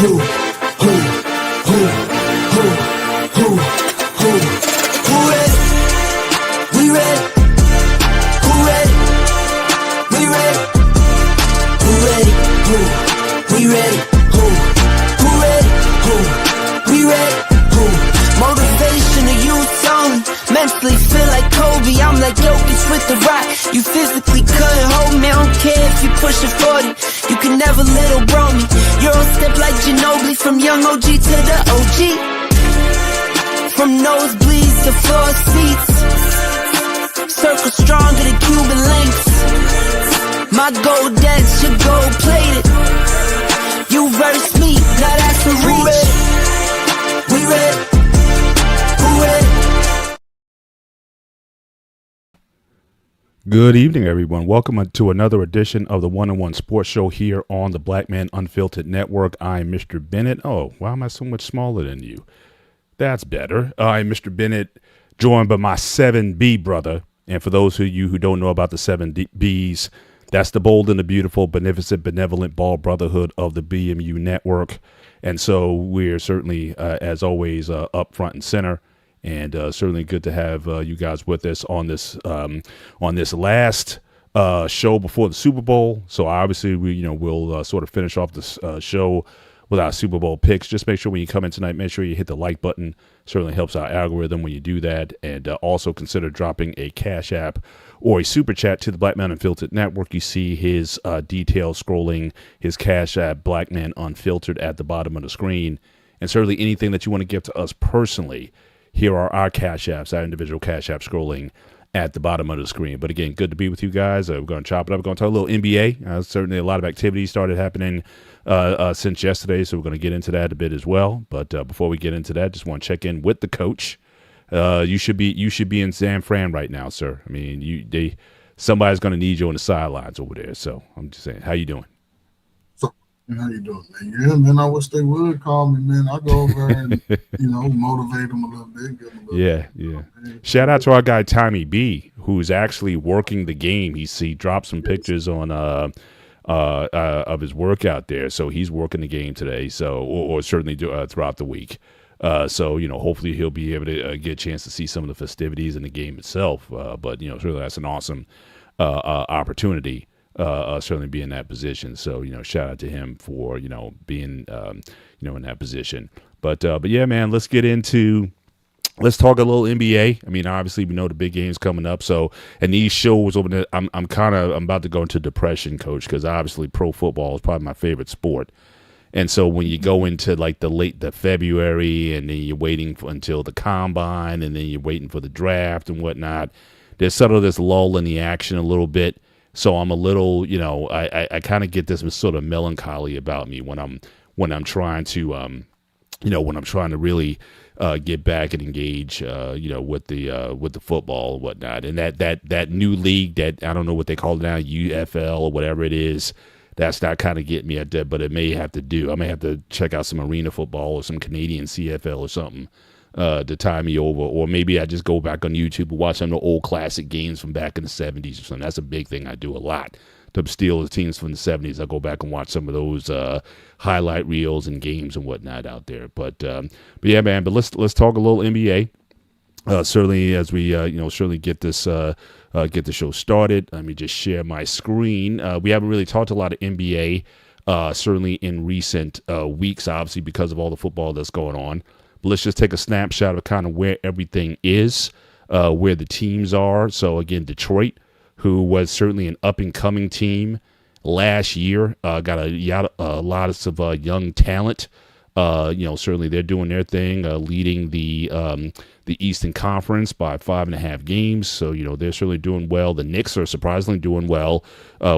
We ready? Who ready? We ready? Who ready? We ready? Who ready? We ready? Motivation to youth only. Mentally feel like Kobe, I'm like Jokic with the rock. You physically couldn't hold me, I don't care if you pushing 40. You can never little bro me. You're on step like Ginobili, from young OG to the OG. From nosebleeds to floor seats, circle stronger than Cuban links. My gold dance, your gold plated. You verse me, now that's a reach. We ready? Who ready? Good evening, everyone. Welcome to another edition of the One-on-One Sports Show here on the Black Man Unfiltered Network. I'm Mr. Bennett. Oh, why am I so much smaller than you? That's better. I'm Mr. Bennett, joined by my 7B brother. And for those of you who don't know about the 7Bs, that's the bold and the beautiful, beneficent, benevolent ball brotherhood of the BMU network. And so we're certainly, as always, up front and center. And certainly good to have you guys with us on this last show before the Super Bowl. So obviously we'll sort of finish off this show with our Super Bowl picks. Just make sure when you come in tonight, make sure you hit the like button. Certainly helps our algorithm when you do that. And also consider dropping a Cash App or a Super Chat to the Black Man Unfiltered Network. You see his details scrolling, his Cash App, Black Man Unfiltered, at the bottom of the screen. And certainly anything that you want to give to us personally, here are our Cash Apps, our individual Cash App scrolling at the bottom of the screen. But again, good to be with you guys. We're going to chop it up. We're going to talk a little NBA. Certainly a lot of activity started happening since yesterday, so we're going to get into that a bit as well. But before we get into that, just want to check in with the coach. You should be in San Fran right now, sir. I mean, somebody's going to need you on the sidelines over there. So I'm just saying, how you doing? How you doing, man? Yeah, man, I wish they would call me, man. I go over and, motivate them a little bit. Give them a little bit. Shout out to our guy, Tommy B, who's actually working the game. He dropped some pictures on of his workout there. So he's working the game today. So, or certainly throughout the week. So, hopefully he'll be able to get a chance to see some of the festivities in the game itself. But certainly that's an awesome opportunity. Certainly be in that position. So, shout out to him for, being, in that position. But yeah, man, let's talk a little NBA. I mean, obviously we know the big game's coming up. So, and these shows over there, I'm about to go into depression, coach, because obviously pro football is probably my favorite sport. And so when you go into like the February, and then you're waiting until the combine, and then you're waiting for the draft and whatnot, there's sort of this lull in the action a little bit. So I'm a little, I kind of get this sort of melancholy about me when I'm trying to, when I'm trying to really get back and engage, with the football and whatnot. And that new league that I don't know what they call it now, UFL or whatever it is, that's not kind of getting me at that, but it may have to do. I may have to check out some arena football or some Canadian CFL or something to tie me over, or maybe I just go back on YouTube and watch some of the old classic games from back in the 70s or something. That's a big thing I do a lot. The Steelers teams from the 70s, I go back and watch some of those highlight reels and games and whatnot out there. But yeah, man. But let's talk a little NBA. Certainly, as we certainly get the show started. Let me just share my screen. We haven't really talked a lot of NBA, certainly in recent weeks, obviously because of all the football that's going on. But let's just take a snapshot of kind of where everything is, where the teams are. So again, Detroit, who was certainly an up-and-coming team last year, got a lot of young talent. Certainly they're doing their thing, leading the Eastern Conference by 5.5 games. So, they're certainly doing well. The Knicks are surprisingly doing well.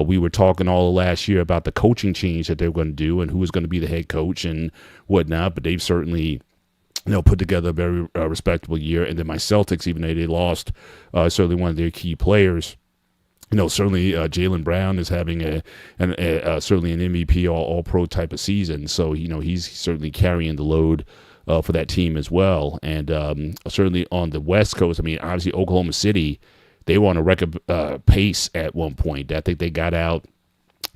We were talking all last year about the coaching change that they're going to do and who is going to be the head coach and whatnot, but they've certainly put together a very respectable year. And then my Celtics, even though they lost certainly one of their key players, certainly Jaylen Brown is having certainly an MVP all-pro type of season. So, he's certainly carrying the load for that team as well. And certainly on the West Coast, I mean, obviously Oklahoma City, they were on a record pace at one point. I think they got out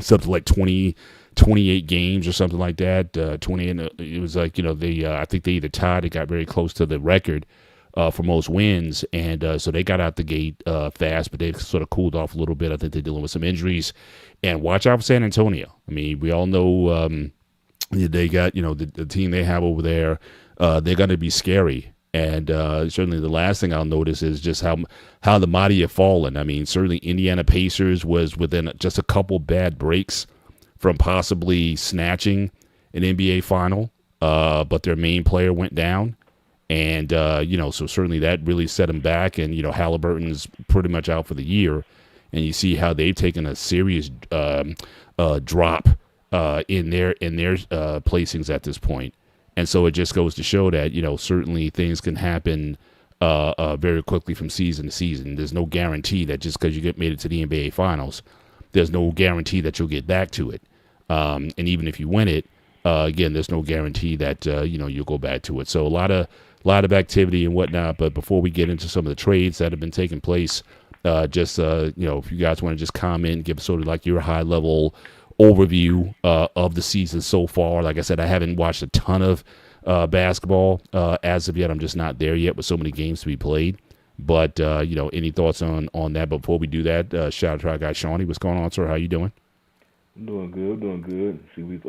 something like 20 28 games or something like that. 28. It was like, they I think they either tied or got very close to the record for most wins, and so they got out the gate fast, but they've sort of cooled off a little bit. I think they're dealing with some injuries, and watch out for San Antonio. I mean, we all know they got the team they have over there. They're going to be scary. And certainly the last thing I'll notice is just how the mighty have fallen. I mean, certainly Indiana Pacers was within just a couple bad breaks from possibly snatching an NBA final, but their main player went down. And, so certainly that really set them back. And, Halliburton's pretty much out for the year. And you see how they've taken a serious drop in their placings at this point. And so it just goes to show that, certainly things can happen very quickly from season to season. There's no guarantee that just because you made it to the NBA Finals, there's no guarantee that you'll get back to it. And even if you win it, again, there's no guarantee that, you'll go back to it. So a lot of activity and whatnot. But before we get into some of the trades that have been taking place, if you guys want to just comment, give sort of like your high-level overview of the season so far. Like I said, I haven't watched a ton of basketball as of yet. I'm just not there yet with so many games to be played. But, any thoughts on that? Before we do that, shout out to our guy, Shawnee. What's going on, sir? How you doing? I'm doing good. See, we've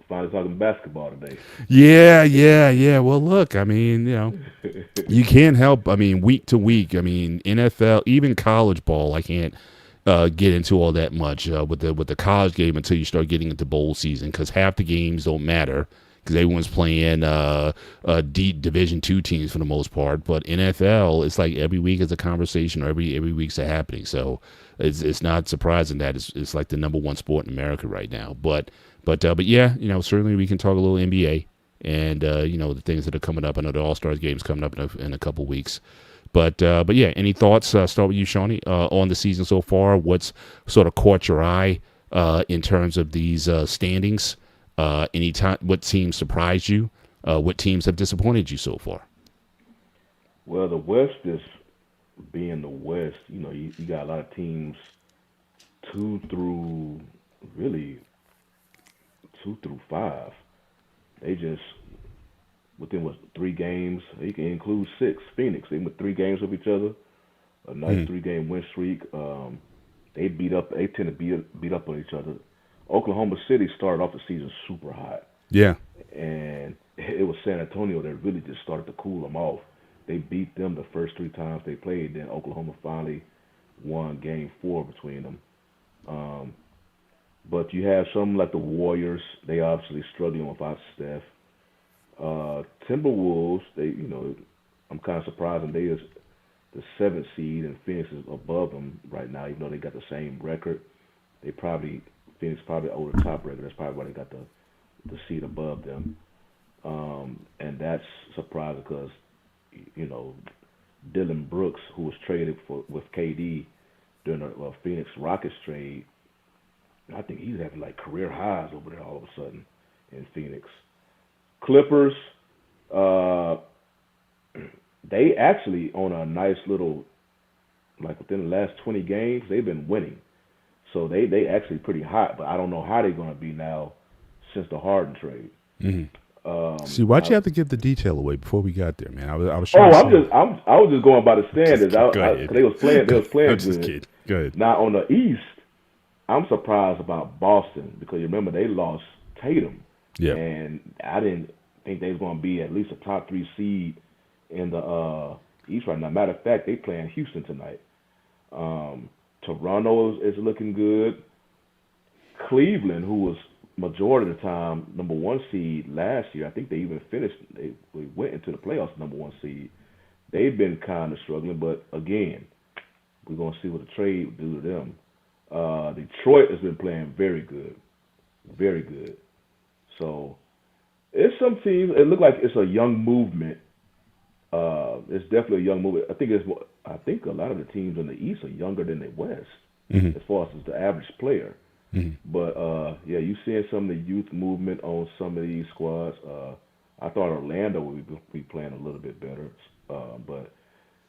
finally talking basketball today. Yeah. Well, look, I mean, you can't help, week to week. NFL, even college ball, I can't get into all that much with the college game until you start getting into bowl season, because half the games don't matter because everyone's playing deep Division II teams for the most part. But NFL, it's like every week is a conversation, or every week's a happening. So it's not surprising that it's like the number one sport in America right now. But yeah, certainly we can talk a little NBA and the things that are coming up. I know the All-Stars game's coming up in a couple weeks. But yeah, any thoughts? Start with you, Shawnee, on the season so far. What's sort of caught your eye in terms of these standings? What teams surprised you? What teams have disappointed you so far? Well, the West is being the West. You got a lot of teams 2 through 5. They just within 3 games. You can include 6. Phoenix, they with 3 games of each other. A nice 3-game win streak. They tend to beat up on each other. Oklahoma City started off the season super hot. Yeah. And it was San Antonio that really just started to cool them off. They beat them the first 3 times they played. Then Oklahoma finally won Game 4 between them. But you have some like the Warriors. They obviously struggling without Steph. Timberwolves, I'm kind of surprised, and they is the 7th seed, and Phoenix is above them right now, even though they got the same record. Phoenix probably over the top record. That's probably why they got the seed above them. And that's surprising because, Dylan Brooks, who was traded with KD during the Phoenix Rockets trade, I think he's having like career highs over there all of a sudden in Phoenix. Clippers, they actually on a nice little, like within the last 20 games, they've been winning. So they actually pretty hot, but I don't know how they're going to be now since the Harden trade. Mm-hmm. See, why'd you have to give the detail away before we got there, man? I was I was just going by the standards. They was playing I'm just good. kidding. Go ahead. Now on the East, I'm surprised about Boston because you remember they lost Tatum. Yeah. And I didn't think they was going to be at least a top 3 seed in the East right now. Matter of fact, they playing Houston tonight. Toronto is looking good. Cleveland, who was majority of the time number 1 seed last year, I think they even finished. They went into the playoffs number 1 seed. They've been kind of struggling, but again, we're going to see what the trade will do to them. Detroit has been playing very good, very good. So it's some teams. It looks like it's a young movement. It's definitely a young movement. I think a lot of the teams in the East are younger than the West, as far as the average player. Mm-hmm. But yeah, you seeing some of the youth movement on some of these squads. I thought Orlando would be playing a little bit better, but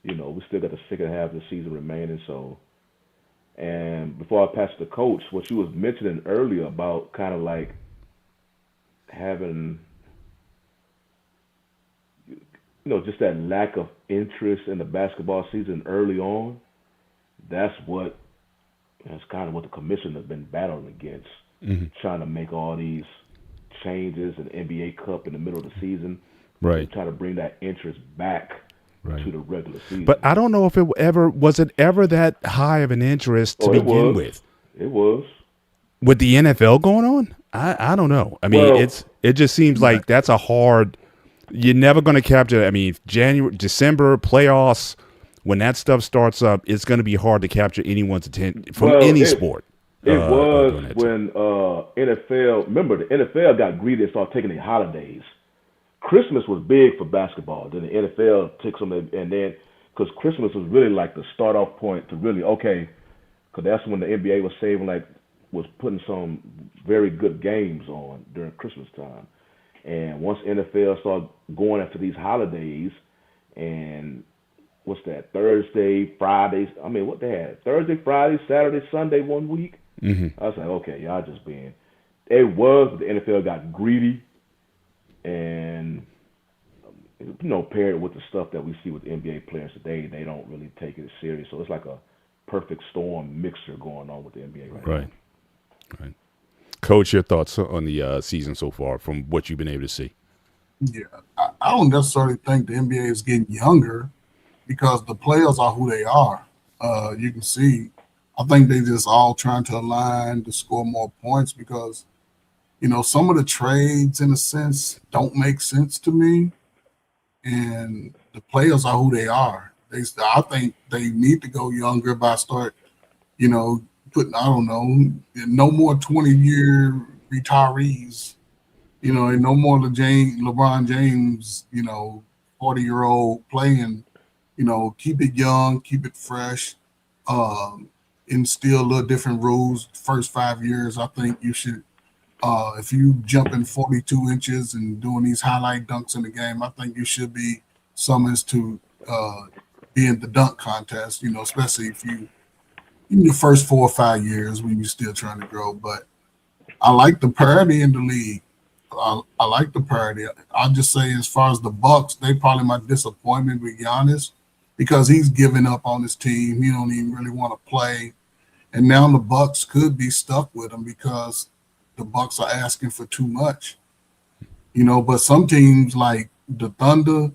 we still got the second half of the season remaining. So, And before I pass to the coach, what you was mentioning earlier about kind of like having, just that lack of interest in the basketball season early on, that's kind of what the commission has been battling against, trying to make all these changes in the NBA Cup in the middle of the season, right? To try to bring that interest back to the regular season. But I don't know if it ever that high of an interest to begin with. It was. With the NFL going on, I don't know. I mean, it just seems like that's a hard. You're never going to capture. I mean, December playoffs, when that stuff starts up, it's going to be hard to capture anyone's attention from any sport. It was when NFL. Remember, the NFL got greedy and started taking their holidays. Christmas was big for basketball. Then the NFL took some, and then because Christmas was really like the start off point to really because that's when the NBA was putting some very good games on during Christmas time. And once NFL started going after these holidays, and what's that, Thursday, Fridays, I mean, what they had, Thursday, Friday, Saturday, Sunday, 1 week, I was like, okay, y'all just being, the NFL got greedy and, paired with the stuff that we see with NBA players today, they don't really take it serious. So it's like a perfect storm mixture going on with the NBA right now. Right. Coach, your thoughts on the season so far from what you've been able to see? Yeah, I don't necessarily think the NBA is getting younger because the players are who they are. You can see, I think they just all trying to align to score more points because, some of the trades in a sense don't make sense to me. And the players are who they are. I think they need to go younger by putting, I don't know, no more 20-year retirees, and no more LeBron James, 40-year-old playing, keep it young, keep it fresh, instill a little different rules. First 5 years, I think you should, if you jumping 42 inches and doing these highlight dunks in the game, I think you should be summoned to be in the dunk contest, especially if you, in your first 4 or 5 years when you're still trying to grow. But I like the parity in the league. I like the parity. I'll just say as far as the Bucks, they probably my disappointment with Giannis because he's giving up on his team. He don't even really want to play. And now the Bucks could be stuck with him because the Bucks are asking for too much. But some teams like the Thunder,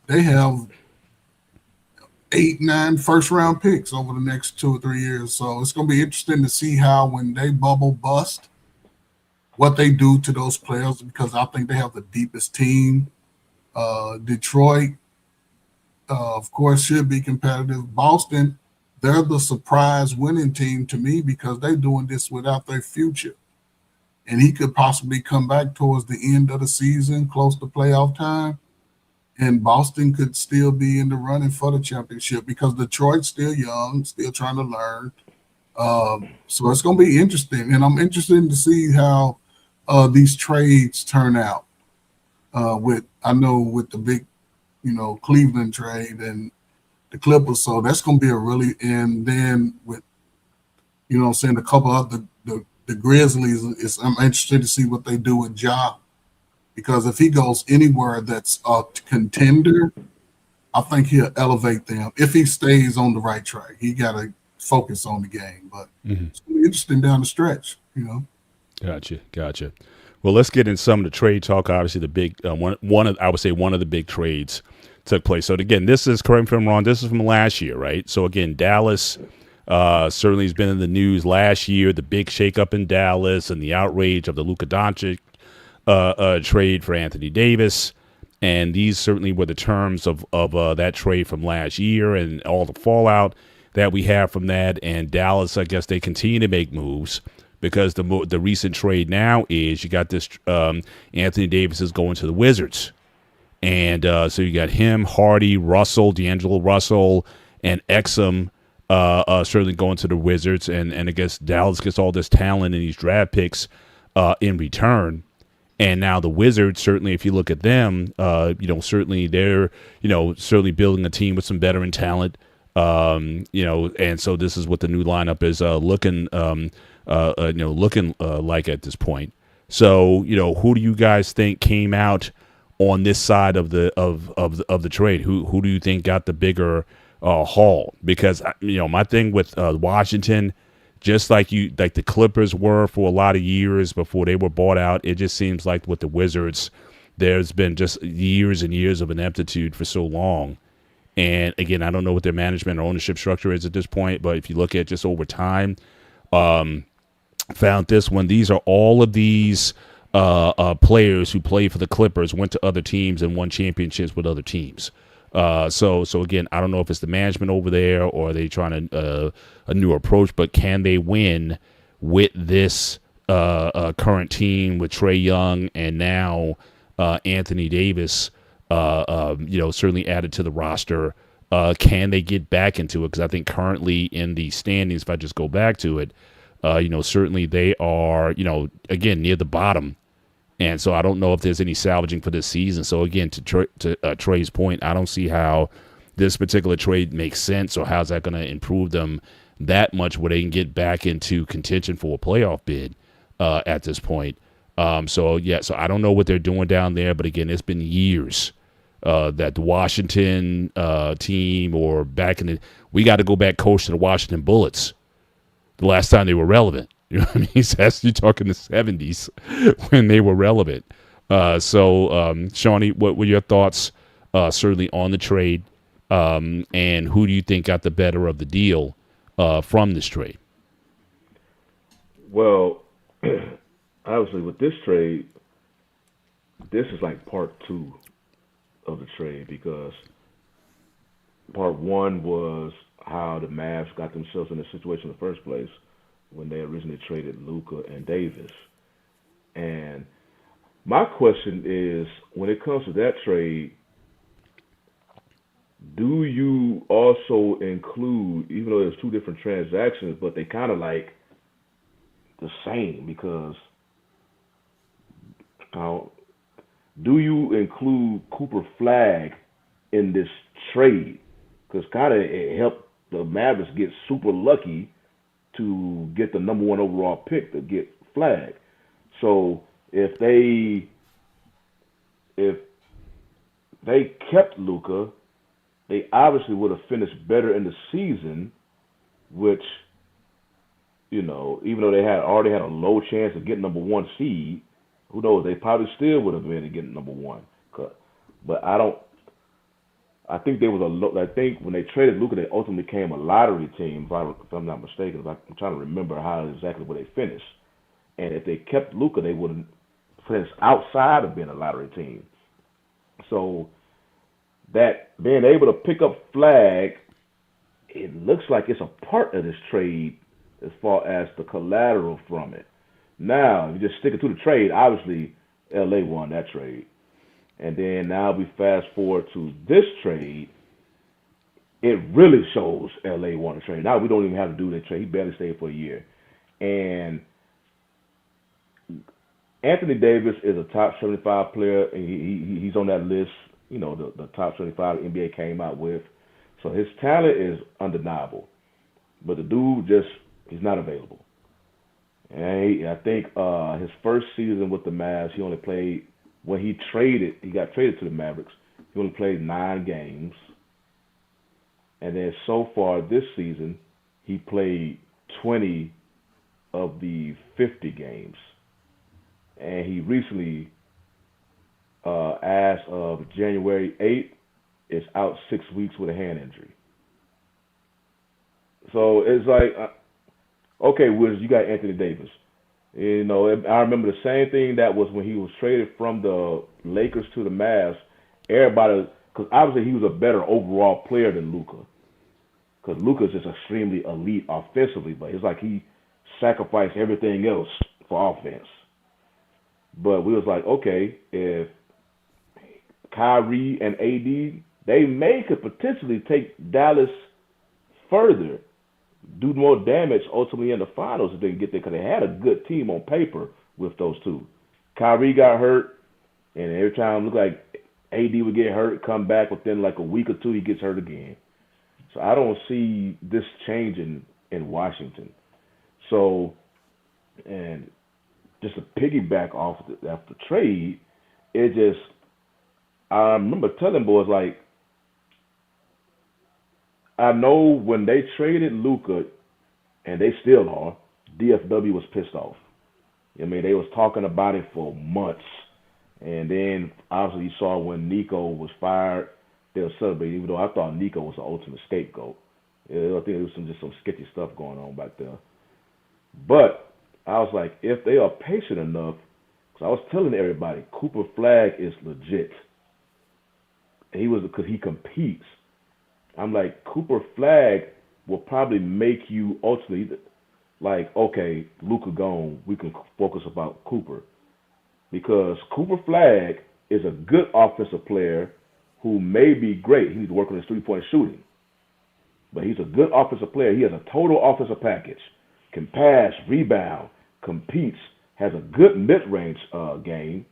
they have 8, 9 first-round picks over the next 2 or 3 years. So it's going to be interesting to see how when they bubble bust, what they do to those players because I think they have the deepest team. Detroit, of course, should be competitive. Boston, they're the surprise winning team to me because they're doing this without their future. And he could possibly come back towards the end of the season, close to playoff time. And Boston could still be in the running for the championship because Detroit's still young, still trying to learn. So it's going to be interesting. And I'm interested to see how these trades turn out. With the big, Cleveland trade and the Clippers. So that's going to be and then with, a couple of the Grizzlies, I'm interested to see what they do with Ja. Because if he goes anywhere that's a contender, I think he'll elevate them. If he stays on the right track, he got to focus on the game. But it's going to be interesting down the stretch, Gotcha. Well, let's get in some of the trade talk. Obviously, the big one of the big trades took place. So again, this is, correct me if I'm wrong, this is from last year, right? So again, Dallas certainly has been in the news last year. The big shakeup in Dallas and the outrage of the Luka Doncic trade for Anthony Davis, and these certainly were the terms of that trade from last year and all the fallout that we have from that. And Dallas, I guess they continue to make moves because the recent trade now is you got this Anthony Davis is going to the Wizards, and so you got him, Hardy, Russell, D'Angelo Russell, and Exum certainly going to the Wizards, and I guess Dallas gets all this talent and these draft picks in return. And now the Wizards, certainly, if you look at them, certainly they're, certainly building a team with some veteran talent And so this is what the new lineup is looking like at this point. So, who do you guys think came out on this side of the trade? Who do you think got the bigger haul? Because my thing with Washington, just like the Clippers were for a lot of years before they were bought out, it just seems like with the Wizards, there's been just years and years of ineptitude for so long. And again, I don't know what their management or ownership structure is at this point, but if you look at just over time, found this one. These are all of these players who played for the Clippers, went to other teams and won championships with other teams. So again, I don't know if it's the management over there or are they trying a new approach, but can they win with this current team with Trae Young and now Anthony Davis? Certainly added to the roster. Can they get back into it? Because I think currently in the standings, if I just go back to it, certainly they are, again, near the bottom. And so I don't know if there's any salvaging for this season. So again, to Trey's point, I don't see how this particular trade makes sense or how's that going to improve them that much where they can get back into contention for a playoff bid at this point. So I don't know what they're doing down there. But again, it's been years that the Washington team or we got to go back coach to the Washington Bullets the last time they were relevant. You know what I mean? That's you talking the 70s when they were relevant. Shawnee, what were your thoughts certainly on the trade and who do you think got the better of the deal from this trade? Well, obviously with this trade, this is like part two of the trade because part one was how the Mavs got themselves in this situation in the first place when they originally traded Luka and Davis. And my question is, when it comes to that trade, do you also include, even though there's two different transactions, but they kind of like the same because do you include Cooper Flagg in this trade? Because kind of it helped the Mavericks get super lucky to get the number one overall pick to get Flagg. So if they kept Luka, they obviously would have finished better in the season, which, even though they already had a low chance of getting number one seed, who knows? They probably still would have been to get number one. But I think I think when they traded Luka, they ultimately became a lottery team. If I'm not mistaken, I'm trying to remember how exactly where they finished. And if they kept Luka, they would have finished outside of being a lottery team. So that being able to pick up Flagg, it looks like it's a part of this trade as far as the collateral from it. Now, if you just stick it to the trade, obviously LA won that trade. And then now we fast forward to this trade. It really shows LA won the trade. Now we don't even have to do that trade. He barely stayed for a year. And Anthony Davis is a top 75 player, and he's on that list, the top 75 the NBA came out with. So his talent is undeniable. But the dude he's not available. And I think his first season with the Mavs, he only played, when he got traded to the Mavericks, he only played 9 games. And then so far this season, he played 20 of the 50 games. And he recently, as of January 8th, is out 6 weeks with a hand injury. So it's like, okay, Wiz, you got Anthony Davis. I remember the same thing that was when he was traded from the Lakers to the Mavs. Everybody, because obviously he was a better overall player than Luka. Because Luka's just extremely elite offensively, but it's like he sacrificed everything else for offense. But we was like, okay, if Kyrie and AD, they could potentially take Dallas further, do more damage ultimately in the finals if they can get there, because they had a good team on paper with those two. Kyrie got hurt, and every time it looked like AD would get hurt, come back within like a week or two, he gets hurt again. So I don't see this changing in Washington. So, and just to piggyback off after trade, it just I remember telling boys like I know when they traded Luka, and they still are, DFW was pissed off. I mean, they was talking about it for months, and then obviously you saw when Nico was fired, they were celebrating. Even though I thought Nico was the ultimate scapegoat, yeah, I think there was some sketchy stuff going on back there. But I was like, if they are patient enough, because I was telling everybody, Cooper Flag is legit. And he was because he competes. I'm like, Cooper Flag will probably make you ultimately like, okay, Luka gone, we can focus about Cooper. Because Cooper Flag is a good offensive player who may be great. He needs to work on his three-point shooting. But he's a good offensive player. He has a total offensive package. Can pass, rebound, competes, has a good mid-range game,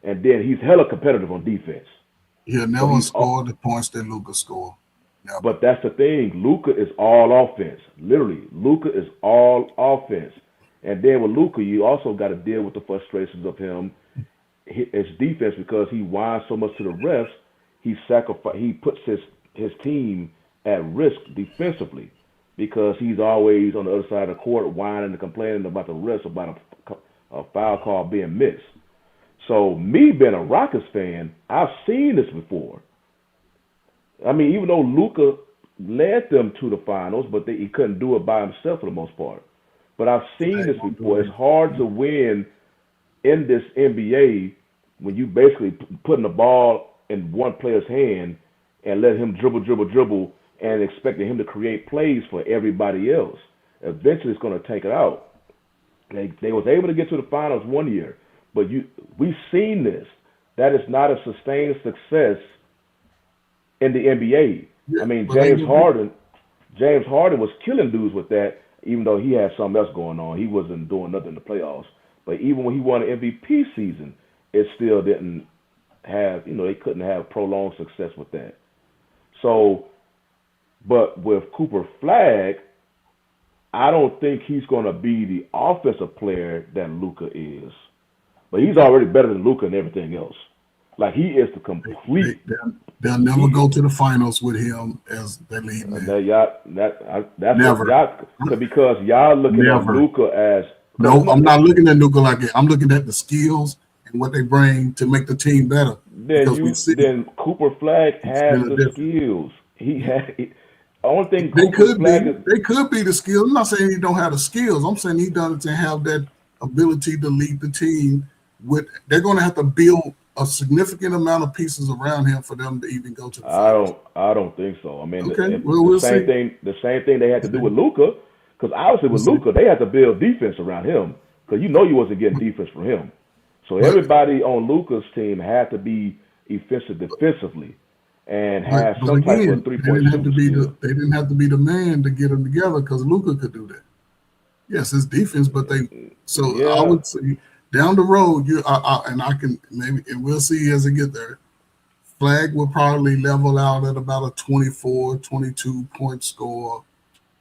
and then he's hella competitive on defense. He'll never score the points that Luka scored. Never. But that's the thing. Luka is all offense. Literally, Luka is all offense. And then with Luka, you also got to deal with the frustrations of him, his defense, because he whines so much to the refs. He puts his team at risk defensively because he's always on the other side of the court whining and complaining about the refs about a foul call being missed. So me being a Rockets fan, I've seen this before. I mean, even though Luka led them to the finals, but he couldn't do it by himself for the most part. But I've seen this before. It's hard to win in this NBA when you basically putting the ball in one player's hand and let him dribble, and expecting him to create plays for everybody else. Eventually, it's going to take it out. They was able to get to the finals one year, but we've seen this. That is not a sustained success in the NBA. I mean, James Harden was killing dudes with that, even though he had something else going on. He wasn't doing nothing in the playoffs. But even when he won an MVP season, it still didn't have, they couldn't have prolonged success with that. So, but with Cooper Flag, I don't think he's going to be the offensive player that Luka is. But he's already better than Luka and everything else. Like, he is the complete. They'll never go to the finals with him as their lead man. That's never. Because y'all looking at Luka as. No, I'm not looking at Luka like that. I'm looking at the skills and what they bring to make the team better. Then Cooper Flag has the skills. He had. The only thing they could be the skills. I'm not saying he don't have the skills. I'm saying he doesn't have that ability to lead the team. They're going to have to build a significant amount of pieces around him for them to even go to the finals. I don't think so. I mean, okay. The same thing they had to do with Luka, because obviously with Luka they had to build defense around him, because you wasn't getting defense from him. So everybody on Luka's team had to be effective defensively and have some type of three-point shooting. They didn't have to be the man to get them together, because Luka could do that. Yes, it's defense, but I would say down the road, and we'll see as it get there. Flag will probably level out at about a 24, 22 point score.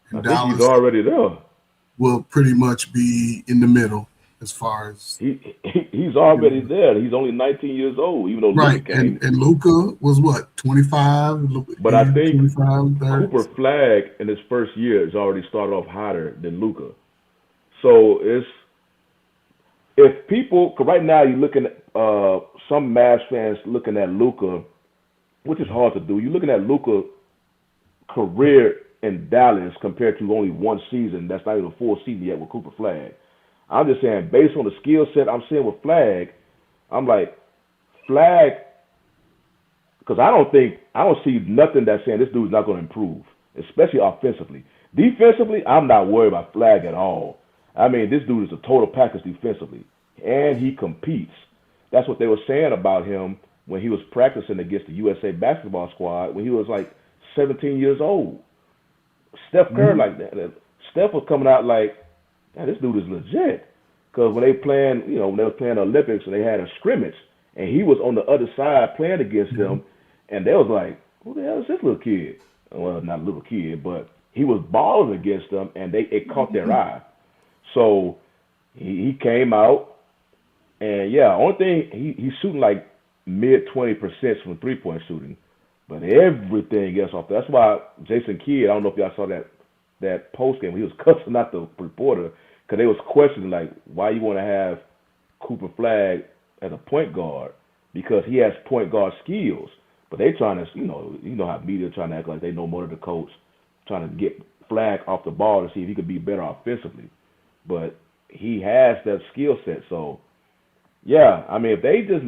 And I think he's already there. Will pretty much be in the middle as far as he's already there. He's only 19 years old, even though right. And Luka was what, 25? But I think Cooper Flag in his first year has already started off hotter than Luka. So if people, because right now you're looking at some Mavs fans looking at Luka, which is hard to do. You're looking at Luka's career in Dallas compared to only one season. That's not even a full season yet with Cooper Flag. I'm just saying, based on the skill set I'm seeing with Flag, I'm like, Flag, because I don't see nothing that's saying this dude's not going to improve, especially offensively. Defensively, I'm not worried about Flag at all. I mean, this dude is a total package defensively, and he competes. That's what they were saying about him when he was practicing against the USA basketball squad when he was like 17 years old. Steph Curry like that. Steph was coming out like, man, this dude is legit. Because when they playing, when they were playing the Olympics and they had a scrimmage, and he was on the other side playing against them, and they was like, who the hell is this little kid? well, not a little kid, but he was balling against them, and it caught their eye. So he came out, and yeah, only thing he's shooting like mid 20% from 3-point shooting, but everything else off. That's why Jason Kidd, I don't know if y'all saw that post game, he was cussing out the reporter because they was questioning like why you want to have Cooper Flag as a point guard because he has point guard skills, but they trying to you know how media trying to act like they know more than the coach, trying to get Flag off the ball to see if he could be better offensively, but he has that skill set. So yeah, I mean if they just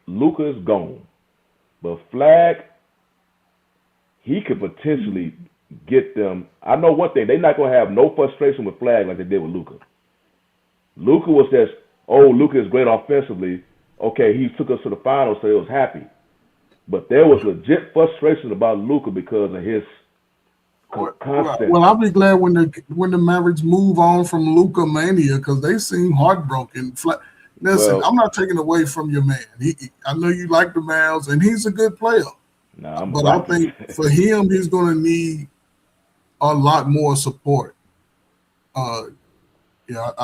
Luka is gone, but Flag, he could potentially get them. I know one thing, they're not going to have no frustration with Flag like they did with Luka. Luka was just, Luka is great offensively. Okay, he took us to the finals, so he was happy. But there was legit frustration about Luka because of his constant. Well, I'll be glad when the Mavericks move on from Luka mania because they seem heartbroken. Listen, I'm not taking away from your man. I know you like the Mavs, and he's a good player. But I think for him, he's going to need a lot more support. I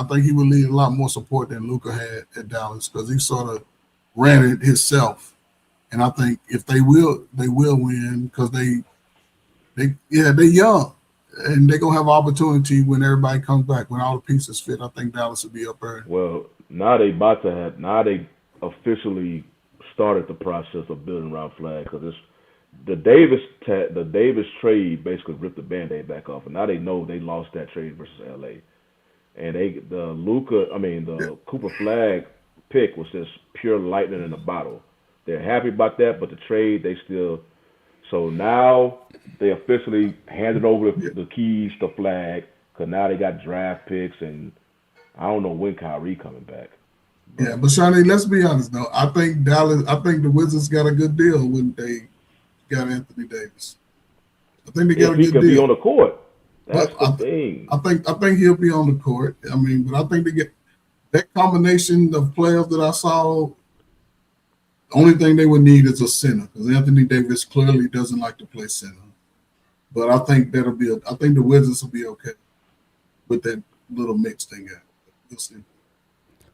think he will need a lot more support than Luka had at Dallas because he sort of ran it himself. And I think if they will win because they're young and they're gonna have opportunity when everybody comes back, when all the pieces fit. I think Dallas will be up there. Well, now they officially started the process of building around Flag because it's. The Davis trade basically ripped the Band-Aid back off, and now they know they lost that trade versus LA. And the Cooper Flag pick was just pure lightning in a bottle. They're happy about that, but the trade they still. So now they officially handed over the keys to Flag because now they got draft picks, and I don't know when Kyrie coming back. Yeah, but Shawnee, let's be honest though. I think the Wizards got a good deal when they got Anthony Davis. I think they got a good deal. He could be on the court. That's the thing. I think he'll be on the court. I mean, but I think they get that combination of players that I saw. The only thing they would need is a center because Anthony Davis clearly doesn't like to play center. But I think I think the Wizards will be okay with that little mix they got. We'll see.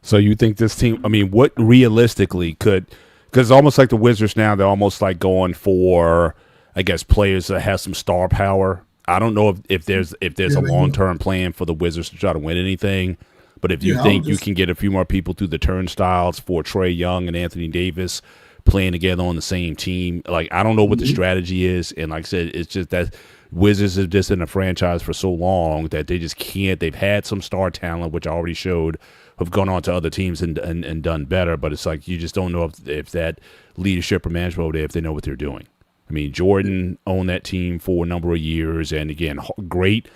So you think this team? I mean, what realistically could? Because it's almost like the Wizards now, they're almost like going for, I guess, players that have some star power. I don't know if there's a long-term plan for the Wizards to try to win anything, but if you think you can get a few more people through the turnstiles for Trae Young and Anthony Davis playing together on the same team, like I don't know what the strategy is, and like I said, it's just that Wizards have just in a franchise for so long that they just can't. They've had some star talent, which I already showed, have gone on to other teams and done better, but it's like you just don't know if that leadership or management over there, if they know what they're doing. I mean, Jordan owned that team for a number of years, and again, great,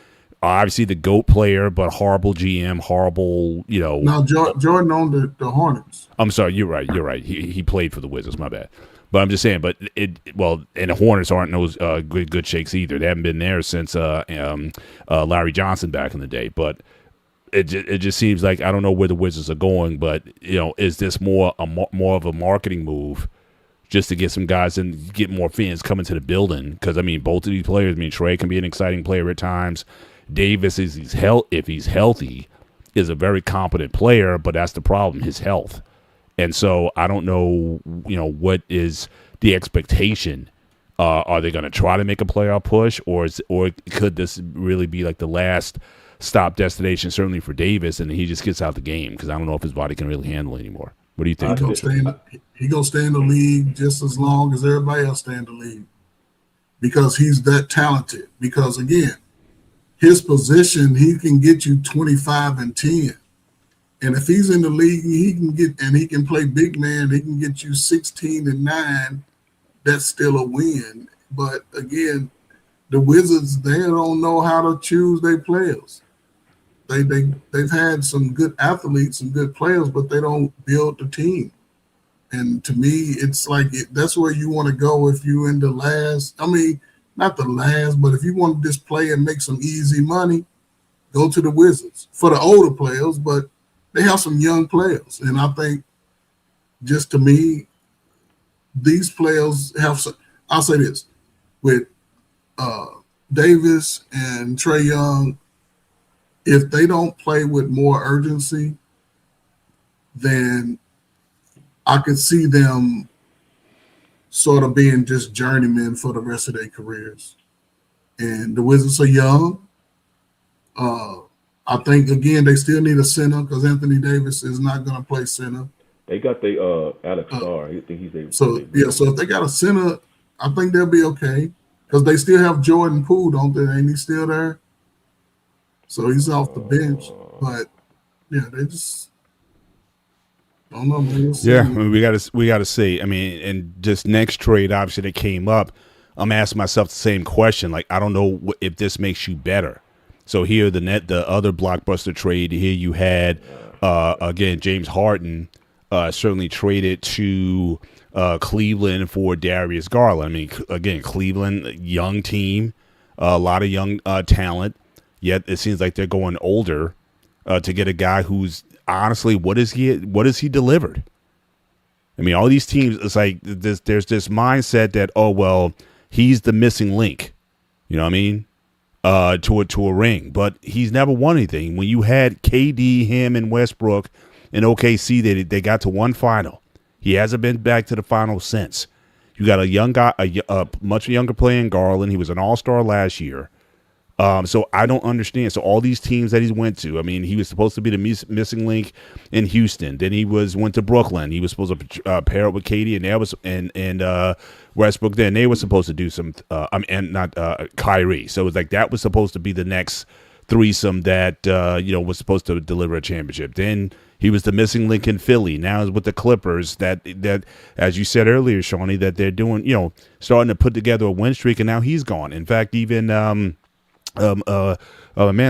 obviously the GOAT player, but horrible GM, horrible, Now, Jordan owned the Hornets. I'm sorry, you're right. He played for the Wizards, my bad. But I'm just saying, and the Hornets aren't those good shakes either. They haven't been there since Larry Johnson back in the day, but it just seems like I don't know where the Wizards are going, but is this more of a marketing move just to get some guys and get more fans coming to the building? Because I mean, both of these players. I mean, Trae can be an exciting player at times. Davis if he's healthy, is a very competent player, but that's the problem, his health. And so I don't know, what is the expectation? Are they going to try to make a playoff push, or could this really be like the last stop destination, certainly for Davis, and he just gets out the game because I don't know if his body can really handle it anymore. What do you think? He gonna stay in the league just as long as everybody else stay in the league because he's that talented. Because again, his position, he can get you 25 and 10, and if he's in the league, he can play big man. He can get you 16 and 9. That's still a win. But again, the Wizards, they don't know how to choose their players. They've had some good athletes, some good players, but they don't build the team. And to me, it's like that's where you want to go if you're in the last. I mean, not the last, but if you want to just play and make some easy money, go to the Wizards for the older players. But they have some young players, and I think just to me, these players have. I'll say this: with Davis and Trae Young, if they don't play with more urgency, then I could see them sort of being just journeymen for the rest of their careers. And the Wizards are young. I think, again, they still need a center because Anthony Davis is not going to play center. They got the Alex Starr. I think he's their. So if they got a center, I think they'll be okay because they still have Jordan Poole, don't they? Ain't he still there? So he's off the bench. But, yeah, they just – I don't know, man. Yeah, I mean, we got to see. I mean, and this next trade, obviously, that came up, I'm asking myself the same question. Like, I don't know if this makes you better. So here, the other blockbuster trade, here you had, again, James Harden certainly traded to Cleveland for Darius Garland. I mean, again, Cleveland, young team, a lot of young talent, yet it seems like they're going older to get a guy who's, honestly, what is he delivered? I mean, all these teams, it's like there's this mindset that, oh, well, he's the missing link. You know what I mean? To a ring, but he's never won anything. When you had KD, him, and Westbrook in OKC, they got to one final. He hasn't been back to the final since. You got a young guy, a much younger player in Garland. He was an all-star last year. So I don't understand. So all these teams that he went to, I mean, he was supposed to be the missing link in Houston. Then he went to Brooklyn. He was supposed to pair up with KD and Westbrook. Then they were supposed to do some. Not Kyrie. So it was like that was supposed to be the next threesome that was supposed to deliver a championship. Then he was the missing link in Philly. Now it's with the Clippers. That as you said earlier, Shawnee, that they're doing, starting to put together a win streak, and now he's gone. In fact, even the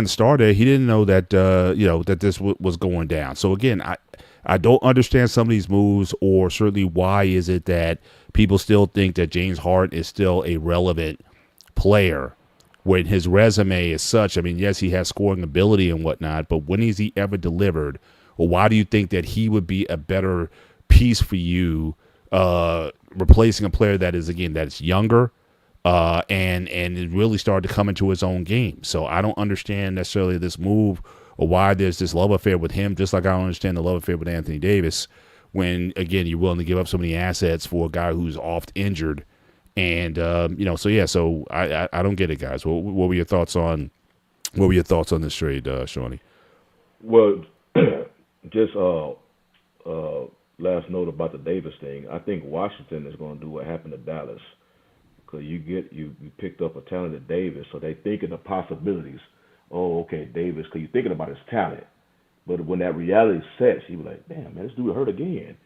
starter, he didn't know that that this was going down. So again, I don't understand some of these moves, or certainly why is it that people still think that James Harden is still a relevant player when his resume is such. I mean, yes, he has scoring ability and whatnot, but when has he ever delivered? Or why do you think that he would be a better piece for you, replacing a player that is younger? And it really started to come into his own game. So I don't understand necessarily this move or why there's this love affair with him, just like I don't understand the love affair with Anthony Davis when, again, you're willing to give up so many assets for a guy who's oft injured. And, so I don't get it, guys. What were your thoughts on this trade, Shawnee? Well, just last note about the Davis thing. I think Washington is going to do what happened to Dallas. Because you picked up a talented Davis, so they thinking of possibilities. Oh, okay, Davis, because you're thinking about his talent. But when that reality sets, you be like, damn, man, this dude hurt again.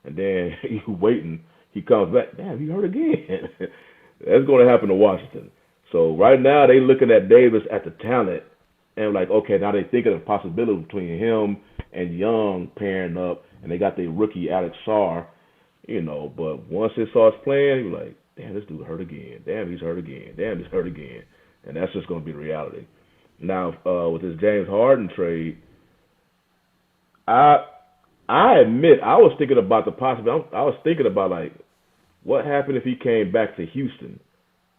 And then you waiting, he comes back, damn, he hurt again. That's going to happen to Washington. So right now they looking at Davis at the talent, and like, okay, now they thinking of possibility between him and Young pairing up, and they got their rookie Alex Sarr, But once it starts playing, you're like, damn, this dude hurt again. Damn, he's hurt again. Damn, he's hurt again. And that's just going to be the reality. Now, with this James Harden trade, I admit I was thinking about the possibility. I was thinking about, like, what happened if he came back to Houston?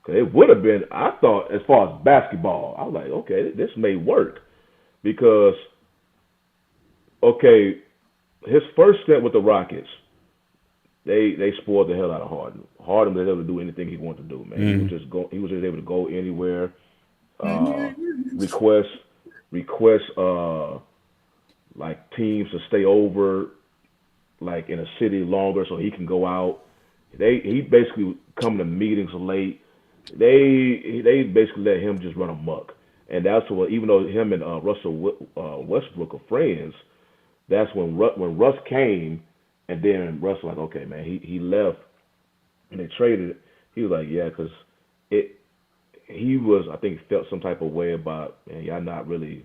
Because it would have been, I thought, as far as basketball, I was like, okay, this may work. Because, okay, his first stint with the Rockets, They spoiled the hell out of Harden. Harden was able to do anything he wanted to do, man. Mm-hmm. He was just able to go anywhere. Request like teams to stay over, like in a city longer so he can go out. He basically come to meetings late. They basically let him just run amok, and that's what, even though him and Russell Westbrook are friends, that's when Russ came. And then Russ was like, okay, man, he left, and they traded. He was like, yeah, because he was, I think, felt some type of way about, man, y'all not really,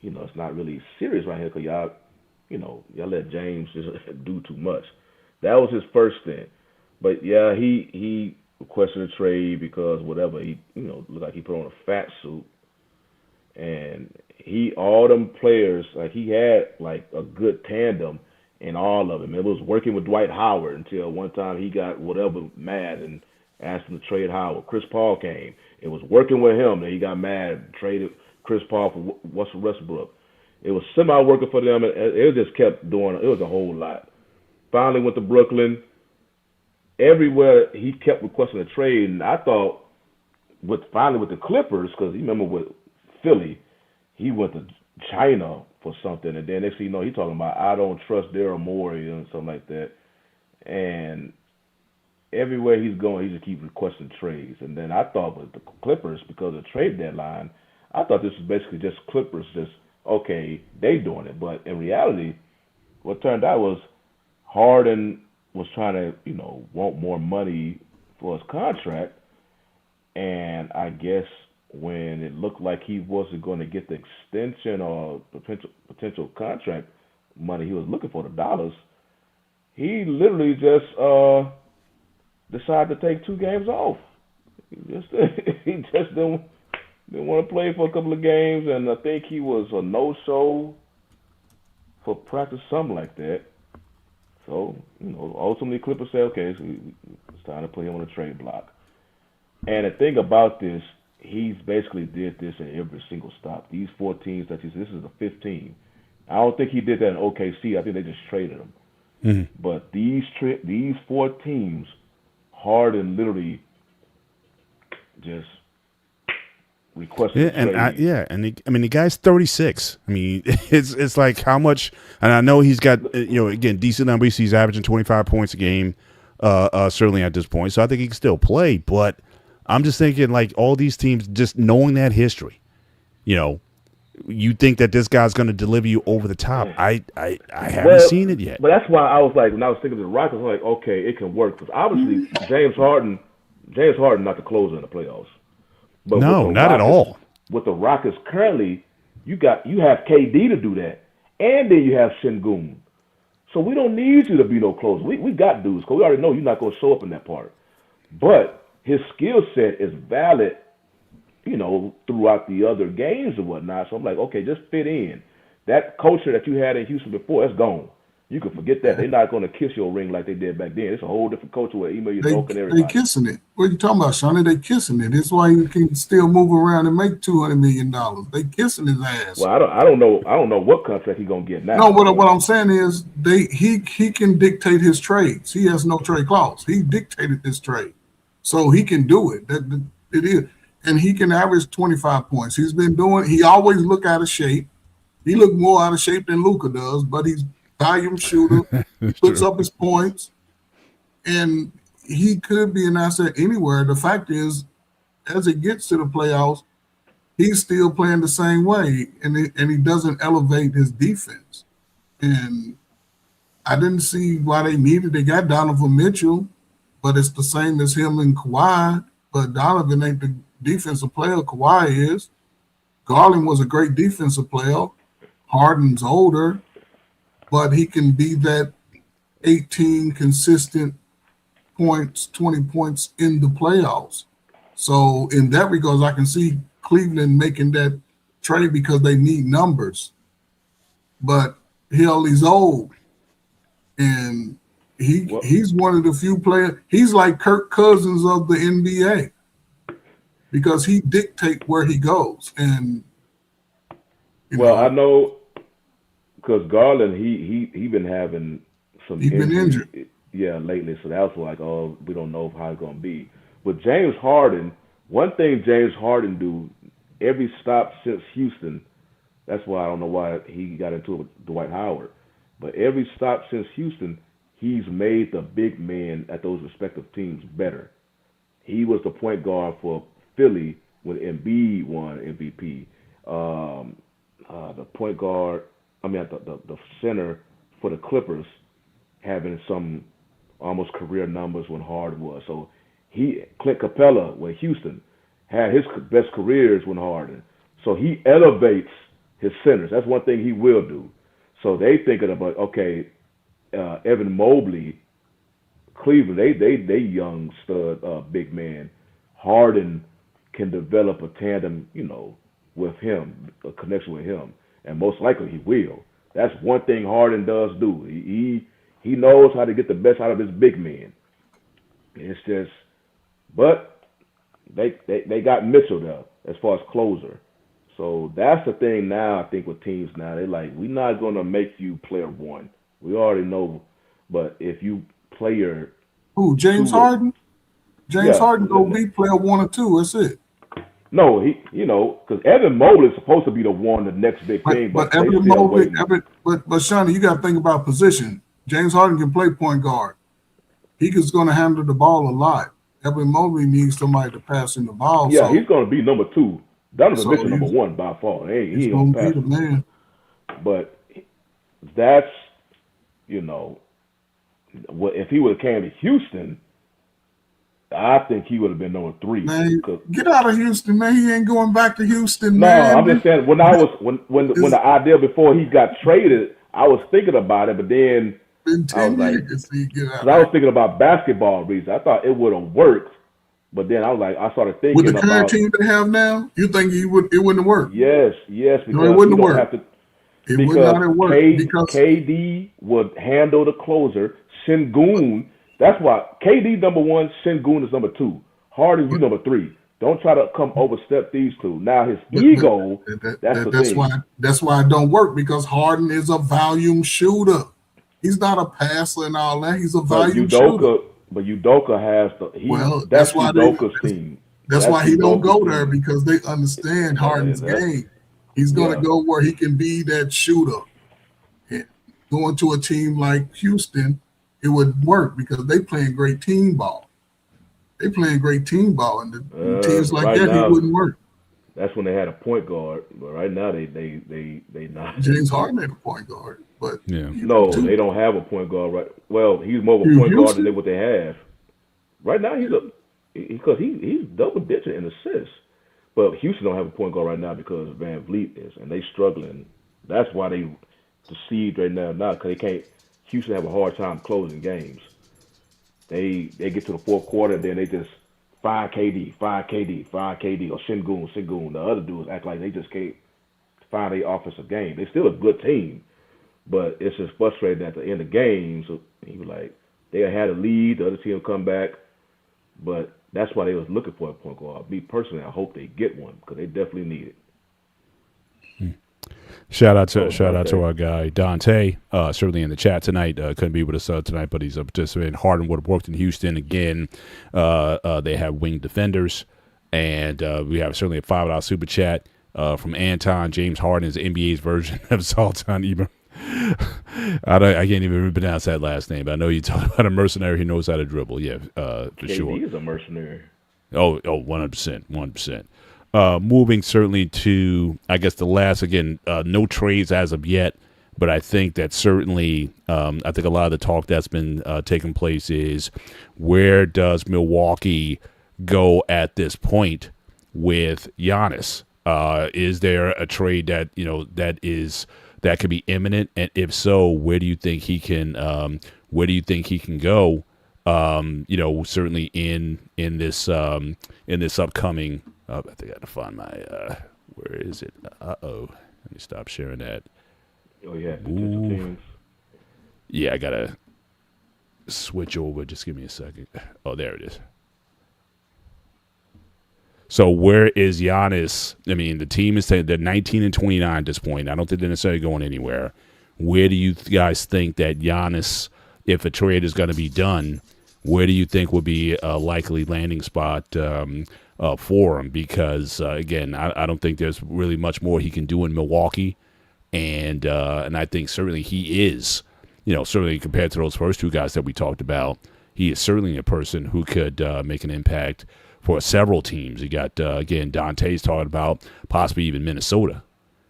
it's not really serious right here because y'all let James just do too much. That was his first thing. But yeah, he requested a trade because whatever, he looked like he put on a fat suit, and all them players, like he had like a good tandem. And all of them. It was working with Dwight Howard until one time he got whatever mad and asked him to trade Howard. Chris Paul came. It was working with him. Then he got mad, traded Chris Paul for Russell Westbrook. It was semi-working for them, and it just kept doing. It was a whole lot. Finally went to Brooklyn. Everywhere he kept requesting a trade, and I thought, finally with the Clippers, because you remember with Philly, he went to China for something, and then next thing you know, he's talking about I don't trust Daryl Morey and something like that. And everywhere he's going, he just keeps requesting trades. And then I thought with the Clippers, because of the trade deadline, I thought this was basically just Clippers just, okay, they doing it. But in reality, what turned out was Harden was trying to, want more money for his contract. And I guess when it looked like he wasn't going to get the extension or potential contract money he was looking for, the dollars, he literally just decided to take 2 games off. He just didn't want to play for a couple of games, and I think he was a no-show for practice, something like that. So, ultimately Clippers said, okay, so it's time to put him on the trade block. And the thing about this, he's basically did this at every single stop. These 4 teams that this is the 15. I don't think he did that in OKC. I think they just traded him. Mm-hmm. But these 4 teams, Harden literally just requested the guy's 36. I mean, it's like how much, and I know he's got again decent numbers. He's averaging 25 points a game, certainly at this point. So I think he can still play. But I'm just thinking, like, all these teams, just knowing that history, you think that this guy's going to deliver you over the top. I haven't seen it yet. But that's why I was like, when I was thinking of the Rockets, I was like, okay, it can work. Because obviously, James Harden not the closer in the playoffs. But no, not at all. With the Rockets currently, you have KD to do that, and then you have Şengün. So we don't need you to be no closer. We got dudes, because we already know you're not going to show up in that part. But his skill set is valid, throughout the other games and whatnot. So I'm like, okay, just fit in. That culture that you had in Houston before, that's gone. You can forget that. They're not going to kiss your ring like they did back then. It's a whole different culture where email you and everybody. They kissing it. What are you talking about, Shawnee? They kissing it. That's why you can still move around and make $200 million. They kissing his ass. Well, I don't know what contract he's gonna get now. No, what I'm saying is he can dictate his trades. He has no trade clause. He dictated this trade, so he can do it. It is, and he can average 25 points. He's been doing. He always look out of shape. He look more out of shape than Luka does, but he's volume shooter. He puts up his points, and he could be an asset anywhere. The fact is, as it gets to the playoffs, he's still playing the same way, and he doesn't elevate his defense. And I didn't see why they needed. They got Donovan Mitchell, but it's the same as him and Kawhi. But Donovan ain't the defensive player Kawhi is. Garland was a great defensive player. Harden's older, but he can be that 18 consistent points, 20 points in the playoffs. So in that regard, I can see Cleveland making that trade because they need numbers. But hell, he's old, and he's one of the few players. He's like Kirk Cousins of the NBA because he dictates where he goes. And I know because Garland, he been having some. He's been injured. Yeah, lately. So that was like, oh, we don't know how it's gonna be. But James Harden, one thing James Harden do every stop since Houston. That's why I don't know why he got into it with Dwight Howard. But every stop since Houston, he's made the big men at those respective teams better. He was the point guard for Philly when Embiid won MVP. The point guard, the center for the Clippers having some almost career numbers when Harden was. So Clint Capella with Houston had his best careers when Harden. So he elevates his centers. That's one thing he will do. So they thinking about, okay, Evan Mobley, Cleveland, they young stud big man. Harden can develop a tandem, with him, a connection with him, and most likely he will. That's one thing Harden does do. He knows how to get the best out of his big men. It's just But they got Mitchell there as far as closer. So that's the thing now. I think with teams now, they're like, we're not gonna make you player one. We already know, but if you player Who? James two, or, Harden. James yeah, Harden go be player 1 or 2. That's it. no, because Evan Mobley's supposed to be the one, the next big thing, But but they Evan still Mobley, waiting. but Shawnee, you got to think about position. James Harden can play point guard. He is going to handle the ball a lot. Evan Mobley needs somebody to pass in the ball. Yeah, he's So, gonna be number two. Donovan so Mitchell number one by far. He he's ain't going gonna to be pass the him. man. But that's you know, if he would have came to Houston, I think he would have been number three. Man, get out of Houston, man. He ain't going back to Houston, No, man. I'm just saying when the idea before he got traded, I was thinking about it, but then Been I was 10 like, years. See, get out. because I was thinking about basketball reasons. I thought it would have worked, but then I was like, I started With thinking the current about team they have now, you think it wouldn't have worked? yes, No, because it you wouldn't have don't have worked. to. It would Because not have worked because KD would handle the closer. Sengun, that's why KD number one, Sengun is number two. Harden, you number three. Don't try to come overstep these two. Now his ego, that's the that's thing. why it don't work, because Harden is a volume shooter. He's not a passer and all that. He's a But volume shooter. Udoka has Well, that's Udoka's team. that's That's why he don't Udoka's go there, team. because they understand Harden's That's game. He's gonna yeah. go where he can be that shooter. And going to a team like Houston, it would work because they playing great team ball. They playing great team ball, and the teams like Right that, he now, wouldn't work. that's when they had a point guard. But right now, they not. James Harden ain't a point guard, but Yeah. No, they don't have a point guard. Right. Well, he's more of a to point guard than Houston, what they have. Right now, he's double digit in assists. But Houston don't have a point guard right now because Van Vliet is, and they struggling. That's why they deceived right now. Not because they can't. Houston have a hard time closing games. They get to the fourth quarter, then they just find KD, or Shingun. The other dudes act like they just can't find a offensive game. They're still a good team, but it's just frustrating at the end of games. So he was like, they had a lead, the other team will come back, but that's why they was looking for a point guard. Me personally, I hope they get one because they definitely need it. Shout out to our guy Dante. Certainly in the chat tonight. Couldn't be with us tonight, but he's a participant. Harden would have worked in Houston again. They have wing defenders, and we have certainly a $5 super chat from Anton. James Harden is NBA's version of Zoltan Ibram. I can't even pronounce that last name, but I know you talk about a mercenary who knows how to dribble. Yeah, for KD sure. is a mercenary. Oh, 100%, 100%. Moving certainly to, I guess, the last, again, no trades as of yet, but I think that certainly, I think a lot of the talk that's been taking place is, where does Milwaukee go at this point with Giannis? Is there a trade that, that could be imminent? And if so, where do you think he can, go? Certainly in this upcoming. I think I got to find my. Where is it? Let me stop sharing that. Oh yeah, potential teams. Yeah, I gotta switch over. Just give me a second. Oh, there it is. So where is Giannis? I mean, the team is saying they're 19 and 29 at this point. I don't think they're necessarily going anywhere. Where do you guys think that Giannis, if a trade is going to be done, where do you think would be a likely landing spot for him? Because again, I don't think there's really much more he can do in Milwaukee, and I think certainly he is, certainly compared to those first two guys that we talked about, he is certainly a person who could make an impact for several teams. You got again, Dante's talking about possibly even Minnesota.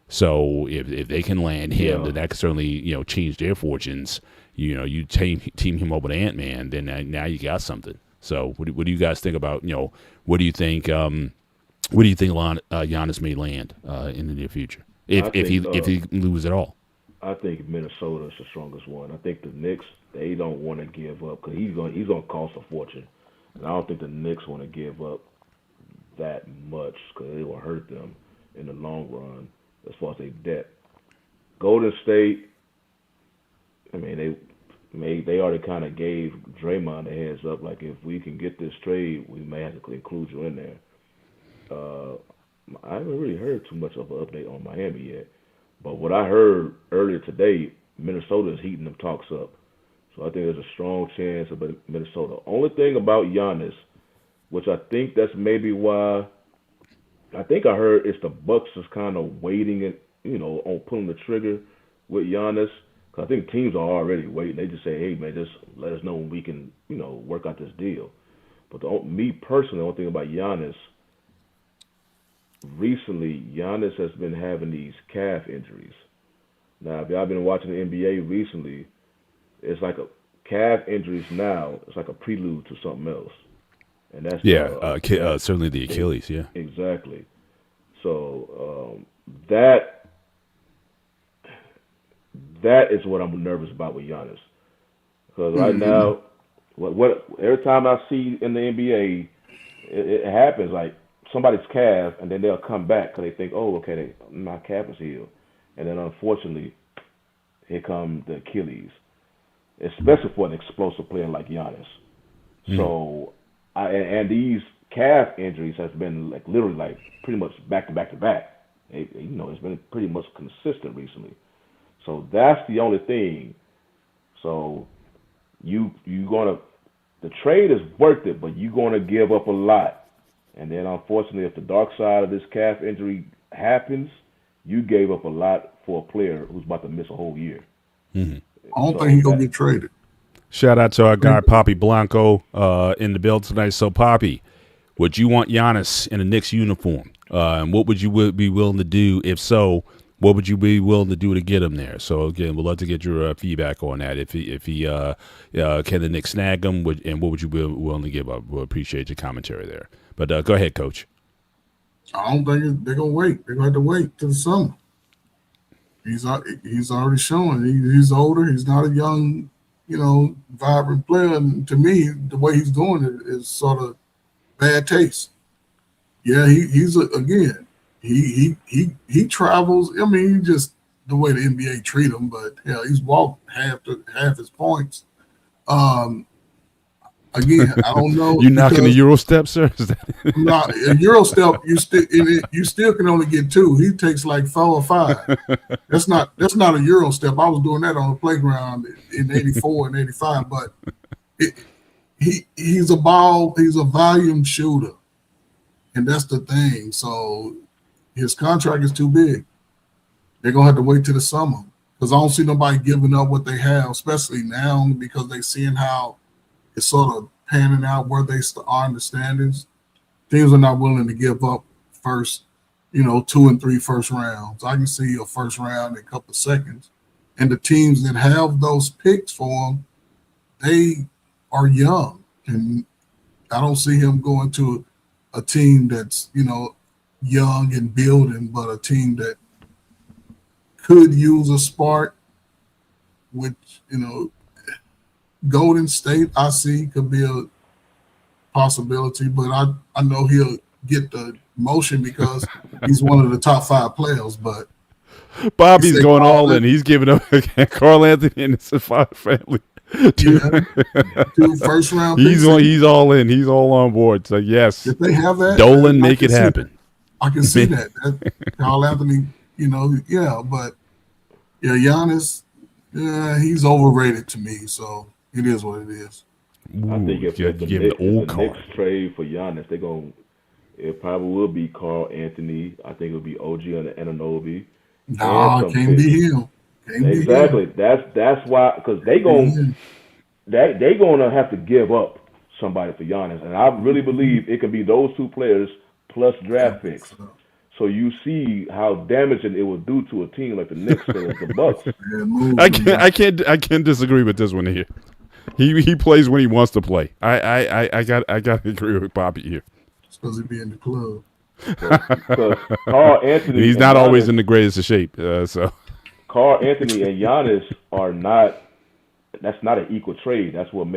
So if they can land him, then that could certainly change their fortunes. You team him up with Ant-Man, then now you got something. So what do you guys think about, where do you think Giannis may land in the near future if he loses at all? I think Minnesota is the strongest one. I think the Knicks, they don't want to give up because he's gonna cost a fortune, and I don't think the Knicks want to give up that much because it will hurt them in the long run as far as their debt. Golden State, I mean they already kind of gave Draymond a heads up, like if we can get this trade, we may have to include you in there. Uh, I haven't really heard too much of an update on Miami yet, but what I heard earlier today, Minnesota is heating them talks up. So I think there's a strong chance of Minnesota. Only thing about Giannis, which I think that's maybe why I think I heard it's the Bucks is kind of waiting and on pulling the trigger with Giannis. Cause I think teams are already waiting. They just say, hey man, just let us know when we can work out this deal. But me personally, the only thing about Giannis recently, Giannis has been having these calf injuries. Now, if y'all been watching the NBA recently, it's like a calf injuries now. It's like a prelude to something else, and that's certainly the Achilles. Yeah, exactly. So that is what I'm nervous about with Giannis, because right now, what every time I see in the NBA, it happens like somebody's calf, and then they'll come back because they think, oh, okay, my calf is healed, and then unfortunately, here come the Achilles, especially for an explosive player like Giannis. So, and these calf injuries has been like literally like pretty much back to back to back. It's been pretty much consistent recently. So that's the only thing. So you gonna the trade is worth it, but you're gonna give up a lot. And then unfortunately, if the dark side of this calf injury happens, you gave up a lot for a player who's about to miss a whole year. I don't think he's gonna get traded. Shout out to our guy Poppy Blanco in the build tonight. So Poppy, would you want Giannis in a Knicks uniform? And what would you be willing to do? If so, what would you be willing to do to get him there? So again, we'd love to get your feedback on that. If he can the Knicks snag him, and what would you be willing to give up? We'll appreciate your commentary there. But go ahead, Coach. I don't think they're gonna wait. They're gonna have to wait till the summer. He's already showing he's older. He's not a young, vibrant player. And to me, the way he's doing it is sort of bad taste. Yeah, he travels. I mean, he just the way the NBA treat him. But hell, he's walked half his points. Again, I don't know. You knocking the Euro step, sir? Not a Euro step. You still can only get 2. He takes like 4 or 5. That's not a Euro step. I was doing that on the playground in '84 and '85. But he's a volume shooter, and that's the thing. So his contract is too big. They're gonna have to wait till the summer because I don't see nobody giving up what they have, especially now because they seeing how it's sort of panning out where they are in the standings. Teams are not willing to give up first, 2 and 3 first rounds. I can see a first round in a couple of seconds. And the teams that have those picks for them, they are young. And I don't see him going to a team that's, young and building, but a team that could use a spark, which, Golden State, I see, could be a possibility, but I know he'll get the motion because he's one of the top 5 players. But Bobby's going all in. He's giving up Carl Anthony and his family. 2 first round picks. He's all in. He's all on board. So yes, if they have that, Dolan, make it happen. I can see that. Carl Anthony, but Giannis, he's overrated to me. So. It is what it is. I think if the Knicks trade for Giannis, it probably will be Carl Anthony. I think it'll be OG and Anunoby. No, it can't be him. Exactly. That's why, because they gonna have to give up somebody for Giannis, and I really believe it could be those 2 players plus draft picks. So you see how damaging it will do to a team like the Knicks or the Bucks. I can't disagree with this one here. He plays when he wants to play. I got to agree with Bobby here. It's because he be in the club. Because Carl Anthony, he's not always in the greatest of shape. So Carl Anthony and Giannis are not. That's not an equal trade. That's what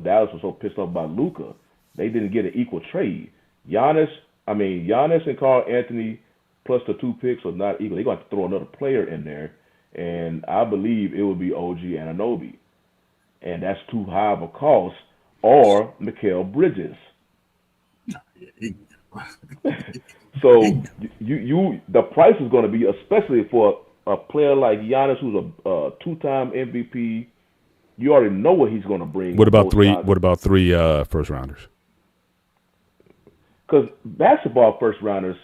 Dallas was so pissed off about Luka. They didn't get an equal trade. Giannis and Carl Anthony plus the 2 picks are not equal. They're going to have to throw another player in there, and I believe it would be OG and Anunoby. and that's too high of a cost, or Mikal Bridges. So you the price is going to be, especially for a player like Giannis, who's a two-time MVP. You already know what he's going to bring. What about three first rounders? Because basketball first rounders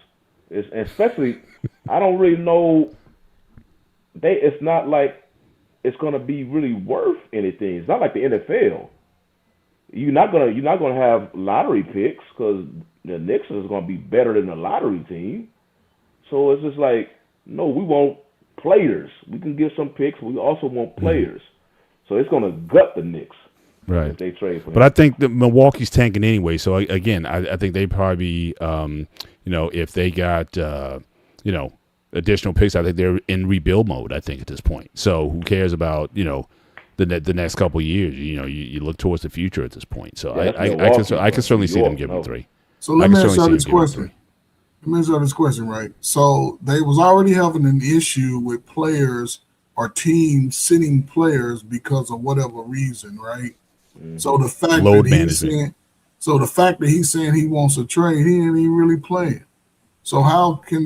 is, especially, I don't really know. It's not like it's going to be really worth anything. It's not like the NFL. You're not gonna have lottery picks because the Knicks is going to be better than the lottery team. So it's just like, no, we want players. We can give some picks. We also want players. So it's going to gut the Knicks. Right. If they trade for him. But I think that Milwaukee's tanking anyway. So again, I think they probably, if they got, additional picks, I think they're in rebuild mode. I think at this point. So who cares about the next couple of years? You look towards the future at this point. So yeah, I can certainly see them giving three. So let me ask you this question. Right? So they was already having an issue with players or teams sitting players because of whatever reason, right? Mm-hmm. So the fact the fact that he's saying he wants a trade, he ain't even really playing. So how can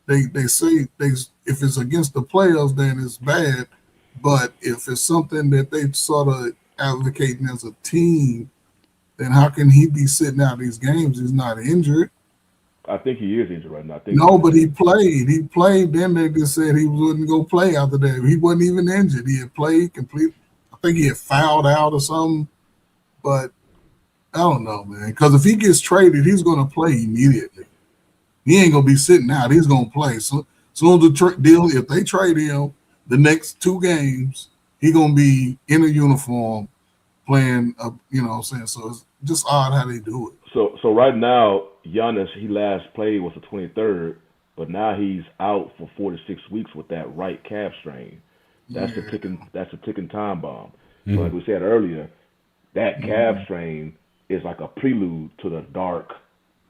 they say if it's against the players, then it's bad, but if it's something that they sort of advocating as a team, then how can he be sitting out these games? He's not injured. I think he is injured right now. No, but he played. He played. Then they just said he wouldn't go play after that. He wasn't even injured. He had played complete. I think he had fouled out or something. But I don't know, man. Because if he gets traded, he's going to play immediately. He ain't going to be sitting out. He's going to play. So soon as the deal, if they trade him, the next 2 games, he's going to be in a uniform playing. You know what I'm saying? So it's just odd how they do it. So right now, Giannis, he last played was the 23rd, but now he's out for 4 to 6 weeks with that right calf strain. That's the ticking time bomb. Mm-hmm. So like we said earlier, that calf strain is like a prelude to the dark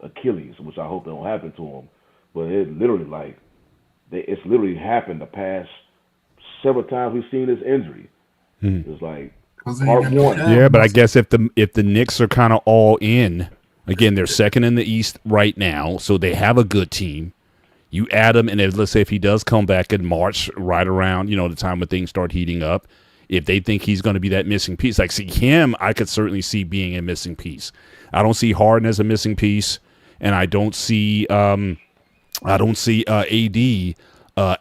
Achilles, which I hope don't happen to him. But it's literally happened the past several times we've seen this injury. Mm-hmm. It's like part one. Yeah, but I guess if the Knicks are kind of all in. Again, they're second in the East right now, so they have a good team. You add him, and let's say if he does come back in March, right around the time when things start heating up, if they think he's going to be that missing piece, like see him, I could certainly see being a missing piece. I don't see Harden as a missing piece, and I don't see AD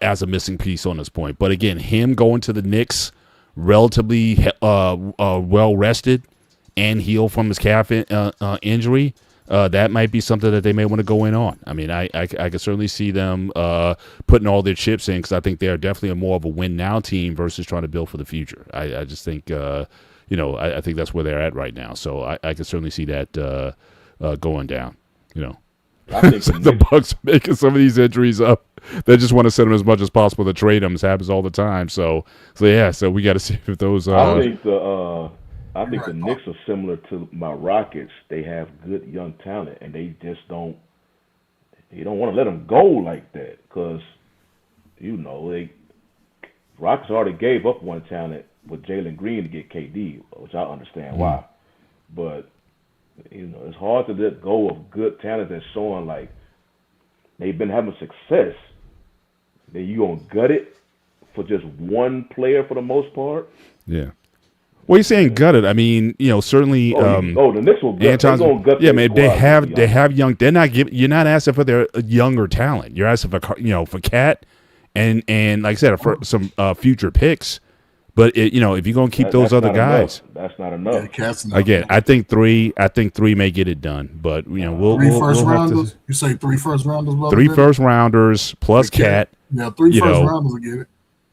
as a missing piece on this point. But again, him going to the Knicks, relatively well rested and healed from his calf injury, that might be something that they may want to go in on. I mean, I can certainly see them putting all their chips in because I think they are definitely more of a win now team versus trying to build for the future. I just think, I think that's where they're at right now. So I can certainly see that going down. I think the Bucks making some of these injuries up. They just want to send them as much as possible to trade them. This happens all the time. So we got to see if those. I think the Knicks are similar to my Rockets. They have good young talent, and they just don't. You don't want to let them go like that because, Rockets already gave up one talent with Jalen Green to get KD, which I understand why. But it's hard to let go of good talent that's showing like they've been having success. Then you gonna gut it for just one player for the most part? Yeah. Well, you're saying gutted. I mean, certainly. The Knicks will gut. Yeah, man. They have young. They're not giving. You're not asking for their younger talent. You're asking for for Cat, and like I said, for some future picks. But if you're gonna keep those other guys, that's not enough. Again, I think three may get it done. But we'll 3 first rounders. You say 3 first rounders, brother? 3 first rounders plus Cat. Yeah, 3 first rounders will get it.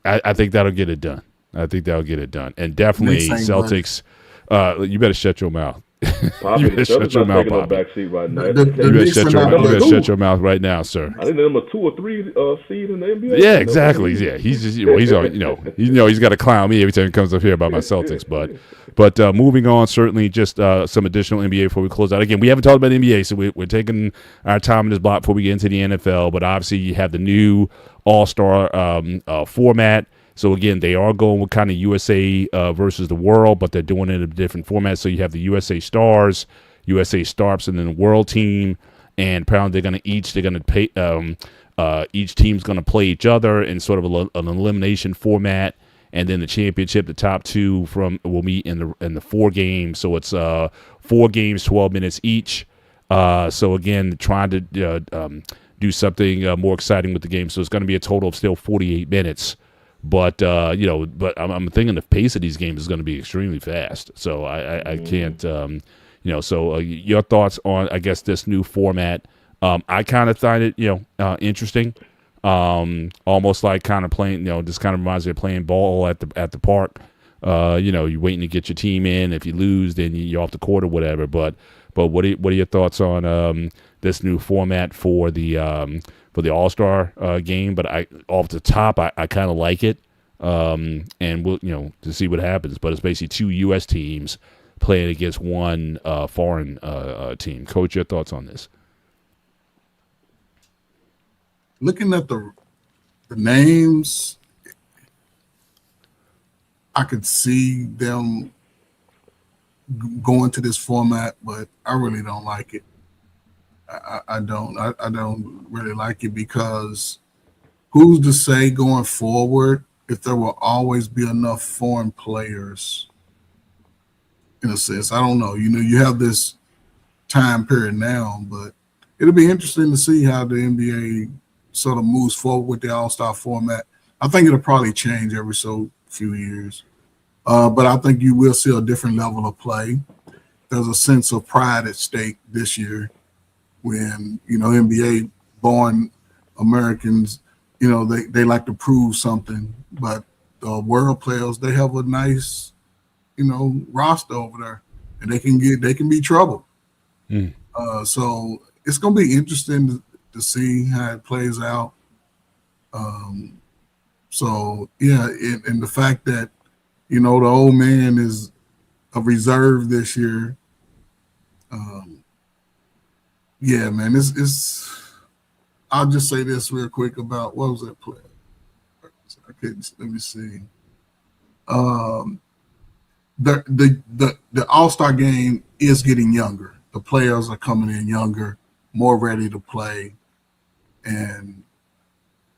I think that'll get it done. And definitely Celtics. You better shut your mouth. You better shut your mouth, Bobby. Backseat right now. You better shut your mouth right now, sir. I think they're number 2 or 3 seed in the NBA. Yeah, exactly. Yeah, he's just he's got to clown me every time he comes up here about my Celtics. But moving on, certainly just some additional NBA before we close out. Again, we haven't talked about NBA, so we're taking our time in this block before we get into the NFL. But obviously, you have the new All-Star format. So again, they are going with kind of USA versus the world, but they're doing it in a different format. So you have the USA Stars, USA Starps, and then the World Team. And apparently they're gonna pay. Each team's gonna play each other in sort of an elimination format, and then the championship, the top two will meet in the 4 games. So it's 4 games, 12 minutes each. So again, trying to do something more exciting with the game. So it's going to be a total of still 48 minutes. But I'm thinking the pace of these games is going to be extremely fast. So I can't. So your thoughts on, I guess, this new format? I kind of find it interesting. Almost like kind of playing. This kind of reminds me of playing ball at the park. You're waiting to get your team in. If you lose, then you're off the court or whatever. But what are your thoughts on this new format for the All-Star game? But off the top, I kind of like it, and we'll to see what happens. But it's basically 2 U.S. teams playing against 1 foreign team. Coach, your thoughts on this? Looking at the names, I could see them going to this format, but I really don't like it. I don't really like it because who's to say going forward if there will always be enough foreign players? In a sense, I don't know. You have this time period now, but it'll be interesting to see how the NBA sort of moves forward with the All-Star format. I think it'll probably change every so few years. But I think you will see a different level of play. There's a sense of pride at stake this year when, NBA born Americans, they like to prove something, but the world players, they have a nice, roster over there and they can be trouble. So it's going to be interesting to see how it plays out. So yeah, and the fact that, the old man is a reserve this year. Yeah, man, it's. I'll just say this real quick about what was that play? Let me see. The All-Star game is getting younger. The players are coming in younger, more ready to play, and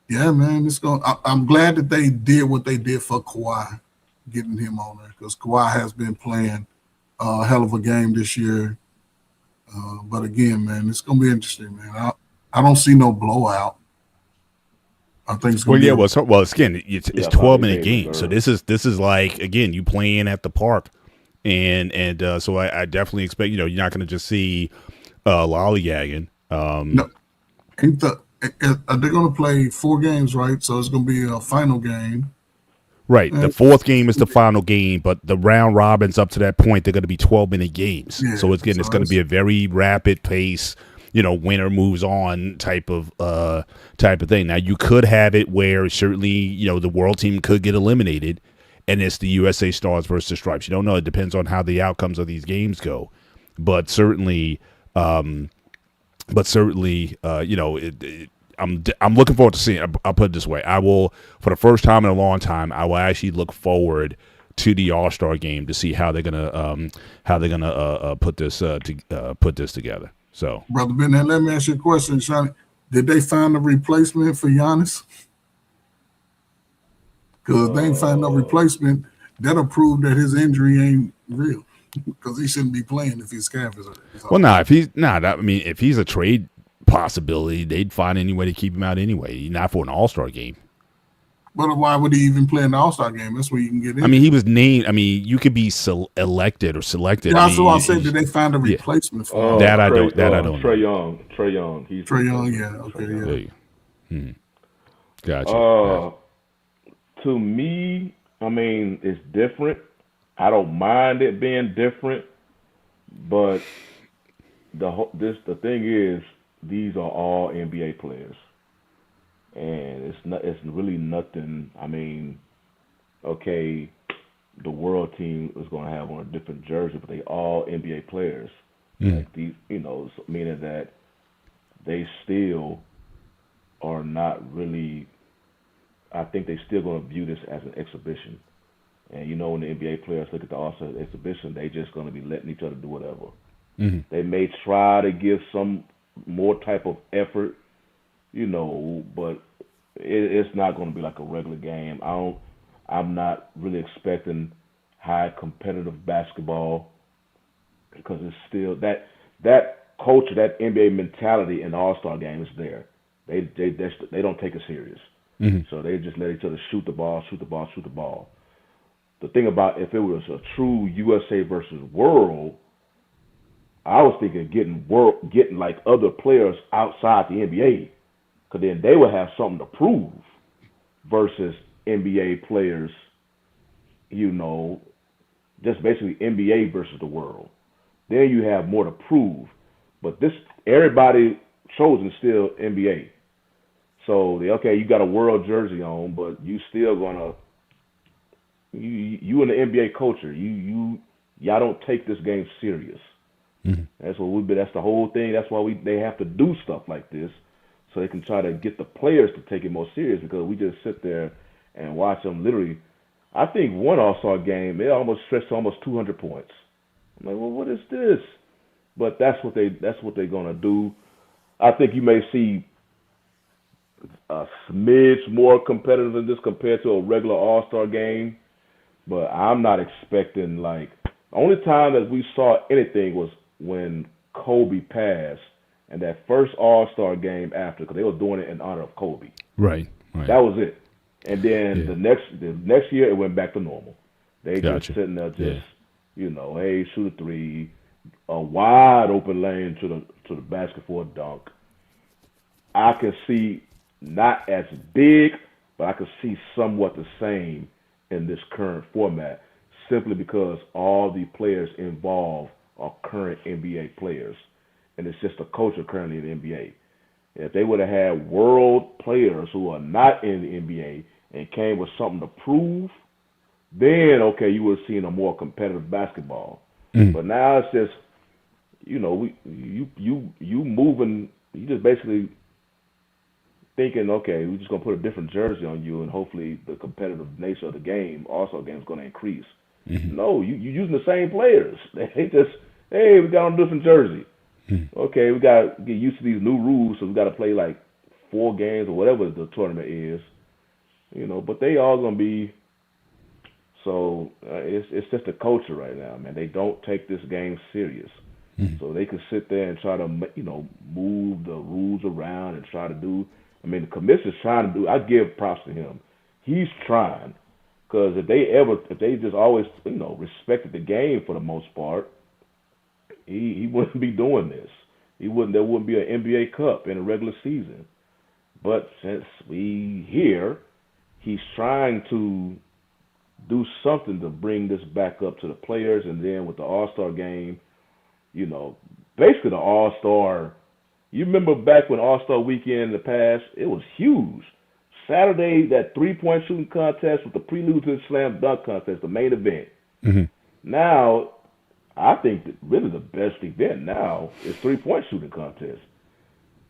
yeah, man, I'm glad that they did what they did for Kawhi, getting him on there, because Kawhi has been playing a hell of a game this year. But again, man, it's gonna be interesting, man. I don't see no blowout. I think it's gonna be again, it's 12-minute games, so this is like, again, you playing at the park, and so I definitely expect you're not going to just see lollygagging. No, they're going to play 4 games, right? So it's going to be a final game. Right. The 4th game is the final game, but the round robins up to that point, they're going to be 12-minute games. Yeah, so it's going to be a very rapid pace, winner moves on type of thing. Now you could have it where certainly, the world team could get eliminated and it's the USA Stars versus Stripes. You don't know. It depends on how the outcomes of these games go. But certainly, I'm looking forward to seeing. I'll put it this way: I will, for the first time in a long time, I will actually look forward to the All-Star game to see how they're gonna put this together. So, Brother Ben, now let me ask you a question, Shawnee. Did they find a replacement for Giannis? Because if they ain't find no replacement, that'll prove that his injury ain't real. Because he shouldn't be playing if his calf is. If he's a trade possibility, they'd find any way to keep him out anyway. Not for an All-Star game. But why would he even play in the All-Star game? That's where you can get in. He was named. You could be elected or selected. Yeah, that's what I said. Did they find a replacement for him? That I don't know. Trae Young. Trae Young, yeah. Okay, yeah. Gotcha. To me, it's different. I don't mind it being different, but the thing is, these are all NBA players, and it's really nothing. Okay, the world team is going to have on a different jersey, but they all NBA players. Like these, meaning that they still are not really I think they're still going to view this as an exhibition. And you know, when the NBA players look at the All-Star exhibition, they just going to be letting each other do whatever. Mm-hmm. They may try to give some more type of effort, you know, but it's not going to be like a regular game. I'm not really expecting high competitive basketball because it's still that culture, that NBA mentality in the All-Star game is there. They don't take it serious. Mm-hmm. So they just let each other shoot the ball. The thing about if it was a true USA versus world, I was thinking getting like other players outside the NBA, because then they would have something to prove versus NBA players, you know, just basically NBA versus the world. Then you have more to prove. But this, everybody chosen is still NBA. So okay, you got a world jersey on, but you still gonna you in the NBA culture, y'all don't take this game serious. Mm-hmm. That's the whole thing. That's why they have to do stuff like this, so they can try to get the players to take it more serious. Because we just sit there and watch them. Literally, I think one All-Star game they almost stretched to almost 200 points. I'm like, well, what is this? But that's what they're gonna do. I think you may see a smidge more competitive than this compared to a regular All-Star game, but I'm not expecting like the only time that we saw anything was when Kobe passed and that first All-Star game after, because they were doing it in honor of Kobe. Right. That was it. And then the next year it went back to normal. They just sitting there you know, hey, shoot a three, a wide open lane to the basket for a dunk. I can see not as big, but I can see somewhat the same in this current format, simply because all the players involved are current NBA players, and it's just a culture currently in the NBA. If they would have had world players who are not in the NBA and came with something to prove, then okay, you would have seen a more competitive basketball. But now it's just, you know, you moving, you just basically thinking, okay, we're just gonna put a different jersey on you, and hopefully the competitive nature of the game, also game, is gonna increase. Mm-hmm. No, you using the same players. They just, hey, we got on a different jersey. Okay, we got to get used to these new rules, so we got to play like 4 games or whatever the tournament is, you know. But they all gonna be. So it's just a culture right now, man. They don't take this game serious, so they can sit there and try to, you know, move the rules around and try to do. I mean, the commissioner's trying to do. I give props to him. He's trying, because if they just always, you know, respected the game for the most part, he wouldn't be doing this. There wouldn't be an NBA Cup in a regular season. But since he's trying to do something to bring this back up to the players, and then with the All-Star game, you know, basically the All-Star. You remember back when All-Star Weekend in the past, it was huge. Saturday, that 3-point shooting contest with the prelude to the slam dunk contest, the main event. Mm-hmm. Now, I think that really the best event now is 3-point shooting contest,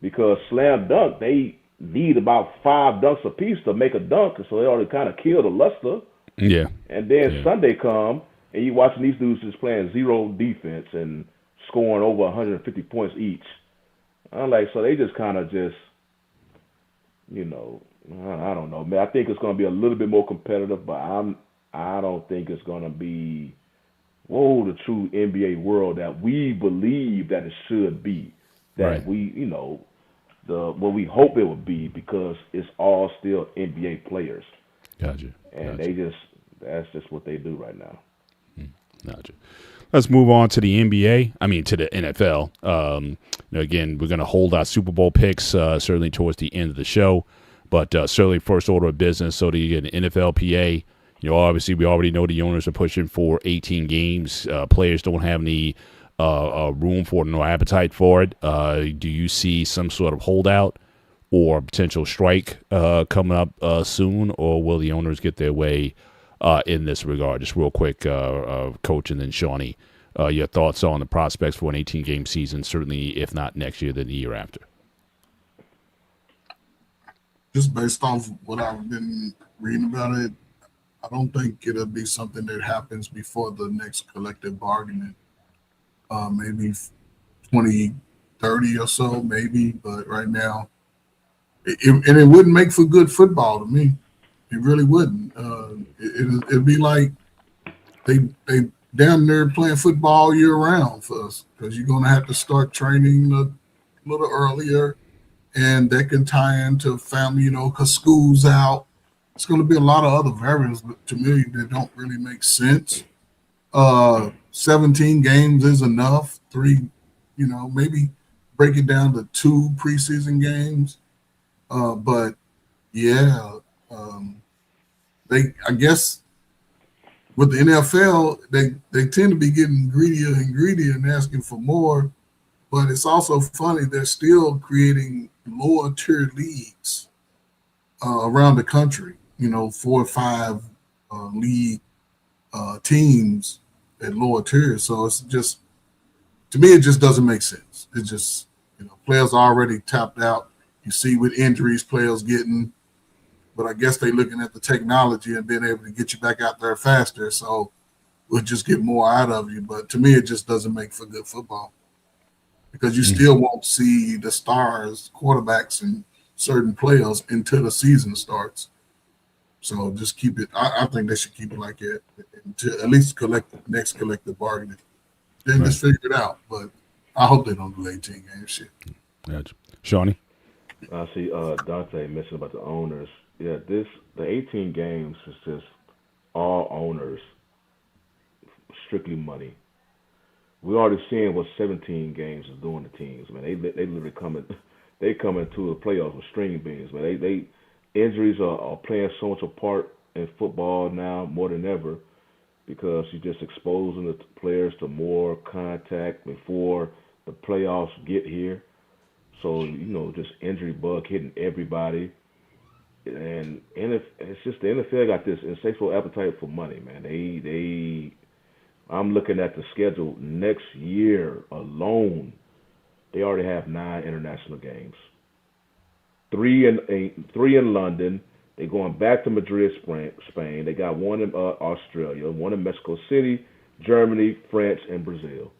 because slam dunk, they need about 5 dunks apiece to make a dunk, so they already kind of killed the luster. Yeah. And then Sunday come, and you watching these dudes just playing zero defense and scoring over 150 points each. I'm like, so they just kind of just, you know, I don't know, man. I think it's going to be a little bit more competitive, but I don't think it's going to be, the true NBA world that we believe that it should be. That we, you know, what we hope it would be, because it's all still NBA players. Gotcha. And that's just what they do right now. Gotcha. Let's move on to the NBA. I mean, to the NFL. You know, again, we're going to hold our Super Bowl picks certainly towards the end of the show, but certainly first order of business. So the NFLPA, you know, obviously we already know the owners are pushing for 18 games. Players don't have any room for it, no appetite for it. Do you see some sort of holdout or potential strike coming up soon, or will the owners get their way in this regard? Just real quick, Coach, and then Shawnee, your thoughts on the prospects for an 18-game season, certainly if not next year, then the year after. just based off what I've been reading about it, I don't think it'll be something that happens before the next collective bargaining. Maybe 2030 or so, maybe. But right now, and it wouldn't make for good football to me. It really wouldn't. It'd be like they damn near playing football year round for us because you're gonna have to start training a little earlier, and that can tie into family, because school's out. It's going to be a lot of other variables to me that don't really make sense. 17 games is enough. 3, maybe break it down to 2 preseason games. But yeah, I guess with the NFL, they tend to be getting greedier and greedier and asking for more. But it's also funny, they're still creating lower tier leagues around the country, 4 or 5 league teams at lower tiers. So it's just, to me, it just doesn't make sense. It just, players are already tapped out. You see with injuries players getting, but I guess they're looking at the technology and being able to get you back out there faster. So we'll just get more out of you. But to me, it just doesn't make for good football, because you still won't see the stars, quarterbacks, and certain players until the season starts. So just keep it. I think they should keep it like that until at least next collective bargaining. Then just figure it out. But I hope they don't do 18 game shit. Gotcha. Shawnee? I see Dante mentioned about the owners. Yeah, the 18 games is just all owners, strictly money. We're already seeing what 17 games is doing to teams. Man, they literally coming to the playoffs with string beans. Man, they injuries are playing so much a part in football now more than ever, because you're just exposing the players to more contact before the playoffs get here. So just injury bug hitting everybody, and it's just the NFL got this insatiable appetite for money, man. I'm looking at the schedule next year alone. They already have 9 international games. 3 in London. They're going back to Madrid, Spain. They got 1 in Australia, 1 in Mexico City, Germany, France, and Brazil.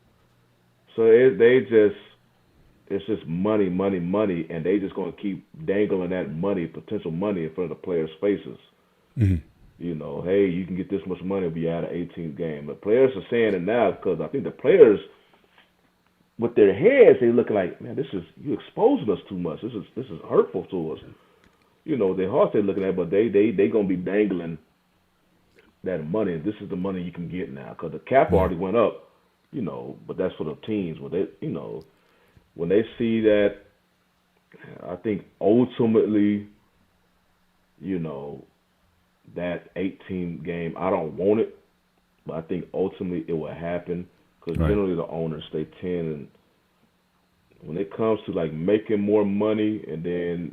So it's just money, money, money, and they just going to keep dangling that money, potential money, in front of the players' faces. Mm-hmm. Hey, you can get this much money if you add an 18th game. The players are saying it now because I think the players, with their heads, they looking like, man, you exposing us too much. This is hurtful to us. Their hearts they're looking at, but they gonna be dangling that money. This is the money you can get now because the cap already went up. But that's for the teams. When they see that, I think ultimately, that 18 game, I don't want it, but I think ultimately it will happen because generally the owners, they tend, and when it comes to like making more money, and then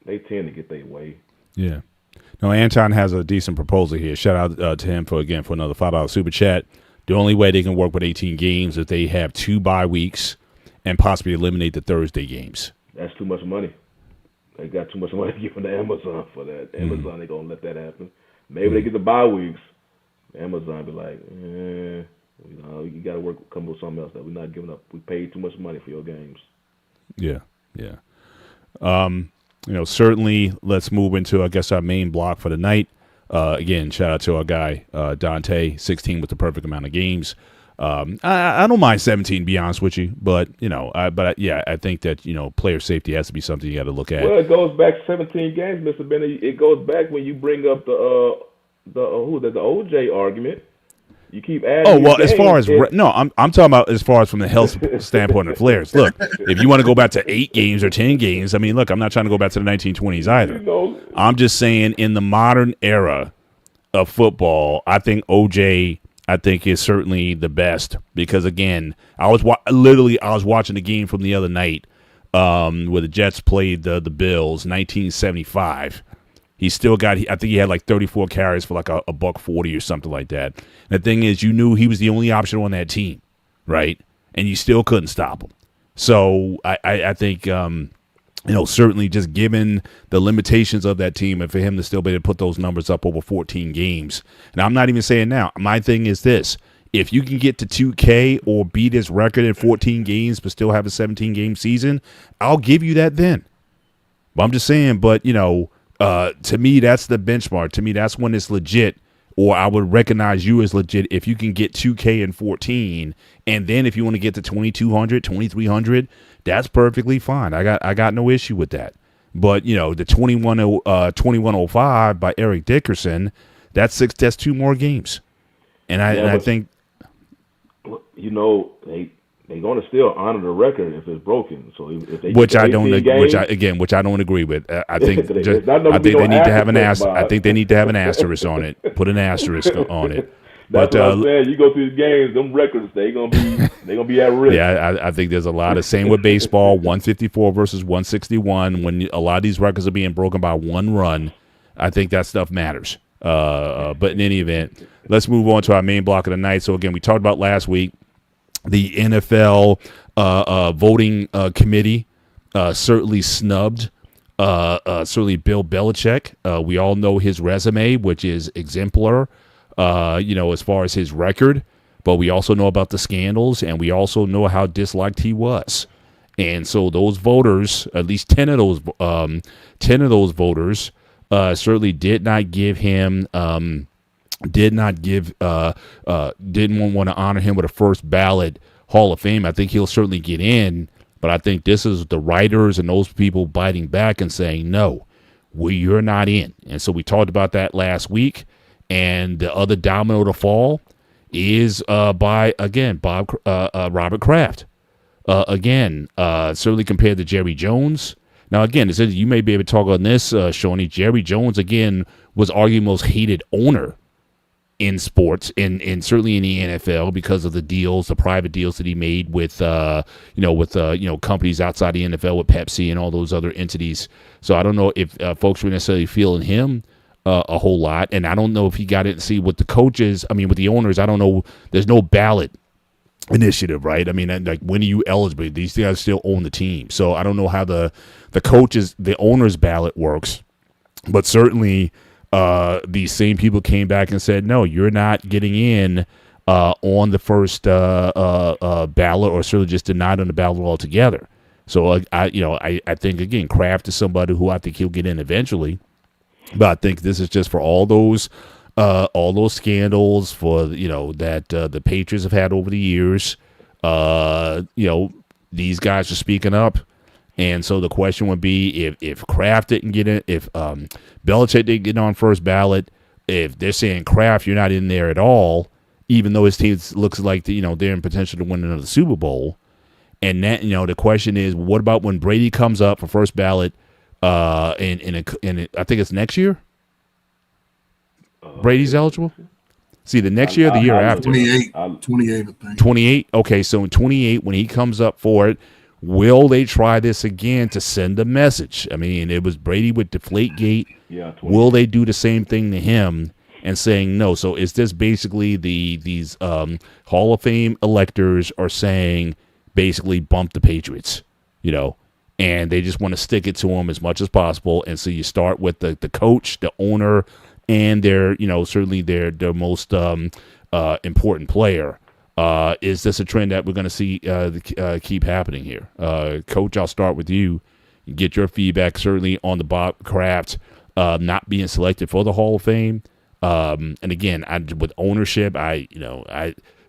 they tend to get their way. Yeah. No, Anton has a decent proposal here. Shout out to him for another $5 super chat. The only way they can work with 18 games is they have 2 bye weeks and possibly eliminate the Thursday games. That's too much money. They got too much money given to Amazon for that. Amazon ain't going to let that happen. Maybe they get the bye weeks. Amazon be like, you got to come up with something else that we're not giving up. We paid too much money for your games. Yeah, yeah. Certainly let's move into, I guess, our main block for the night. Again, shout out to our guy, Dante, 16 with the perfect amount of games. I don't mind 17, to be honest with you, but I think that player safety has to be something you got to look at. Well, it goes back 17 games, Mr. Bennett. It goes back when you bring up the OJ argument. You keep adding. Oh well, as far as I'm talking about as far as from the health standpoint of players. Look, if you want to go back to 8 games or 10 games, I mean, look, I'm not trying to go back to the 1920s either. I'm just saying, in the modern era of football, I think OJ, is certainly the best because, again, I was watching the game from the other night where the Jets played the Bills, 1975. He still got, I think he had like 34 carries for like a $140 or something like that. And the thing is, you knew he was the only option on that team, right? And you still couldn't stop him. So I think certainly just given the limitations of that team and for him to still be able to put those numbers up over 14 games. And I'm not even saying now. My thing is this. If you can get to 2K or beat his record in 14 games but still have a 17-game season, I'll give you that then. But I'm just saying, to me, that's the benchmark. To me, that's when it's legit, or I would recognize you as legit if you can get 2K in 14, and then if you want to get to 2,200, 2,300, that's perfectly fine. I got no issue with that. But, the 2105 by Eric Dickerson, that's 2 more games. And I think... They're going to still honor the record if it's broken. So if they which I don't agree with. I think they need to have an asterisk. I think they need to have an asterisk on it. Put an asterisk on it. That's what I'm saying. You go through the games, them records they're gonna be at risk. Yeah, I think there's a lot of same with baseball. 154 versus 161. When a lot of these records are being broken by one run, I think that stuff matters. But in any event, let's move on to our main block of the night. So again, we talked about last week. The NFL voting committee certainly snubbed certainly Bill Belichick. We all know his resume, which is exemplar, as far as his record. But we also know about the scandals, and we also know how disliked he was. And so those voters, at least 10 of those voters, certainly did not give him. Didn't want to honor him with a first ballot Hall of Fame. I think he'll certainly get in, but I think this is the writers and those people biting back and saying, no, you're not in. And so we talked about that last week, and the other domino to fall is by Robert Kraft. Certainly compared to Jerry Jones. Now, again, you may be able to talk on this, Shawnee. Jerry Jones, again, was arguably most hated owner in sports and certainly in the NFL because of the private deals that he made with companies outside the NFL with Pepsi and all those other entities. So I don't know if folks were necessarily feeling him a whole lot, and I don't know if he got it. See, with the coaches, with the owners, I don't know. There's no ballot initiative, right? Like, when are you eligible? These guys still own the team, so I don't know how the coaches, the owners' ballot works, but certainly. These same people came back and said, no, you're not getting in on the first ballot, or certainly just denied on the ballot altogether. So I think, again, Kraft is somebody who I think he'll get in eventually, but I think this is just for all those scandals for that the Patriots have had over the years. These guys are speaking up. And so the question would be if Kraft didn't get in, if Belichick didn't get on first ballot, if they're saying Kraft, you're not in there at all, even though his team looks like they're in potential to win another Super Bowl. And that the question is, what about when Brady comes up for first ballot? I think it's next year. Brady's eligible. See, the next year, or the year after. 28, I think. 28. Okay, so in 28, when he comes up for it. Will they try this again to send a message? It was Brady with Deflategate. Yeah. Will they do the same thing to him and saying no? So is this basically these Hall of Fame electors are saying basically bump the Patriots, and they just want to stick it to them as much as possible. And so you start with the coach, the owner, and their certainly their most important player. Is this a trend that we're going to see keep happening here? Coach, I'll start with you. Get your feedback certainly on the Bob Kraft not being selected for the Hall of Fame. And again, with ownership, I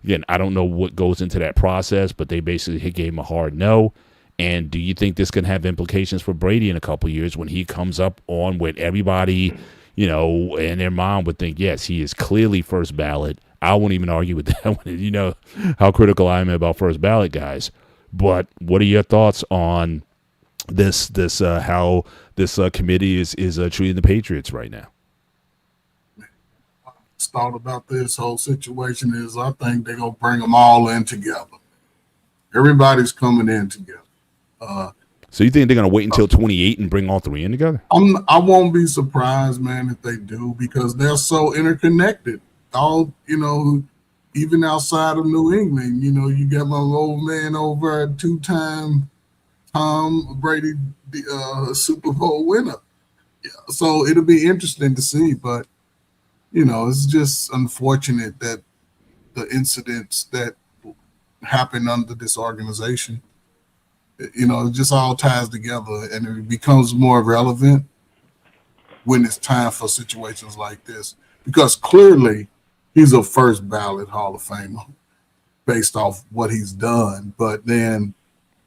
don't know what goes into that process, but they basically gave him a hard no. And do you think this can have implications for Brady in a couple of years when he comes up on with everybody, and their mom would think, yes, he is clearly first ballot. I won't even argue with that one. You know how critical I am about first ballot guys. But what are your thoughts on this how this committee is treating the Patriots right now? Thought about this whole situation is I think they're gonna bring them all in together. Everybody's coming in together. So you think they're gonna wait until 28 and bring all three in together? I won't be surprised, man, if they do, because they're so interconnected. All even outside of New England, you got my old man over, 2-time Tom Brady, the Super Bowl winner. So it'll be interesting to see, but it's just unfortunate that the incidents that happen under this organization, it just all ties together and it becomes more relevant when it's time for situations like this. Because clearly he's a first ballot Hall of Famer based off what he's done. But then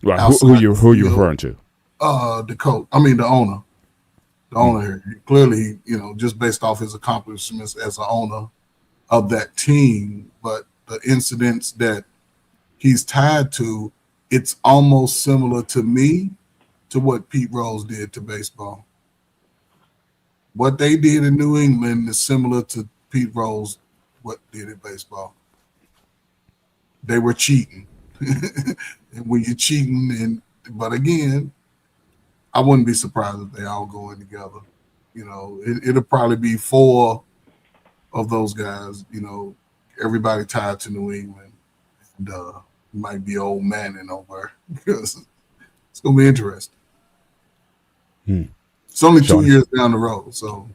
Right. outside Who you referring to? the coach, I mean the owner. The owner here. Clearly, just based off his accomplishments as an owner of that team, but the incidents that he's tied to, it's almost similar to me to what Pete Rose did to baseball. What they did in New England is similar to Pete Rose what did in baseball. They were cheating. And when you're cheating, but again, I wouldn't be surprised if they all go in together. It'll probably be four of those guys, everybody tied to New England. And might be old Manning over because it's going to be interesting. It's only 2 years down the road, so.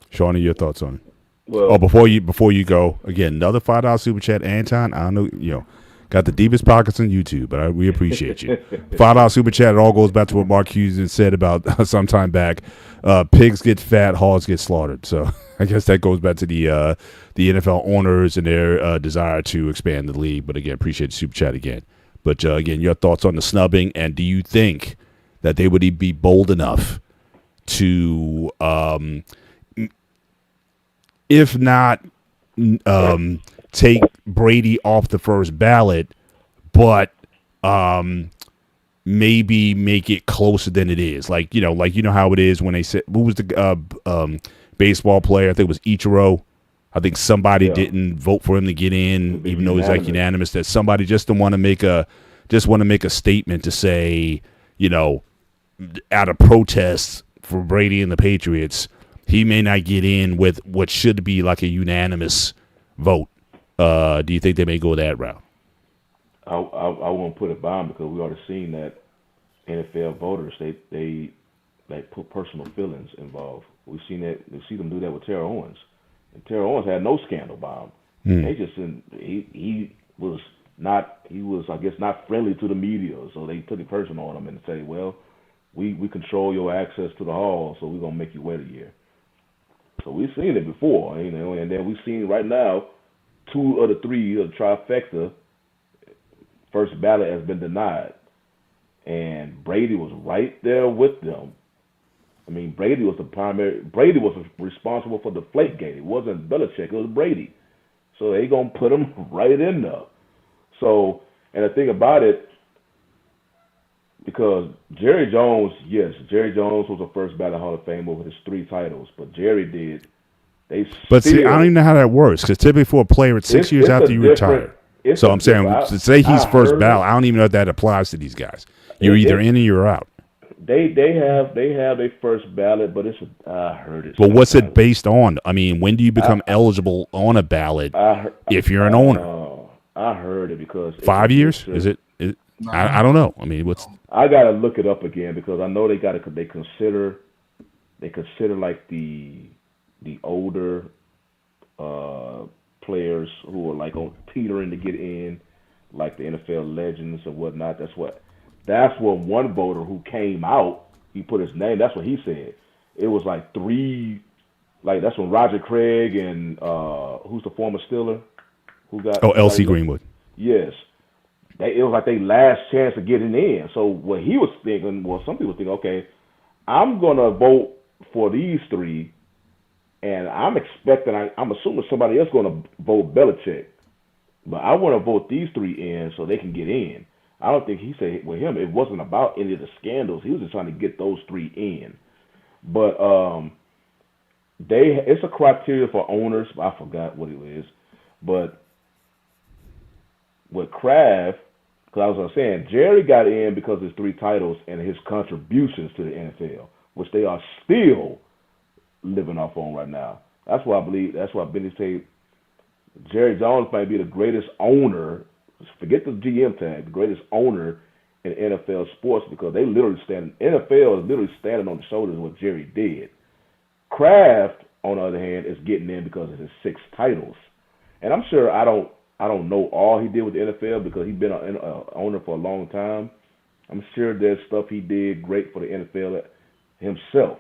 Shawnee, your thoughts on it? Well, before you go, again, another $5 super chat, Anton. I don't know, got the deepest pockets on YouTube, but we appreciate you. $5 super chat. It all goes back to what Mark Hughes said about some time back. Pigs get fat, hogs get slaughtered. So I guess that goes back to the NFL owners and their desire to expand the league. But again, appreciate the super chat again. But again, your thoughts on the snubbing, and do you think that they would be bold enough to, if not take Brady off the first ballot, but maybe make it closer than it is? Like how it is when they said, who was the baseball player? I think it was Ichiro. I think somebody didn't vote for him to get in, even though he's like unanimous. That somebody just want to make a statement to say, out of protest for Brady and the Patriots, he may not get in with what should be like a unanimous vote. Do you think they may go that route? I won't put it by them because we already seen that NFL voters they put personal feelings involved. We've seen that. We see them do that with Terrell Owens, and Terrell Owens had no scandal by him. They just he was I guess not friendly to the media, so they took it personal on him and say, well, we control your access to the hall, so we're gonna make you wait a year. So we've seen it before, and then we've seen right now 2 of the 3 of the trifecta first ballot has been denied, and Brady was right there with them. I mean, Brady was responsible for the Deflategate. It wasn't Belichick, it was Brady. So they gonna put him right in there. So, and the thing about it, because Jerry Jones was a first ballot Hall of Famer with his 3 titles, but Jerry did. But see, I don't even know how that works, because typically for a player, it's 6 years after you retire. So I'm saying, to say he's first ballot, I don't even know if that applies to these guys. You're either in or you're out. They have their first ballot, but I heard it. But what's it based on? I mean, when do you become eligible on a ballot if you're an owner? I heard it because 5 years? Is it? I don't know. I mean, what's? I gotta look it up again because I know they consider like the older players who are like on teetering to get in, like the NFL legends and whatnot. That's what one voter who came out, he put his name. That's what he said. It was like 3, like that's when Roger Craig and who's the former Steeler who got L.C. Greenwood. Yes. It was like their last chance of getting in. So what he was thinking, well, some people think, okay, I'm going to vote for these 3, and I'm assuming somebody else going to vote Belichick. But I want to vote these 3 in so they can get in. I don't think he said with him, it wasn't about any of the scandals. He was just trying to get those 3 in. But it's a criteria for owners. I forgot what it is. But with Kraft, because I was saying, Jerry got in because of his 3 titles and his contributions to the NFL, which they are still living off on right now. That's why Benny said Jerry Jones might be the greatest owner, forget the GM tag, the greatest owner in NFL sports because they literally NFL is literally standing on the shoulders of what Jerry did. Kraft, on the other hand, is getting in because of his 6 titles. And I'm sure I don't know all he did with the NFL because he's been an owner for a long time. I'm sure there's stuff he did great for the NFL himself.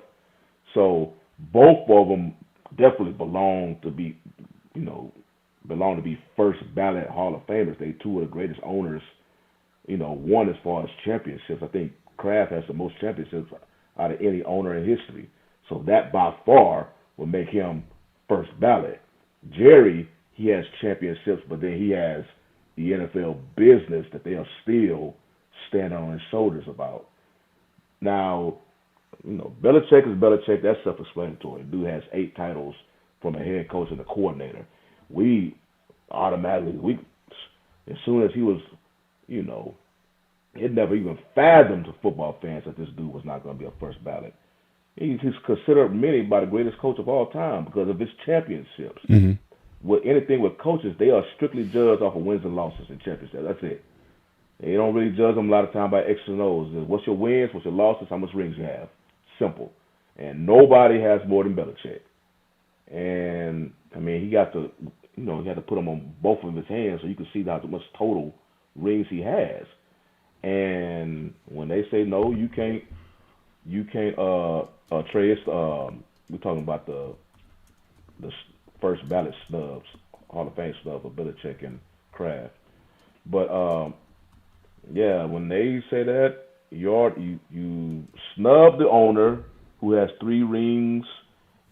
So both of them definitely belong to be first ballot Hall of Famers. They 2 of the greatest owners, one as far as championships. I think Kraft has the most championships out of any owner in history. So that by far would make him first ballot. Jerry, he has championships, but then he has the NFL business that they are still standing on his shoulders about. Now, Belichick is Belichick. That's self-explanatory. Dude has 8 titles from a head coach and a coordinator. We automatically, as soon as he was, it never even fathomed to football fans that this dude was not going to be a first ballot. He's considered many by the greatest coach of all time because of his championships. Mm-hmm. With anything with coaches, they are strictly judged off of wins and losses and championships. That's it. They don't really judge them a lot of time by X's and O's. What's your wins? What's your losses? How much rings you have? Simple. And nobody has more than Belichick. And I mean, he got to, he had to put them on both of his hands so you can see how much total rings he has. And when they say no, you can't trade. We're talking about the first ballot snubs, Hall of Fame snub of Belichick and Kraft. But yeah, when they say that, you snub the owner who has 3 rings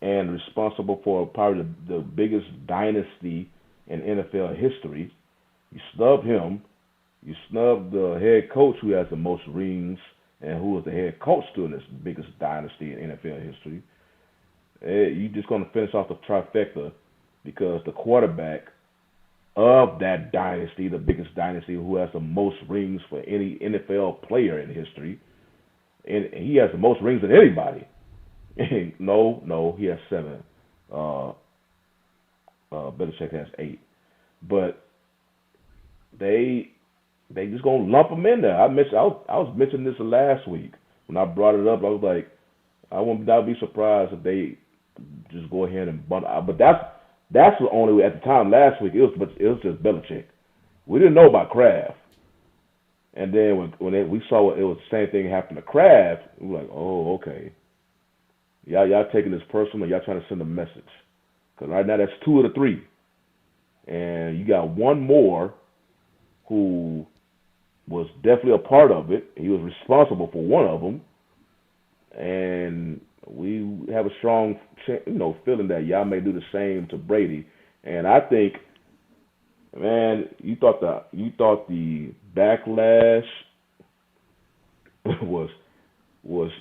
and responsible for probably the biggest dynasty in NFL history. You snub him. You snub the head coach who has the most rings and who was the head coach during this biggest dynasty in NFL history. You're just going to finish off the trifecta because the quarterback of that dynasty, the biggest dynasty, who has the most rings for any NFL player in history, and he has the most rings than anybody. No, he has 7. Belichick has 8. But they just gonna lump him in there. I was mentioning this last week when I brought it up. I was like, I would not be surprised if they just go ahead and bundle. But that's the only way at the time last week. It was just Belichick. We didn't know about Kraft. And then when we saw it was the same thing happened to Kraft, we were like, oh, okay. Y'all taking this personal. Y'all trying to send a message. Because right now that's 2 of the 3. And you got one more who was definitely a part of it. He was responsible for one of them. And we have a strong, feeling that y'all may do the same to Brady. And I think, man, you thought the backlash was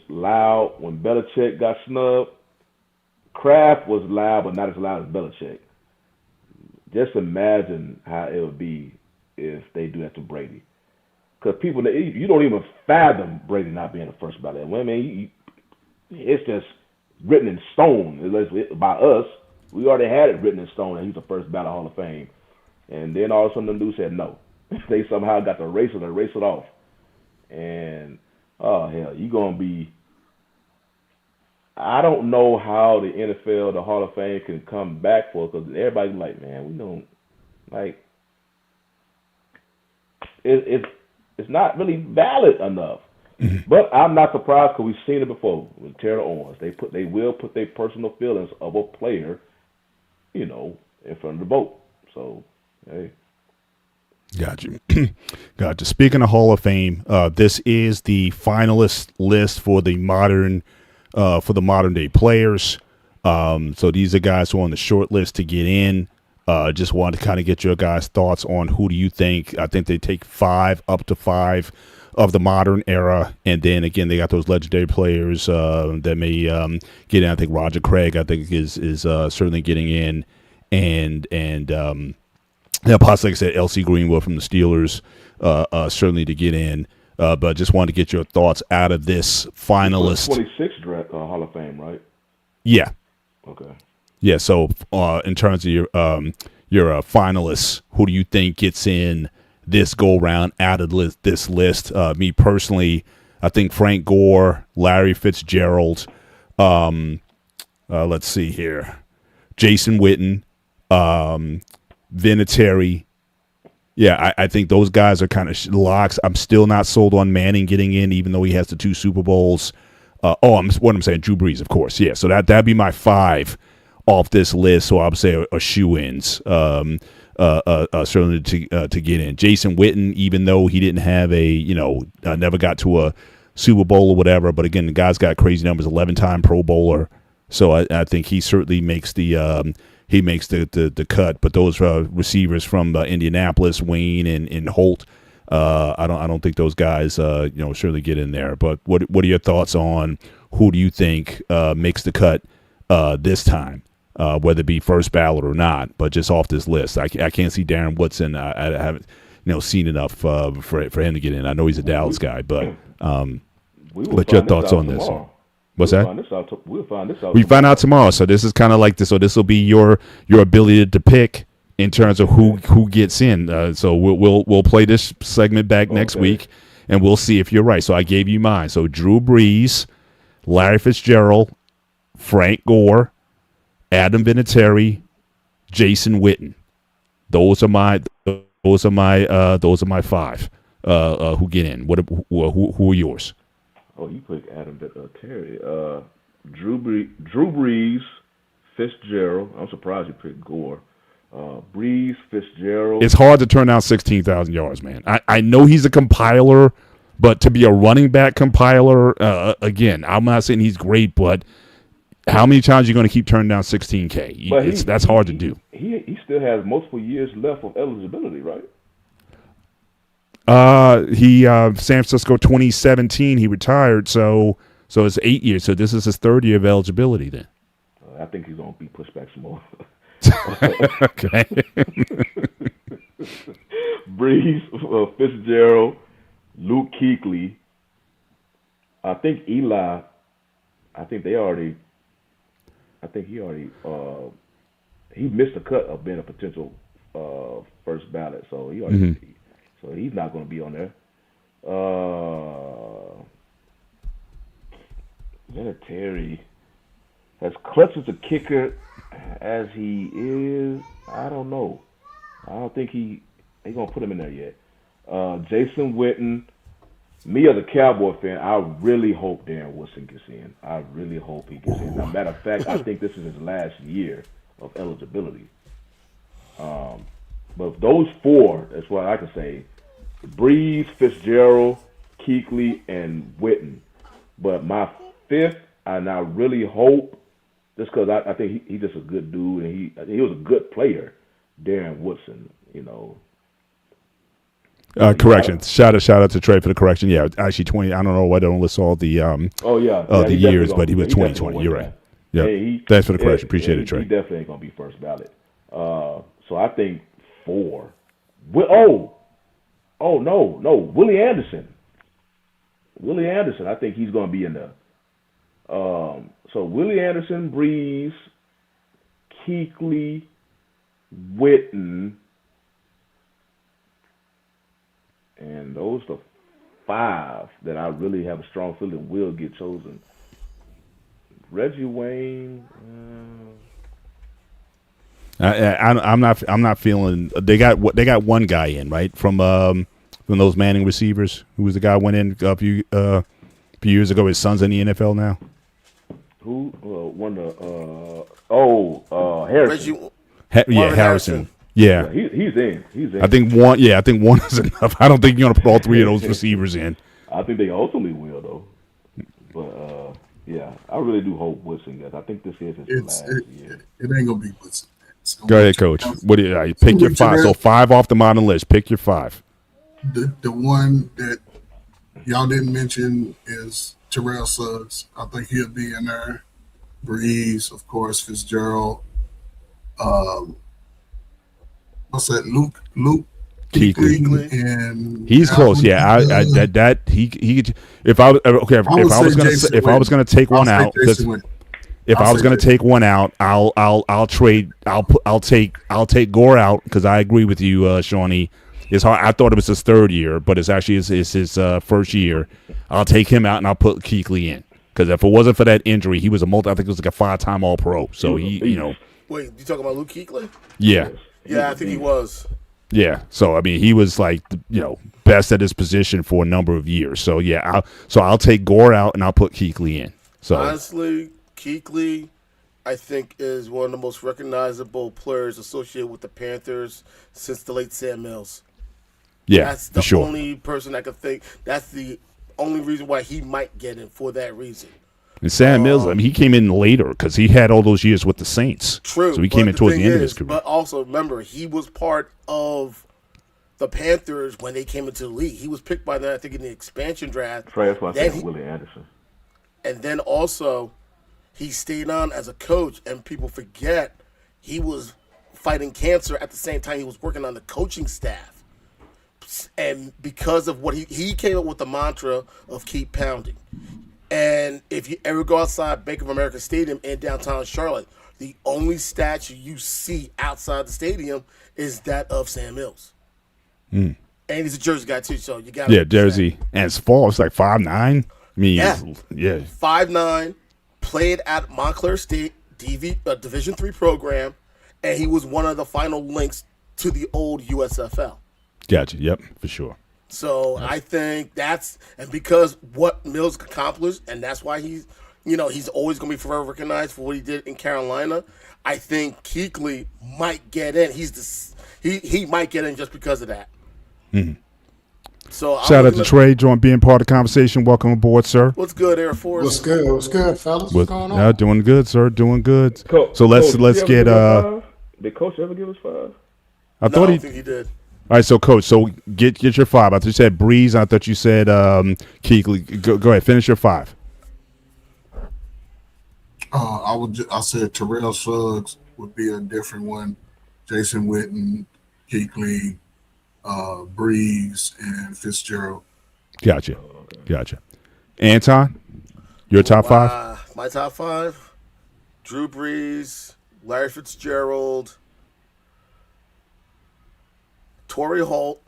loud when Belichick got snubbed. Kraft was loud, but not as loud as Belichick. Just imagine how it would be if they do that to Brady. Because people, you don't even fathom Brady not being the first ballot. I mean, it's just written in stone. By us, we already had it written in stone that he's the first ballot Hall of Fame. And then all of a sudden, the dude said no. They somehow got to erase it off. And, oh, hell, you're going to be... I don't know how the NFL, the Hall of Fame, can come back for it because everybody's like, man, we don't... Like, it's not really valid enough. Mm-hmm. But I'm not surprised because we've seen it before with Terrell Owens. They will put their personal feelings of a player, in front of the vote. So, hey. Gotcha. Gotcha. Speaking of Hall of Fame, this is the finalist list for the modern day players. So these are guys who are on the short list to get in. Just wanted to kind of get your guys' thoughts on who do you think. I think they take 5 up to 5 of the modern era, and then again they got those legendary players that may get in. I think Roger Craig, I think is certainly getting in, and possibly, like I said, LC Greenwood from the Steelers certainly to get in. But just wanted to get your thoughts out of this finalist. 26th draft Hall of Fame, right? Yeah. Okay. Yeah. So in terms of your finalists, who do you think gets in this go round out of this list. Me personally, I think Frank Gore, Larry Fitzgerald, let's see here, Jason Witten, Vinatieri. Yeah, I think those guys are kind of locks. I'm still not sold on Manning getting in, even though he has the 2 Super Bowls. What I'm saying, Drew Brees, of course. Yeah, so that'd be my 5 off this list. So I would say a shoe-ins, certainly to get in. Jason Witten, even though he didn't have never got to a Super Bowl or whatever, but again, the guy's got crazy numbers, 11-time Pro Bowler. So I think he certainly makes the cut. But those receivers from Indianapolis, Wayne and Holt, I don't think those guys surely get in there. But what are your thoughts on who do you think makes the cut this time, whether it be first ballot or not? But just off this list, I can't see Darren Woodson. I haven't seen enough for him to get in. I know he's a Dallas guy, but your thoughts on this? What's that? We'll find this out. We find out tomorrow. So this is kind of like this. So this will be your ability to pick in terms of who gets in. So we'll play this segment back next week, and we'll see if you're right. So I gave you mine. So Drew Brees, Larry Fitzgerald, Frank Gore, Adam Vinatieri, Jason Witten. Those are my 5 who get in. Who are yours? Oh, you pick Adam Terry. Drew Brees, Fitzgerald. I'm surprised you picked Gore. Brees, Fitzgerald. It's hard to turn down 16,000 yards, man. I know he's a compiler, but to be a running back compiler, again, I'm not saying he's great, but how many times are you going to keep turning down 16K? That's hard to do. He still has multiple years left of eligibility, right? San Francisco 2017, he retired, so it's 8 years. So this is his 3rd year of eligibility then. I think he's going to be pushed back some more. Okay. Brees, Fitzgerald, Luke Kuechly. I think Eli. He missed the cut of being a potential first ballot, so he already. So he's not going to be on there. Vinatieri, as clutch as a kicker as he is, I don't know. I don't think he's going to put him in there yet. Jason Witten, me as a Cowboy fan, I really hope Darren Woodson gets in. I really hope he gets in. As a matter of fact, I think this is his last year of eligibility. But those 4, that's what I can say. Brees, Fitzgerald, Kuechly, and Witten. But my 5th, and I really hope, just because I think he's just a good dude, and he was a good player, Darren Woodson, Correction. Shout out to Trey for the correction. Yeah, actually 20. I don't know why they don't list all the years, but he was 2020. You're right. Yeah. Thanks for the correction. Appreciate it, Trey. He definitely ain't gonna be first ballot. So I think 4. No, Willie Anderson. I think he's gonna be in there. So Willie Anderson, Brees, Kuechly, Witten. And those are 5 that I really have a strong feeling will get chosen. Reggie Wayne. I'm not feeling. They got one guy in, right, from those Manning receivers. Who was the guy went in a few years ago? His son's in the NFL now. Who won the? Harrison. Harrison. Yeah, he's in. I think one is enough. I don't think you're gonna put all 3 of those receivers in. I think they ultimately will, though. But yeah, I really do hope Woodson gets. I think this is his last year. It ain't gonna be Woodson. Go ahead, Coach. What do you pick your 5? So 5 off the modern list. Pick your 5. The one that y'all didn't mention is Terrell Suggs. I think he'll be in there. Breeze, of course, Fitzgerald. What's that? Luke Kuechly, and he's close. Yeah, if I was gonna take one out, if I was gonna take one out, I'll take Gore out because I agree with you, Shawnee. it's hard. I thought it was his third year, but it's actually his first year. I'll take him out and I'll put Kuechly in because if it wasn't for that injury, he was I think it was like a 5-time All-Pro. So he, Wait, you talking about Luke Kuechly? yeah. Yeah, I think he was. Yeah, so I mean, he was like best at his position for a number of years. So yeah, I'll take Gore out and I'll put Kuechly in. So honestly, Kuechly, I think, is one of the most recognizable players associated with the Panthers since the late Sam Mills. yeah, That's the for sure. only person I could think. That's the only reason why he might get in for that reason. And Sam Mills, I mean, he came in later because he had all those years with the Saints. True. So he came in towards the end of his career. But also, remember, he was part of the Panthers when they came into the league. He was picked by them, I think, in the expansion draft. Right, that's why I said Willie Anderson. And then also, he stayed on as a coach, and people forget he was fighting cancer at the same time he was working on the coaching staff. And because of what he came up with the mantra of keep pounding. And if you ever go outside Bank of America Stadium in downtown Charlotte, the only statue you see outside the stadium is that of Sam Mills. And he's a Jersey guy too, so you got Jersey, and it's fall. It's like 5'9". I mean, yeah. 5'9", played at Montclair State Division III program, and he was one of the final links to the old USFL. Gotcha. Yep, for sure. So I think and because what Mills accomplished, and that's why he's always going to be forever recognized for what he did in Carolina. I think Kuechly might get in. He might get in just because of that. Mm-hmm. So shout out to Trey, being part of the conversation. Welcome aboard, sir. What's good, Air Force? What's good? What's good, fellas? What's going on? Doing good, sir. Doing good. So let's get. Did Coach ever give us 5? I think he did. All right, so Coach, get your 5. I thought you said Breeze. I thought you said Kuechly. Go ahead, finish your 5. I said Terrell Suggs would be a different one. Jason Witten, Kuechly, Breeze, and Fitzgerald. Gotcha. Anton, your top 5? My top 5: Drew Brees, Larry Fitzgerald, Torrey Holt,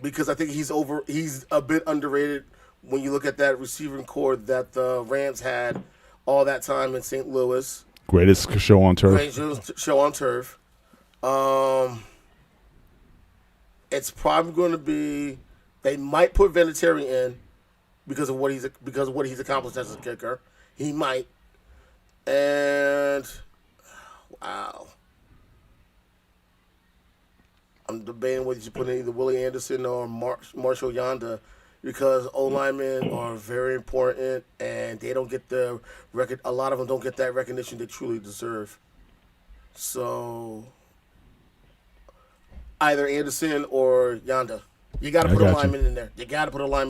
because I think he's a bit underrated when you look at that receiving core that the Rams had all that time in St. Louis. Greatest show on turf. Greatest show on turf. It's probably going to be, they might put Vinatieri in because of what he's accomplished as a kicker. He might. And wow. I'm debating whether you put in either Willie Anderson or Marshall Yanda because O-linemen are very important and they don't get the record. A lot of them don't get that recognition they truly deserve. So either Anderson or Yanda. You got to put a lineman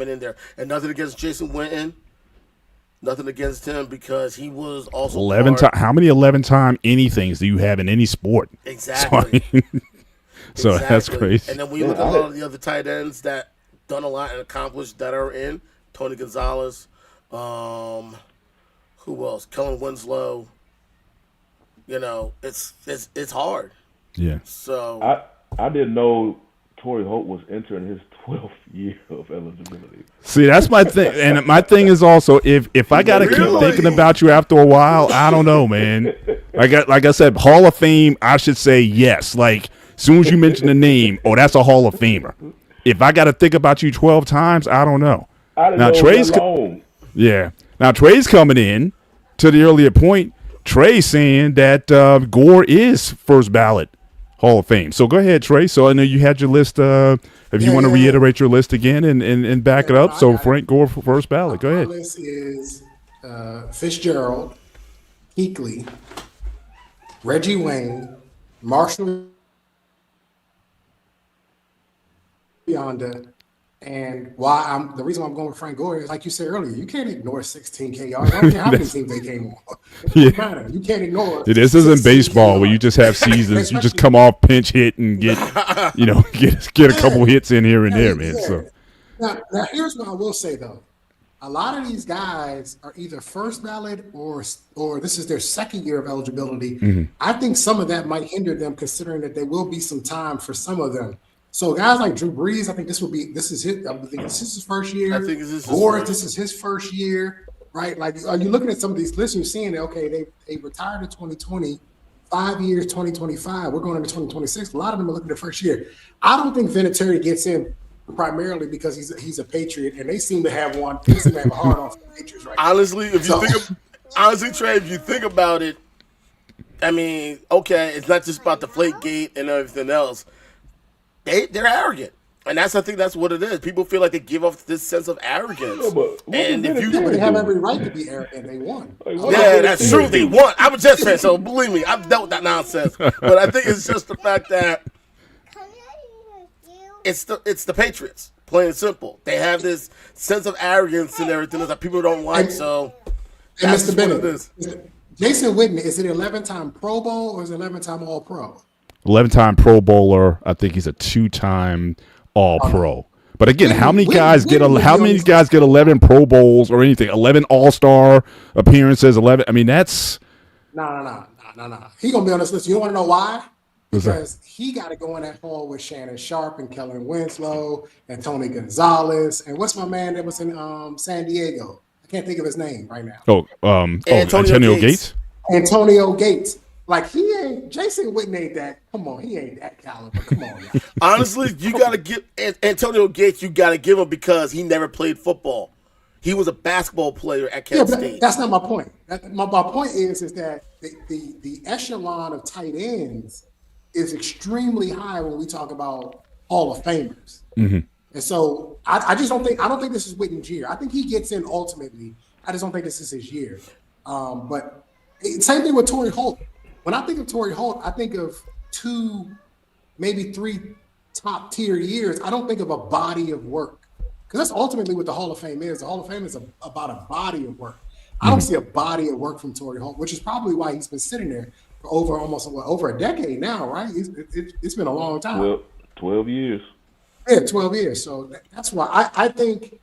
in there. And nothing against Jason Witten. Nothing against him because he was also 11 times. How many 11-time anythings do you have in any sport? Exactly. So exactly. That's crazy. And then when you look at a lot of the other tight ends that done a lot and accomplished that are in, Tony Gonzalez, who else? Kellen Winslow. It's hard. Yeah. So I didn't know Torrey Holt was entering his 12th year of eligibility. See, that's my thing. And my thing is also, if I got to keep thinking about you after a while, I don't know, man. Like I said, Hall of Fame, I should say yes. Like, as soon as you mention the name, that's a Hall of Famer. If I got to think about you 12 times, I don't know. Now Trey's Now Trey's coming in to the earlier point. Trey's saying that Gore is first ballot Hall of Fame. So go ahead, Trey. So I know you had your list. If you want to reiterate your list again and back it up. So Frank Gore for first ballot. Go ahead. My list is Fitzgerald, Kuechly, Reggie Wayne, Marshall Yanda, and the reason why I'm going with Frank Gore is, like you said earlier, you can't ignore 16K yards. I don't care how many teams they came on. You can't ignore. This isn't baseball where you just have seasons. You just come off pinch hit and get a couple hits in here and there, man. So now here's what I will say though. A lot of these guys are either first ballot or this is their second year of eligibility. Mm-hmm. I think some of that might hinder them, considering that there will be some time for some of them So guys like Drew Brees, I think this is his first year. I think this is his Gore, first. this is his first year, right? Like, are you looking at some of these lists? You're seeing that they retired in 2020, 5 years, 2025. We're going into 2026. A lot of them are looking at the first year. I don't think Vinatieri gets in primarily because he's a Patriot, and they seem to have one. They seem to have a hard on for the Patriots, right? Honestly, Trey, if you think about it, I mean, okay, it's not just about the Deflategate and everything else. They're arrogant, and I think that's what it is. People feel like they give off this sense of arrogance, and if They have every right to be arrogant. They won. yeah, that's true. They won. I'm a Jets fan, so believe me, I've dealt with that nonsense. But I think it's just the fact that it's the Patriots, plain and simple. They have this sense of arrogance and everything that people don't like. So, And that's Mr. what it is. Bennett, Jason Witten, is it 11-time Pro Bowl or is it 11-time All Pro? 11-time Pro Bowler. I think he's a 2-time All Pro. But again, how many guys get 11 Pro Bowls or anything? 11 All-Star appearances. 11. I mean, that's No. He gonna be on this list. You want to know why? What's that? Because he got to go in that hall with Shannon Sharp and Kellen Winslow and Tony Gonzalez and what's my man that was in San Diego? I can't think of his name right now. Antonio Gates. Antonio Gates. Like Jason Witten ain't that. Come on, he ain't that caliber. Come on, y'all. Honestly, you got to give Antonio Gates. You got to give him because he never played football. He was a basketball player at Kent State. That's not my point. My point is that the echelon of tight ends is extremely high when we talk about Hall of Famers. Mm-hmm. And so I just don't think this is Witten's year. I think he gets in ultimately. I just don't think this is his year. But same thing with Torrey Holt. When I think of Torrey Holt, I think of 2, maybe 3 top tier years. I don't think of a body of work because that's ultimately what the Hall of Fame is. The Hall of Fame is about a body of work. I don't see a body of work from Torrey Holt, which is probably why he's been sitting there for over a decade now, right? It's been a long time. 12 years. Yeah, 12 years. So that's why I think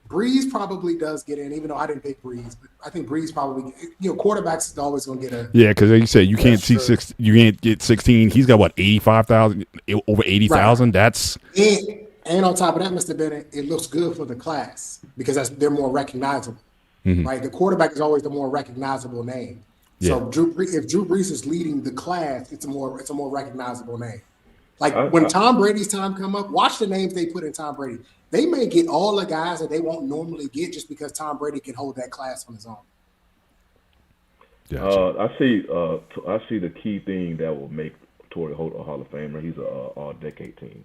Breeze probably does get in, even though I didn't pick Breeze. But I think Breeze probably, quarterbacks is always going to get a. Yeah, because like you said, you can't see six. You can't get 16. He's got what 85,000, over 80,000. Right. That's and on top of that, Mr. Bennett, it looks good for the class because they're more recognizable, right? The quarterback is always the more recognizable name. Yeah. So if Drew Brees is leading the class, it's a more recognizable name. Like when Tom Brady's time come up, watch the names they put in Tom Brady. They may get all the guys that they won't normally get just because Tom Brady can hold that class on his own. Gotcha. I see the key thing that will make Torrey Holt a Hall of Famer. He's an all-decade team.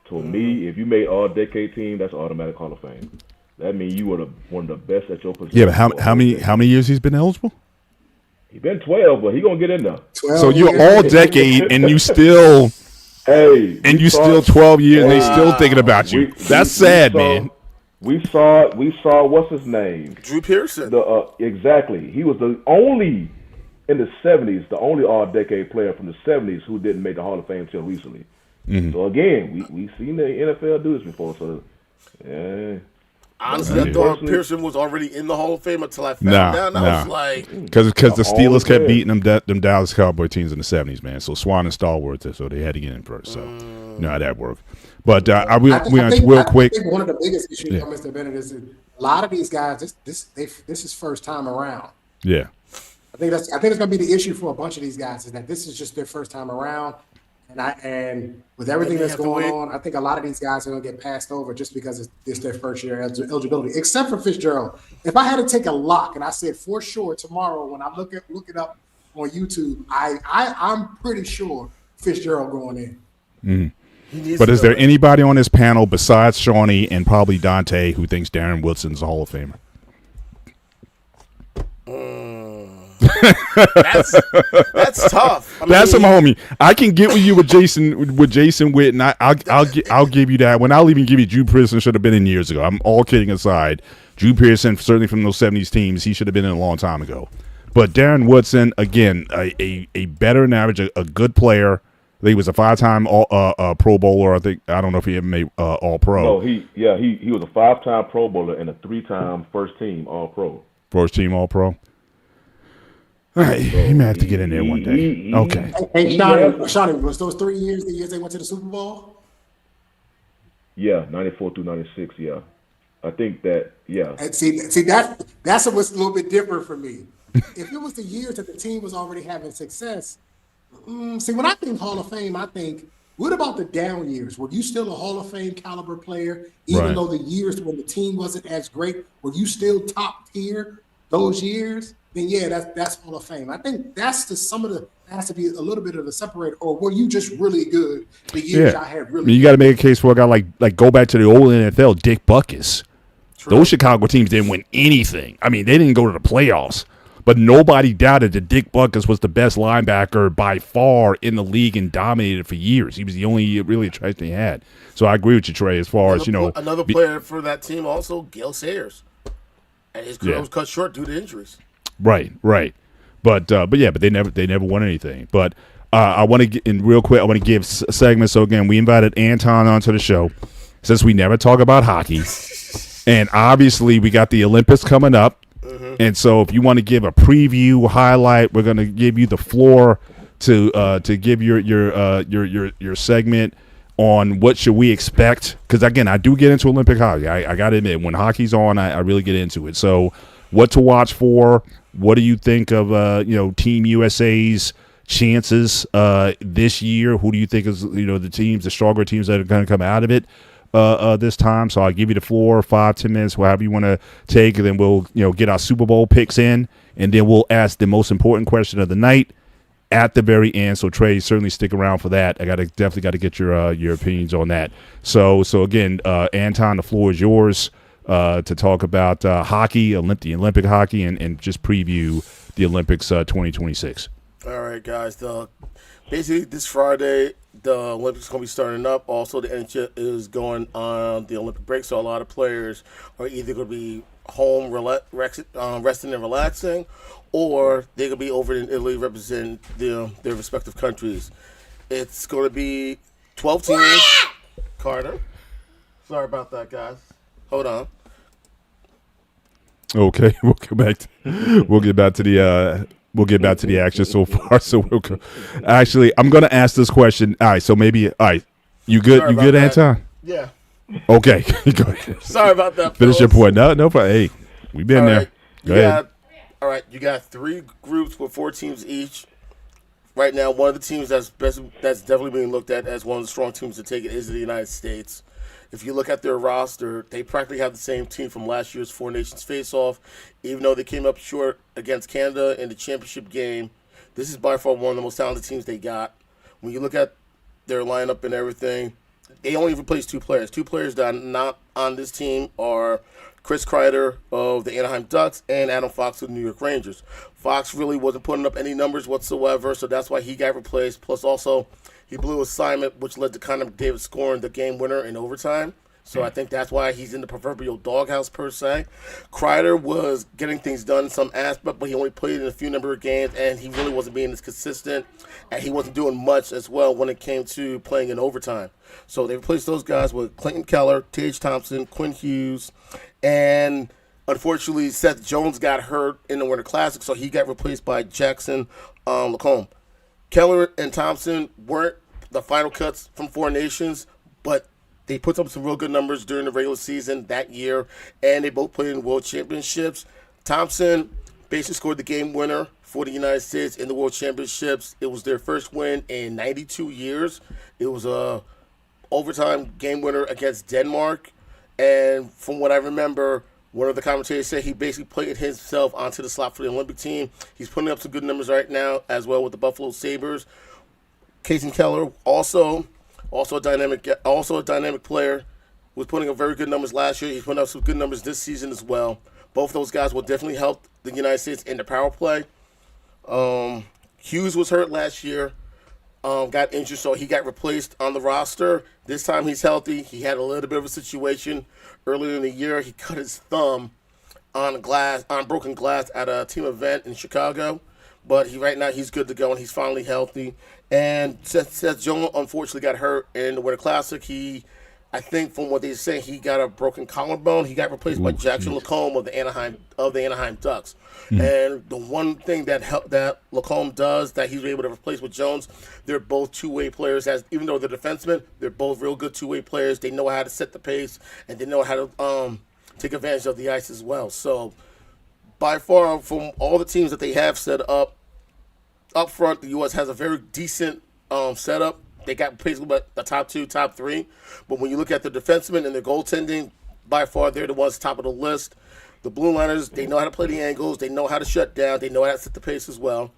To me, if you made all-decade team, that's automatic Hall of Fame. That means you were one of the best at your position. Yeah, but how many years he's been eligible? He's been 12, but he's gonna get in there. So you're all-decade, and you still. Hey, and you still 12 years, and they still thinking about you. That's sad, man. We saw what's his name? Drew Pearson. Exactly. He was the only in the 70s, the only all-decade player from the 70s who didn't make the Hall of Fame until recently. Mm-hmm. So again, we seen the NFL do this before. So yeah. Honestly, I thought Pearson was already in the Hall of Fame until I found out. And I was like, because the Steelers kept beating them Dallas Cowboy teams in the 70s, man. So Swan and Stallworth, so they had to get in first. So you know how that worked. But I think one of the biggest issues, Mr. Bennett, is that a lot of these guys. This is first time around. Yeah, I think it's going to be the issue for a bunch of these guys is that this is just their first time around. And with everything that's going on, I think a lot of these guys are going to get passed over just because it's their first year eligibility, except for Fitzgerald. If I had to take a lock, and I said for sure tomorrow when I look it up on YouTube, I'm pretty sure Fitzgerald going in. Mm-hmm. But is there anybody on this panel besides Shawnee and probably Dante who thinks Darren Wilson's a Hall of Famer? That's tough. That's some homie. I can get with you with Jason Witten. I'll give you that one. I'll even give you Drew Pearson should have been in years ago. I'm all kidding aside. Drew Pearson, certainly from those 70s teams, he should have been in a long time ago. But Darren Woodson, again, a better than average, a good player. He was a 5-time Pro Bowler. I don't know if he ever made All Pro. No, he was a 5-time Pro Bowler and a 3-time first team All Pro. First team All Pro. All right, he may have to get in there one day. Okay. Hey, Shawnee, was those 3 years the years they went to the Super Bowl? Yeah, 94 through 96. Yeah, I think that. Yeah, And see that's what's a little bit different for me. If it was the years that the team was already having success, see, when I think Hall of Fame, I think, what about the down years? Were you still a Hall of Fame caliber player, even Right. though the years when the team wasn't as great? Were you still top tier those years? Then yeah, that's Hall of Fame. I think that's has to be a little bit of a separator. Or were you just really good the years I had I really? mean, you got to make a case for a guy like go back to the old NFL, Dick Butkus. Those Chicago teams didn't win anything. I mean, they didn't go to the playoffs. But nobody doubted that Dick Butkus was the best linebacker by far in the league and dominated for years. He was the only really attraction they had. So I agree with you, Trey, as far as, Another player for that team also, Gale Sayers. And his career was cut short due to injuries. Right. But they never won anything. But I want to get in real quick. I want to give a segment. So again, we invited Anton onto the show since we never talk about hockey, and obviously we got the Olympics coming up. And so, if you want to give a preview highlight, we're going to give you the floor to give your segment on what should we expect. Because again, I do get into Olympic hockey. I got to admit, when hockey's on, I really get into it. So, what to watch for? What do you think of Team USA's chances this year? Who do you think is the stronger teams that are going to come out of it this time? So I'll give you the floor, 5-10 minutes, whatever you want to take, and then we'll get our Super Bowl picks in, and then we'll ask the most important question of the night at the very end. So Trey, certainly stick around for that. I definitely got to get your opinions on that. So again, Anton, the floor is yours to talk about hockey, the Olympic hockey, and just preview the Olympics 2026. All right, guys. Basically, this Friday, the Olympics going to be starting up. Also, the NHL is going on the Olympic break, so a lot of players are either going to be home resting and relaxing, or they're going to be over in Italy representing their respective countries. It's going to be 12 teams. Carter. Sorry about that, guys. Hold on. Okay, we'll get back to the action so far. So we'll go. Actually, I'm going to ask this question. All right, so maybe you good? Sorry You good, about that. Anton? Yeah. Okay, go ahead. Sorry about that. Finish your fellas. point. No problem. Hey, we've been All there. right. Go ahead. All right, you got 3 groups with 4 teams each. Right now, one of the teams that's definitely being looked at as one of the strong teams to take it is the United States. If you look at their roster, they practically have the same team from last year's Four Nations face-off. Even though they came up short against Canada in the championship game, this is by far one of the most talented teams they got. When you look at their lineup and everything, they only replaced 2 players. 2 players that are not on this team are Chris Kreider of the Anaheim Ducks and Adam Fox of the New York Rangers. Fox really wasn't putting up any numbers whatsoever, so that's why he got replaced. Plus, also, he blew assignment, which led to Connor McDavid scoring the game winner in overtime. So I think that's why he's in the proverbial doghouse, per se. Kreider was getting things done in some aspect, but he only played in a few number of games, and he really wasn't being as consistent, and he wasn't doing much as well when it came to playing in overtime. So they replaced those guys with Clayton Keller, Tage Thompson, Quinn Hughes, and unfortunately Seth Jones got hurt in the Winter Classic, so he got replaced by Jackson Lacombe. Keller and Thompson weren't the final cuts from Four Nations, but they put up some real good numbers during the regular season that year, and they both played in World Championships. Thompson basically scored the game winner for the United States in the World Championships. It was their first win in 92 years. It was a overtime game winner against Denmark, and from what I remember, one of the commentators said he basically played himself onto the slot for the Olympic team. He's putting up some good numbers right now as well with the Buffalo Sabres. Casey Keller, also a dynamic player, was putting up very good numbers last year. He's putting up some good numbers this season as well. Both those guys will definitely help the United States in the power play. Hughes was hurt last year, got injured, so he got replaced on the roster. This time he's healthy. He had a little bit of a situation earlier in the year. He cut his thumb on broken glass at a team event in Chicago. But right now he's good to go, and he's finally healthy. And Seth Jones unfortunately got hurt in the Winter Classic. He I think from what they say, he got a broken collarbone. He got replaced by Jackson Lacombe of the Anaheim Ducks. And the one thing that Lacombe does that he's able to replace with Jones, they're both two-way players. Even though they're defensemen, they're both real good two-way players. They know how to set the pace, and they know how to take advantage of the ice as well. So by far, from all the teams that they have set up front, the U.S. has a very decent setup. They got basically the top 2, top 3. But when you look at the defensemen and their goaltending, by far they're the ones top of the list. The Blue Liners, they know how to play the angles. They know how to shut down. They know how to set the pace as well.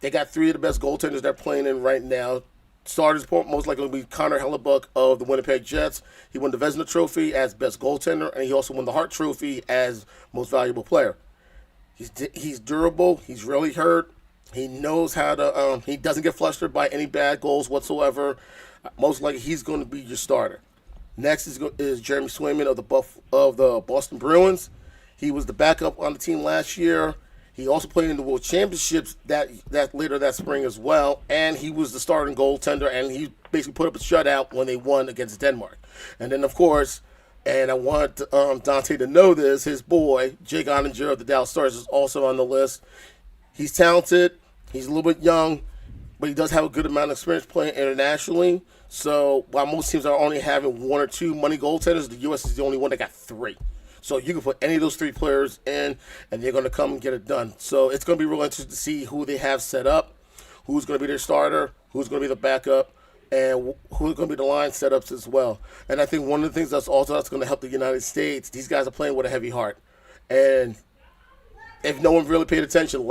They got 3 of the best goaltenders they're playing in right now. Starters most likely will be Connor Hellebuck of the Winnipeg Jets. He won the Vezina Trophy as best goaltender, and he also won the Hart Trophy as most valuable player. He's durable. He's really hurt. He knows how to. He doesn't get flustered by any bad goals whatsoever. Most likely, he's going to be your starter. Next is Jeremy Swayman of the Boston Bruins. He was the backup on the team last year. He also played in the World Championships that later that spring as well, and he was the starting goaltender. And he basically put up a shutout when they won against Denmark. And then, of course, and I want Dante to know this, his boy Jake Oettinger of the Dallas Stars is also on the list. He's talented. He's a little bit young, but he does have a good amount of experience playing internationally. So while most teams are only having 1 or 2 money goaltenders, the U.S. is the only one that got 3. So you can put any of those 3 players in, and they're going to come and get it done. So it's going to be real interesting to see who they have set up, who's going to be their starter, who's going to be the backup, and who's going to be the line setups as well. And I think one of the things that's going to help the United States, these guys are playing with a heavy heart. And if no one really paid attention,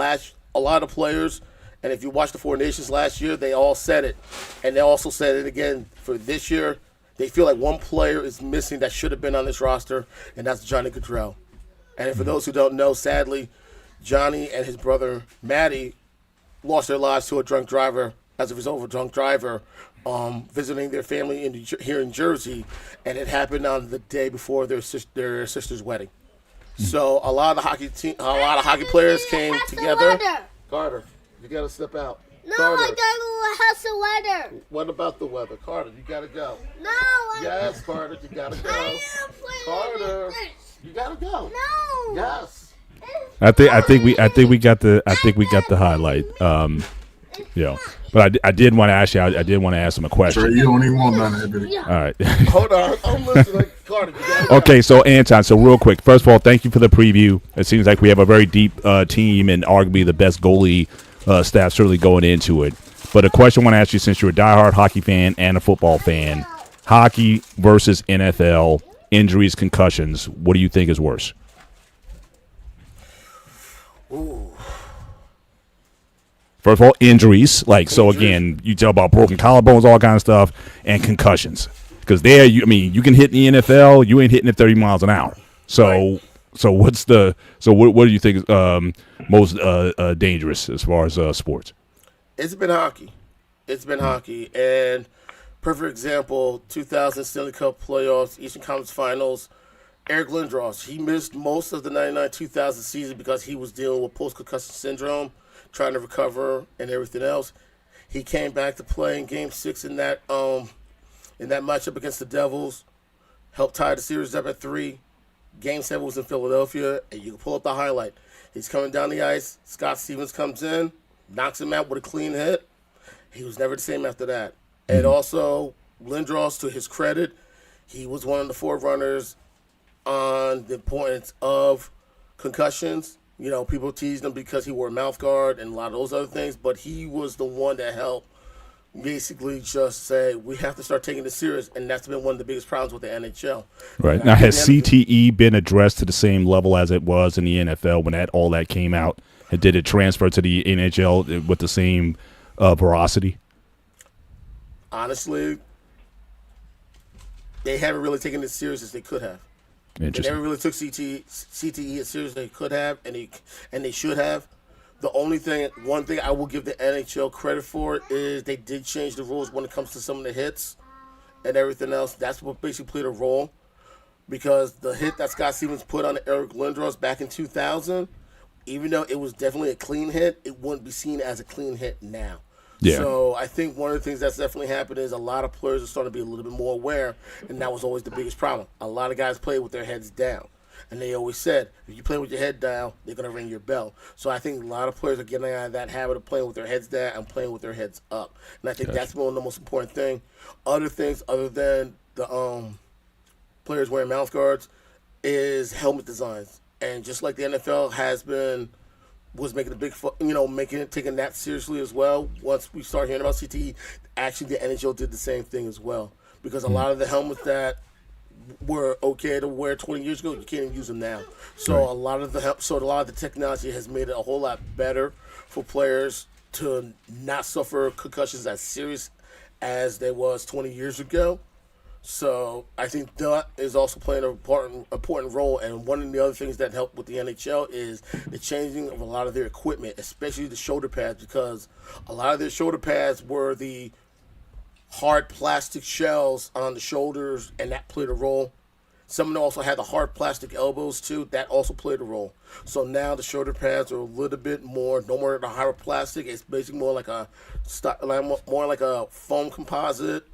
a lot of players, and if you watched the Four Nations last year, they all said it. And they also said it again for this year. They feel like one player is missing that should have been on this roster, and that's Johnny Gaudreau. And for those who don't know, sadly, Johnny and his brother Matty lost their lives to a drunk driver as a result of a drunk driver visiting their family here in Jersey, and it happened on the day before their sister's wedding. So a lot of hockey players came together. Carter, you gotta step out. No, Carter, I gotta have some weather. what about the weather? Carter, you gotta go. No, Yes, Carter, you gotta go. I am playing Carter, with this. you gotta go. No. Yes. I think we got the highlight. But I did want to ask you. I did want to ask him a question. Trey, you don't even want none of it. All right. Hold on, I'm listening. Carter, you gotta go. Okay, so Anton, so real quick. First of all, thank you for the preview. It seems like we have a very deep team and arguably the best goalie staff certainly going into it. But a question I want to ask you, since you're a diehard hockey fan and a football fan, hockey versus NFL, injuries, concussions, what do you think is worse? Ooh. First of all, injuries. So again, you tell about broken collarbones, all kind of stuff, and concussions. Because you can hit in the NFL, you ain't hitting at 30 miles an hour. So, what do you think is most dangerous as far as sports? It's been hockey. And perfect example, 2000 Stanley Cup playoffs, Eastern Conference Finals. Eric Lindros, he missed most of the 99-2000 season because he was dealing with post-concussion syndrome, trying to recover and everything else. He came back to play in Game 6 in that matchup against the Devils, helped tie the series up at 3. Game 7 was in Philadelphia, and you can pull up the highlight. He's coming down the ice. Scott Stevens comes in, knocks him out with a clean hit. He was never the same after that. And also, Lindros, to his credit, he was one of the forerunners on the importance of concussions. You know, people teased him because he wore a mouth guard and a lot of those other things, but he was the one that helped basically just say, we have to start taking this serious, and that's been one of the biggest problems with the NHL. Right. Now, has CTE been addressed to the same level as it was in the NFL when all that came out? And did it transfer to the NHL with the same veracity? Honestly, they haven't really taken it as serious as they could have. They never really took CTE as serious as they could have, and they should have. One thing I will give the NHL credit for is they did change the rules when it comes to some of the hits and everything else. That's what basically played a role, because the hit that Scott Stevens put on Eric Lindros back in 2000, even though it was definitely a clean hit, it wouldn't be seen as a clean hit now. Yeah. So I think one of the things that's definitely happened is a lot of players are starting to be a little bit more aware, and that was always the biggest problem. A lot of guys play with their heads down. And they always said, if you play with your head down, they're going to ring your bell. So I think a lot of players are getting out of that habit of playing with their heads down and playing with their heads up. And I think that's one of the most important thing. Other things, other than the players wearing mouth guards, is helmet designs. And just like the NFL was making a big, taking that seriously as well. Once we start hearing about CTE, actually the NHL did the same thing as well. Because a lot of the helmets that were okay to wear 20 years ago, you can't even use them now. So Right. a lot of the technology has made it a whole lot better for players to not suffer concussions as serious as they was 20 years ago. So I think that is also playing an important role. And one of the other things that helped with the NHL is the changing of a lot of their equipment, especially the shoulder pads, because a lot of their shoulder pads were the hard plastic shells on the shoulders, and that played a role. Some of them also had the hard plastic elbows too. That also played a role. So now the shoulder pads are a little bit more, no more the hard plastic. It's basically more like more like a foam composite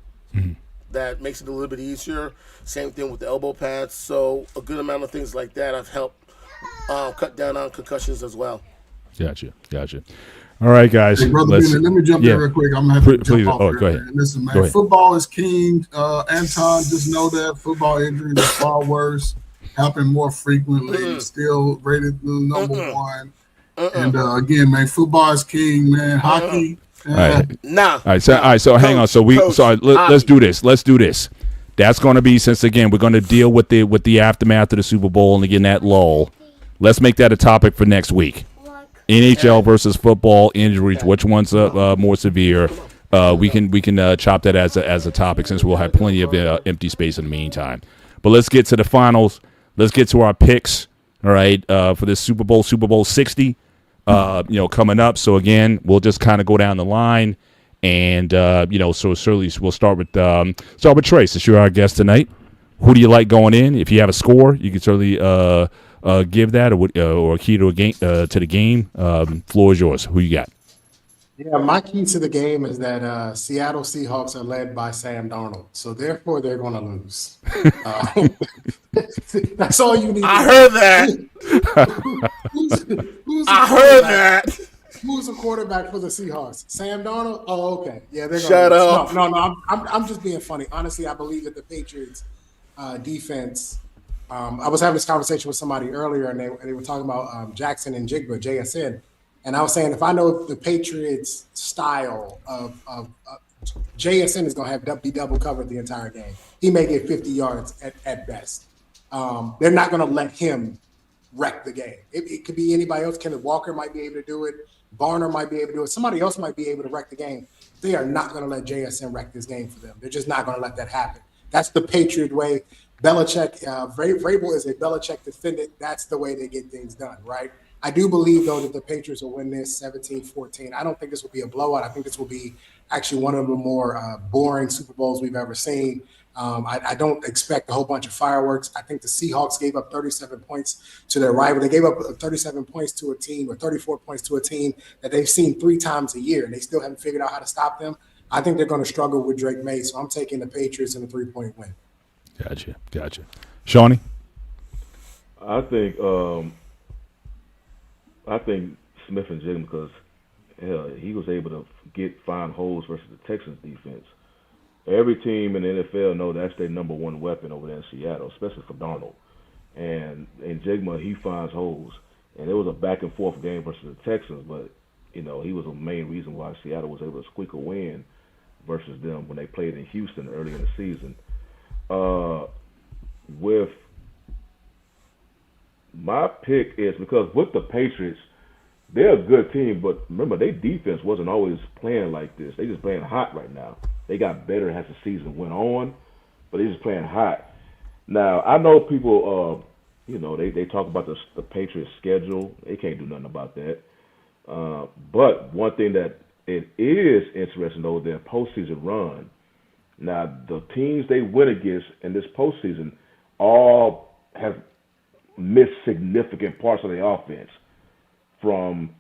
that makes it a little bit easier. Same thing with the elbow pads. So a good amount of things like that have helped cut down on concussions as well. Gotcha. All right, guys. Hey, Brother Bennett, let me jump in real quick. I'm going to have to Please. jump off here, Go ahead. man. Listen, man, Go ahead. football is king. Anton, just know that football injuries are far worse, happen more frequently, still rated the number one. And again, man, football is king, man. Hockey. All right. Nah. All right. So hang on. So let's do this. Let's do this. That's going to be, since again we're going to deal with the aftermath of the Super Bowl and again that lull. Let's make that a topic for next week. NHL versus football injuries. Which one's more severe? We can chop that as a topic since we'll have plenty of empty space in the meantime. But let's get to the finals. Let's get to our picks. All right, for this Super Bowl 60. Coming up. So again, we'll just kind of go down the line, and so certainly we'll start with Trace. Since you're our guest tonight, who do you like going in? If you have a score, you can certainly give that or key to the game. Floor is yours. Who you got? Yeah, my key to the game is that Seattle Seahawks are led by Sam Darnold, so therefore they're going to lose. That's all you need. I heard that. I heard that. Who's the quarterback for the Seahawks? Sam Darnold? Oh, okay. Yeah, they're going to Shut lose. up. No, I'm just being funny. Honestly, I believe that the Patriots defense. I was having this conversation with somebody earlier, and they were talking about Jackson and Jigba, JSN. And I was saying, if I know the Patriots' style of JSN is going to be double covered the entire game. He may get 50 yards at best. They're not going to let him wreck the game. It could be anybody else. Kenneth Walker might be able to do it. Varner might be able to do it. Somebody else might be able to wreck the game. They are not going to let JSN wreck this game for them. They're just not going to let that happen. That's the Patriot way. Belichick, Vrabel is a Belichick defendant. That's the way they get things done, right? I do believe, though, that the Patriots will win this 17-14. I don't think this will be a blowout. I think this will be actually one of the more boring Super Bowls we've ever seen. I don't expect a whole bunch of fireworks. I think the Seahawks gave up 37 points to their rival. They gave up 37 points to a team or 34 points to a team that they've seen 3 times a year, and they still haven't figured out how to stop them. I think they're going to struggle with Drake May, so I'm taking the Patriots in a 3-point win. Gotcha. Shawnee? I think Smith and Jigma, because he was able to find holes versus the Texans defense. Every team in the NFL know that's their number one weapon over there in Seattle, especially for Darnold. And Jigma, he finds holes. And it was a back and forth game versus the Texans, but he was the main reason why Seattle was able to squeak a win versus them when they played in Houston early in the season. With my pick is because with the Patriots, they're a good team, but remember, their defense wasn't always playing like this. They just playing hot right now. They got better as the season went on, but they just playing hot. Now, I know people, they talk about the Patriots' schedule. They can't do nothing about that. But one thing that it is interesting, though, their postseason run. Now, the teams they win against in this postseason all have missed significant parts of the offense from,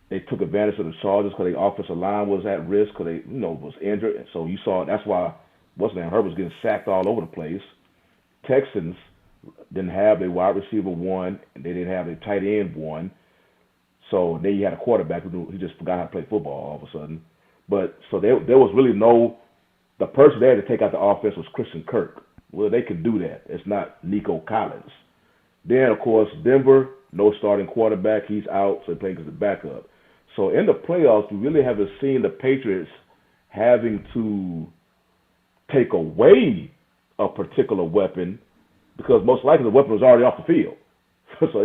they took advantage of the Chargers because their offensive line was at risk because they, was injured. And so you saw that's why Herbert was getting sacked all over the place. Texans didn't have a wide receiver one, and they didn't have a tight end one. So then you had a quarterback who just forgot how to play football all of a sudden. But so there was really the person there to take out the offense was Christian Kirk. Well, they could do that. It's not Nico Collins. Then, of course, Denver, no starting quarterback. He's out, so he plays as a backup. So in the playoffs, we really haven't seen the Patriots having to take away a particular weapon because most likely the weapon was already off the field. So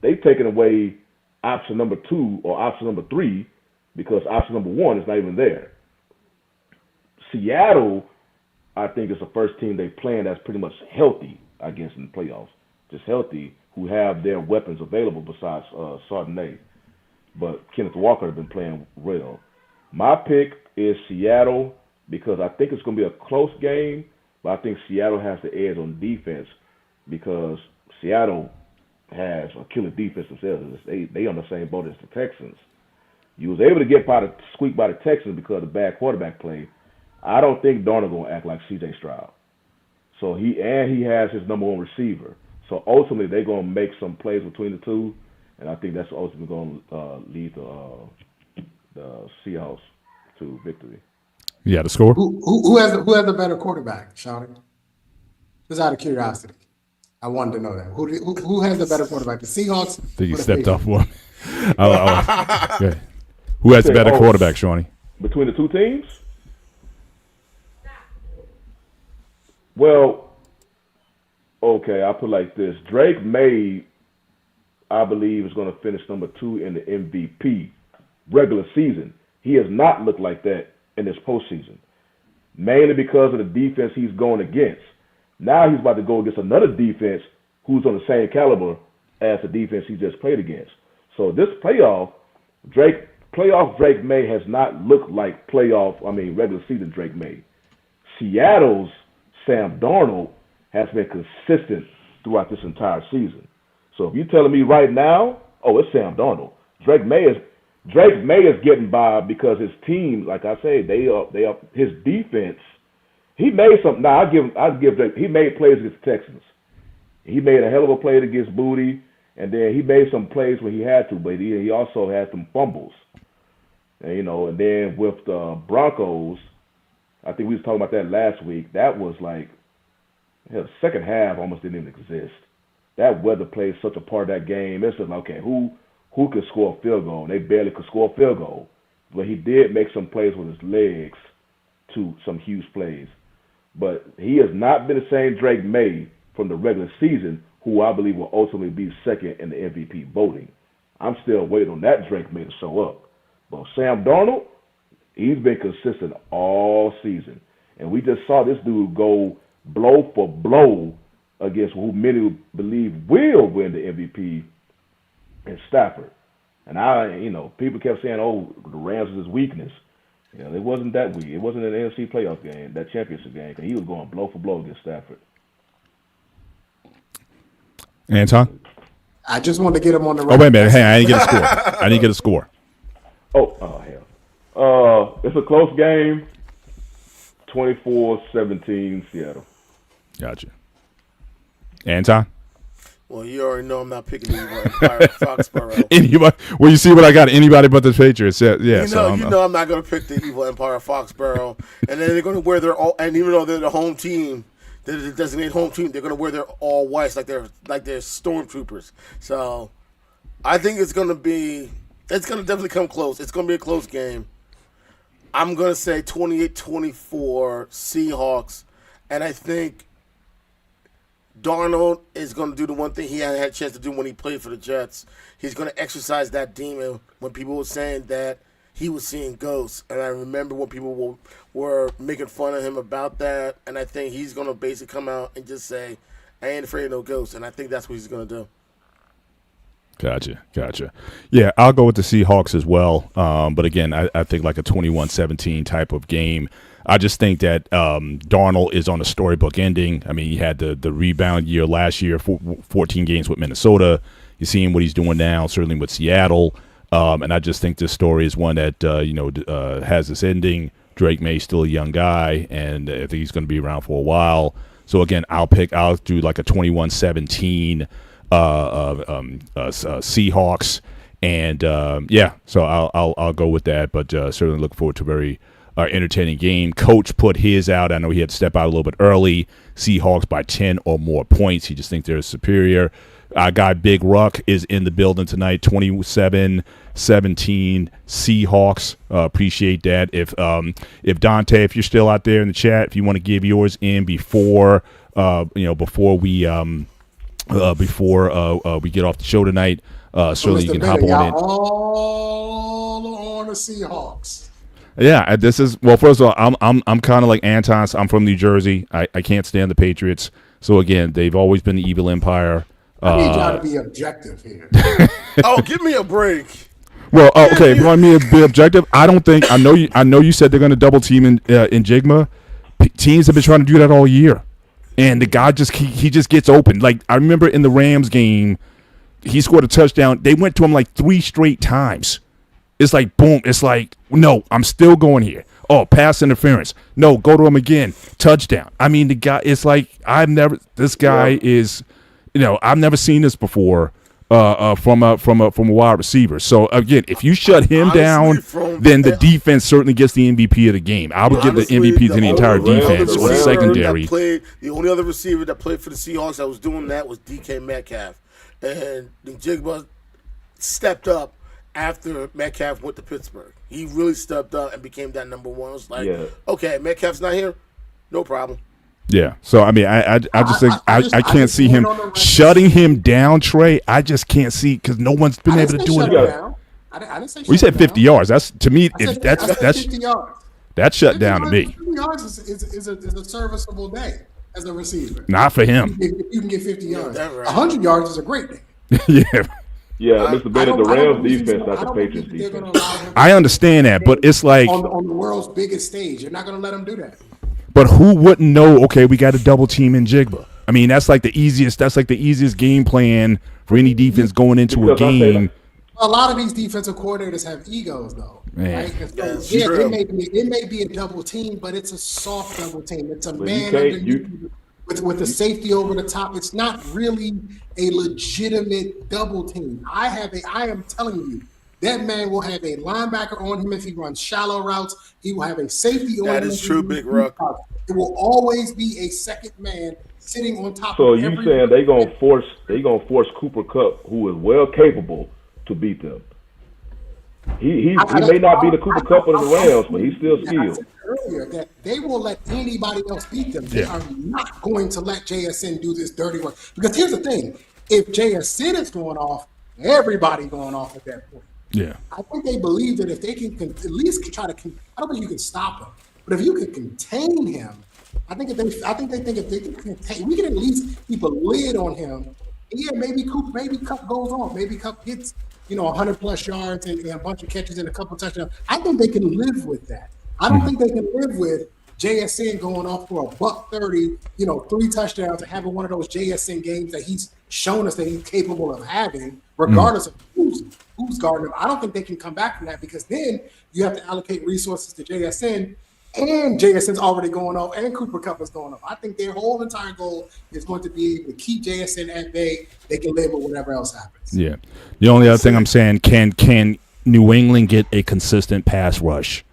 they've taken away option number 2 or option number 3 because option number 1 is not even there. Seattle, I think, is the first team they playing that's pretty much healthy, I guess, in the playoffs. Just healthy, who have their weapons available besides Chardonnay. But Kenneth Walker has been playing well. My pick is Seattle because I think it's going to be a close game, but I think Seattle has the edge on defense because Seattle has a killer defense themselves. They on the same boat as the Texans. You was able to get squeaked by the Texans because of the bad quarterback play. I don't think Darnold going to act like C.J. Stroud. So he has his number 1 receiver. So ultimately they're going to make some plays between the two, and I think that's ultimately going to lead the Seahawks to victory. Yeah, the score. Who has the better quarterback, Sean? Just out of curiosity, I wanted to know that. Who has the better quarterback? The Seahawks. I think you stepped off one. Okay. Who has the better quarterback, Shawnee? Between the two teams? Well, okay, I'll put it like this. Drake May, I believe, is going to finish number 2 in the MVP regular season. He has not looked like that in this postseason, mainly because of the defense he's going against. Now he's about to go against another defense who's on the same caliber as the defense he just played against. So this playoff Drake May has not looked like regular season Drake May. Seattle's Sam Darnold has been consistent throughout this entire season. So if you're telling me right now, it's Sam Darnold. Drake May is getting by because his team, like I say, they are his defense. He made some. Now I give Drake. He made plays against the Texans. He made a hell of a play against Booty, and then he made some plays when he had to, but he also had some fumbles. And then with the Broncos, I think we was talking about that last week. That was like, the second half almost didn't even exist. That weather plays such a part of that game. It's just like, okay, who could score a field goal? And they barely could score a field goal. But he did make some plays with his legs to some huge plays. But he has not been the same Drake May from the regular season, who I believe will ultimately be second in the MVP voting. I'm still waiting on that Drake May to show up. But Sam Darnold, he's been consistent all season. And we just saw this dude go blow for blow against who many believe will win the MVP in Stafford. And people kept saying, the Rams is his weakness. It wasn't that weak. It wasn't an NFC playoff game, that championship game, because he was going blow for blow against Stafford. Anton? I just wanted to get him on the right. Oh, wait a minute. Hey, I didn't get a score. Oh, hell. It's a close game. 24-17 Seattle. Gotcha. Anton? Well, you already know I'm not picking anybody. Foxborough. Anybody? Well, you see what I got? Anybody but the Patriots. Yeah. You know I'm not going to pick the evil Empire of Foxborough. And then they're going to wear and even though they're the home team, they're the designated home team, they're going to wear their all whites like they're stormtroopers. So I think it's going to definitely come close. It's going to be a close game. I'm going to say 28-24 Seahawks. And I think Darnold is going to do the one thing he hadn't had a chance to do when he played for the Jets. He's going to exercise that demon when people were saying that he was seeing ghosts. And I remember when people were making fun of him about that. And I think he's going to basically come out and just say, I ain't afraid of no ghosts. And I think that's what he's going to do. Gotcha. Yeah, I'll go with the Seahawks as well. But again, I think like a 21-17 type of game. I just think that Darnold is on a storybook ending. I mean, he had the rebound year last year, 14 games with Minnesota. You're seeing what he's doing now, certainly with Seattle. And I just think this story is one that has this ending. Drake May's still a young guy, and I think he's going to be around for a while. So again, I'll do like a 21-17 Seahawks, and so I'll go with that. But certainly look forward to a very entertaining game. Coach put his out. I know he had to step out a little bit early. Seahawks by 10 or more points. He just thinks they're superior. Our guy Big Ruck is in the building tonight. 27-17 Seahawks. Appreciate that. If Dante, if you're still out there in the chat, if you want to give yours in before we get off the show tonight, certainly you can hop on in. All on the Seahawks. Yeah, this is first of all, I'm kind of like Anton. I'm from New Jersey. I can't stand the Patriots. So again, they've always been the evil empire. I need y'all to be objective here. Oh, give me a break. Well, okay. If you want me to be objective, I don't think. I know you said they're going to double team in Jigma. Teams have been trying to do that all year, and the guy he just gets open. Like I remember in the Rams game, he scored a touchdown. They went to him like 3 straight times. It's like boom. It's like no, I'm still going here. Oh, pass interference. No, go to him again. Touchdown. I mean, the guy. It's like This guy is. I've never seen this before from a wide receiver. So again, if you shut him down, then the defense certainly gets the MVP of the game. I would give the MVP to the entire defense or the secondary. The only other receiver that played for the Seahawks that was doing that was DK Metcalf, and the Jigba stepped up after Metcalf went to Pittsburgh. He really stepped up and became that number one. It was like, okay, Metcalf's not here, no problem. Yeah, so I mean, I just think I can't see him shutting him down, Trey. I just can't see because no one's been able to do it. I didn't say. We said 50 yards. That's to me. That's 50 yards. That's shut down to me. 50 yards is a serviceable day as a receiver. Not for him. If you can get 50 yards, 100 yards is a great day. Yeah, Mr. Bennett, the Rams defense, not the Patriots defense. I understand that, but it's like on the world's biggest stage, you're not going to let them do that. But who wouldn't know? Okay, we got a double team in Jigba. I mean, that's like the easiest. That's like the easiest game plan for any defense going into a game. A lot of these defensive coordinators have egos, though. Right? It may be a double team, but it's a soft double team. It's a man underneath with a safety over the top. It's not really a legitimate double team. I am telling you. That man will have a linebacker on him if he runs shallow routes. He will have a safety on him. That is true, Big Ruck. It will always be a second man sitting on top. So of you saying they gonna force Cooper Kupp, who is well capable, to beat them? He may not be the Cooper Kupp of the Rams, but he's still skilled. Earlier that they will let anybody else beat them. They are not going to let JSN do this dirty work. Because here's the thing: if JSN is going off, everybody going off at that point. Yeah, I think they believe that if they can at least try to, I don't think you can stop him, but if you can contain him, I think they think if they can contain, we can at least keep a lid on him. And yeah, maybe Kupp goes off, maybe Kupp gets 100+ yards and a bunch of catches and a couple touchdowns. I think they can live with that. I don't think they can live with JSN going off for $130, 3 touchdowns, and having one of those JSN games that he's shown us that he's capable of having, regardless of who's guarding him. I don't think they can come back from that because then you have to allocate resources to JSN, and JSN's already going off, and Cooper Kupp is going off. I think their whole entire goal is going to be able to keep JSN at bay. They can live with whatever else happens. Yeah. The only other thing I'm saying, can New England get a consistent pass rush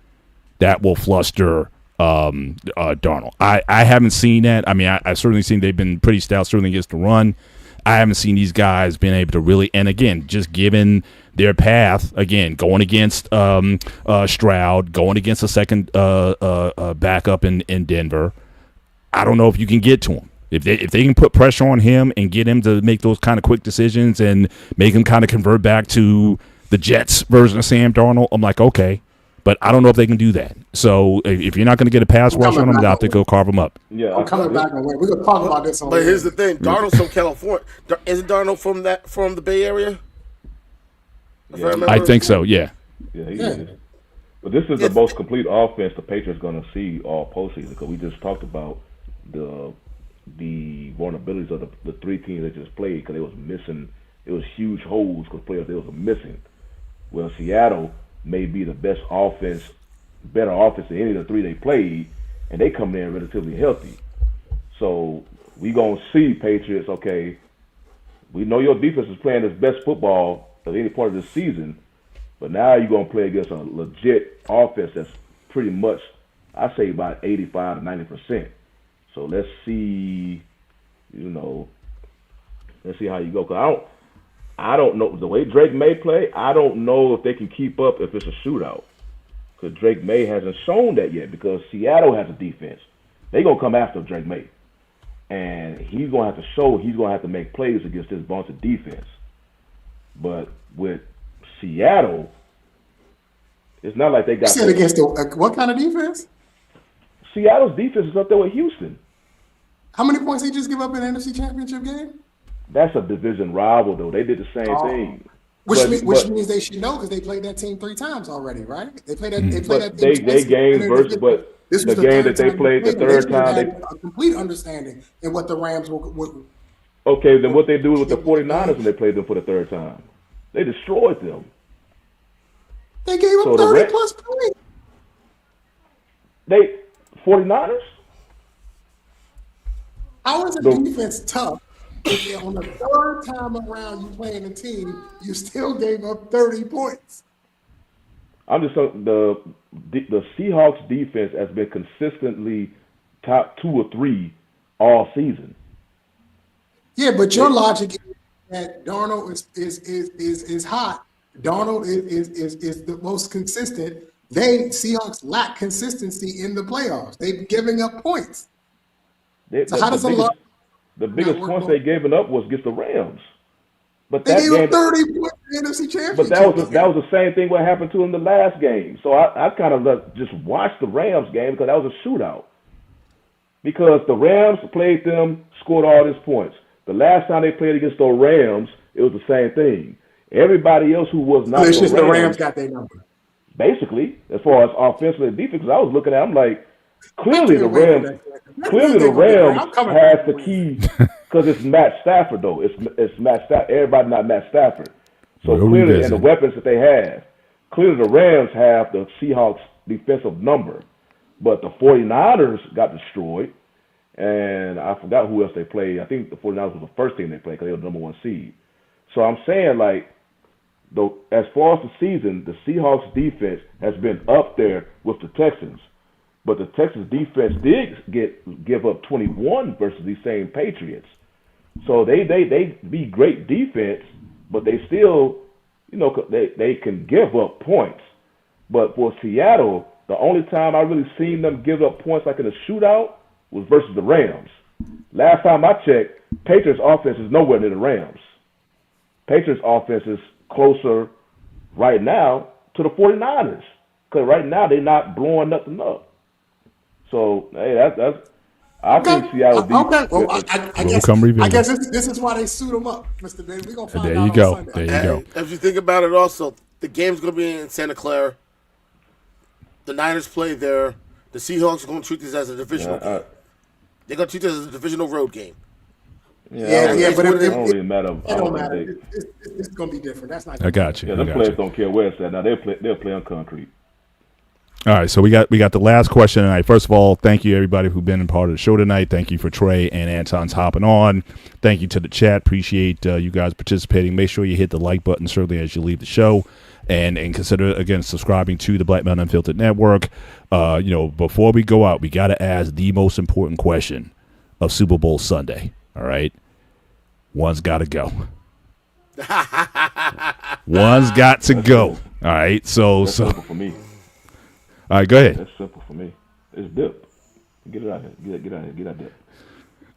that will fluster Darnold? I haven't seen that. I mean, I certainly seen they've been pretty stout, certainly against the run. I haven't seen these guys being able to really, and again, just given their path, again, going against Stroud, going against a second backup in Denver, I don't know if you can get to him. If they can put pressure on him and get him to make those kind of quick decisions and make him kind of convert back to the Jets version of Sam Darnold, I'm like, okay. But I don't know if they can do that. So if you're not going to get a pass rush on them, I have to go carve them up. Yeah, I'm coming back on. We're going to talk about this on. But here's the thing: Darnold's from California. Isn't Darnold from the Bay Area? I think so. Yeah. Yeah, he is. But this is the most complete offense the Patriots going to see all postseason because we just talked about the vulnerabilities of the 3 teams that just played because they was missing. It was huge holes because players they was missing. Well, Seattle may be the better offense than any of the three they played, and they come in relatively healthy. So we gonna see Patriots. Okay, we know your defense is playing its best football of any part of the season, but now you're gonna play against a legit offense that's pretty much, I say, about 85 to 90%. So let's see, let's see how you go. Cause I don't know the way Drake May play. I don't know if they can keep up if it's a shootout. Because Drake May hasn't shown that yet. Because Seattle has a defense, they gonna come after Drake May, and he's gonna have to show. He's gonna have to make plays against this bunch of defense. But with Seattle, it's not like they got. You said against what kind of defense? Seattle's defense is up there with Houston. How many points he just give up in the NFC Championship game? That's a division rival, though. They did the same thing. Which means they should know because they played that team 3 times already, right? They played that. They game versus, but this the game that they played the third time, they a complete understanding in what the Rams would. Okay, then what they do with the 49ers when they played them for the third time? They destroyed them. They gave up 30 plus points. 49ers? How is a defense tough if on the third time around you playing a team, you still gave up 30 points? I'm just saying the Seahawks defense has been consistently top 2 or 3 all season. Yeah, but your logic is that Darnold is hot. Darnold is the most consistent. Seahawks lack consistency in the playoffs. They're giving up points. So how does the biggest points they gave up was against the Rams? But they gave up 30 points in the NFC Championship. But that was the same thing what happened to them the last game. So I kind of just watched the Rams game because that was a shootout. Because the Rams played them, scored all these points. The last time they played against the Rams, it was the same thing. Everybody else who was not the Rams got their number. Basically, as far as offensively and defense, I was looking at them like, clearly the Rams has the key because it's Matt Stafford, though. It's Matt Stafford. Everybody not Matt Stafford. So clearly, and the weapons that they have, clearly the Rams have the Seahawks defensive number. But the 49ers got destroyed, and I forgot who else they played. I think the 49ers was the first team they played because they were the number 1 seed. So I'm saying, like, as far as the season, the Seahawks defense has been up there with the Texans. But the Texans defense did give up 21 versus these same Patriots. So they be great defense, but they still, they can give up points. But for Seattle, the only time I really seen them give up points like in a shootout was versus the Rams. Last time I checked, Patriots offense is nowhere near the Rams. Patriots offense is closer right now to the 49ers because right now they're not blowing nothing up. So, hey, I think Seattle defense. Okay, well, I guess this is why they suit them up, Mr. Ben. We're going to find out on Sunday. There you go. If you think about it also, the game's going to be in Santa Clara. The Niners play there. The Seahawks are going to treat this as a divisional game. They're going to treat this as a divisional road game. Yeah, but it don't really matter. It don't matter. It's going to be different. That's not. I got you. Yeah, the players don't care where it's at. Now they'll play on concrete. All right, so we got the last question tonight. First of all, thank you everybody who's been a part of the show tonight. Thank you for Trey and Anton's hopping on. Thank you to the chat. Appreciate you guys participating. Make sure you hit the like button certainly as you leave the show, and consider again subscribing to the Black Man Unfiltered Network. Before we go out, we got to ask the most important question of Super Bowl Sunday. All right, one's got to go. One's got to go. All right, so simple for me. All right, go ahead. That's simple for me. It's dip. Get it out here. Get out here. Get out there.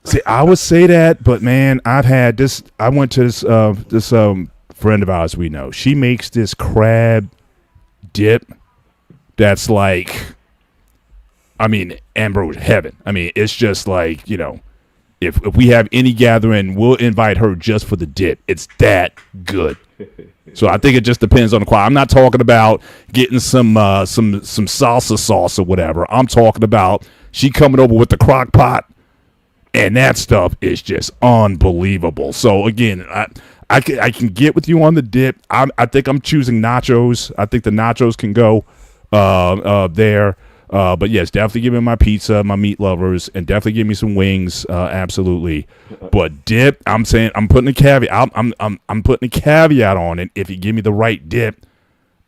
See, I would say that, but man, I've had this. I went to this friend of ours we know. She makes this crab dip that's like, Ambrose heaven. It's just like, if we have any gathering, we'll invite her just for the dip. It's that good. So I think it just depends on the quality. I'm not talking about getting some salsa sauce or whatever. I'm talking about she coming over with the crock pot, and that stuff is just unbelievable. So again, I can get with you on the dip. I think I'm choosing nachos. I think the nachos can go there. But yes, definitely give me my pizza, my meat lovers, and definitely give me some wings. Absolutely. But dip, I'm saying I'm putting a caveat. I'm putting a caveat on it. If you give me the right dip,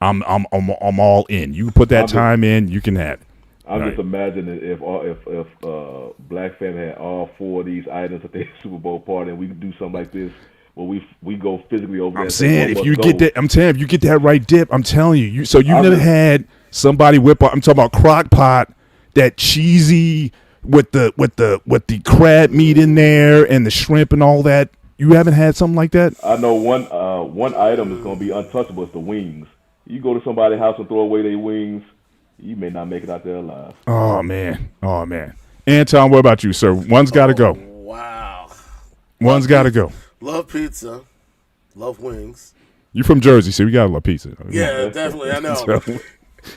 I'm all in. You put that time in, you can have it. I'm just imagining if Black Family had all 4 of these items at their Super Bowl party, and we could do something like this. Well, we go physically over there. I'm saying if you get that right dip, I'm telling you. So you've never had somebody whip up. I'm talking about crock pot, that cheesy with the crab meat in there and the shrimp and all that. You haven't had something like that? I know one item is going to be untouchable. It's the wings. You go to somebody's house and throw away their wings, you may not make it out there alive. Oh man. Anton, what about you, sir? One's got to go. Wow. One's got to go. Love pizza. Love wings. You from Jersey, so we got to love pizza. Yeah, definitely. I know.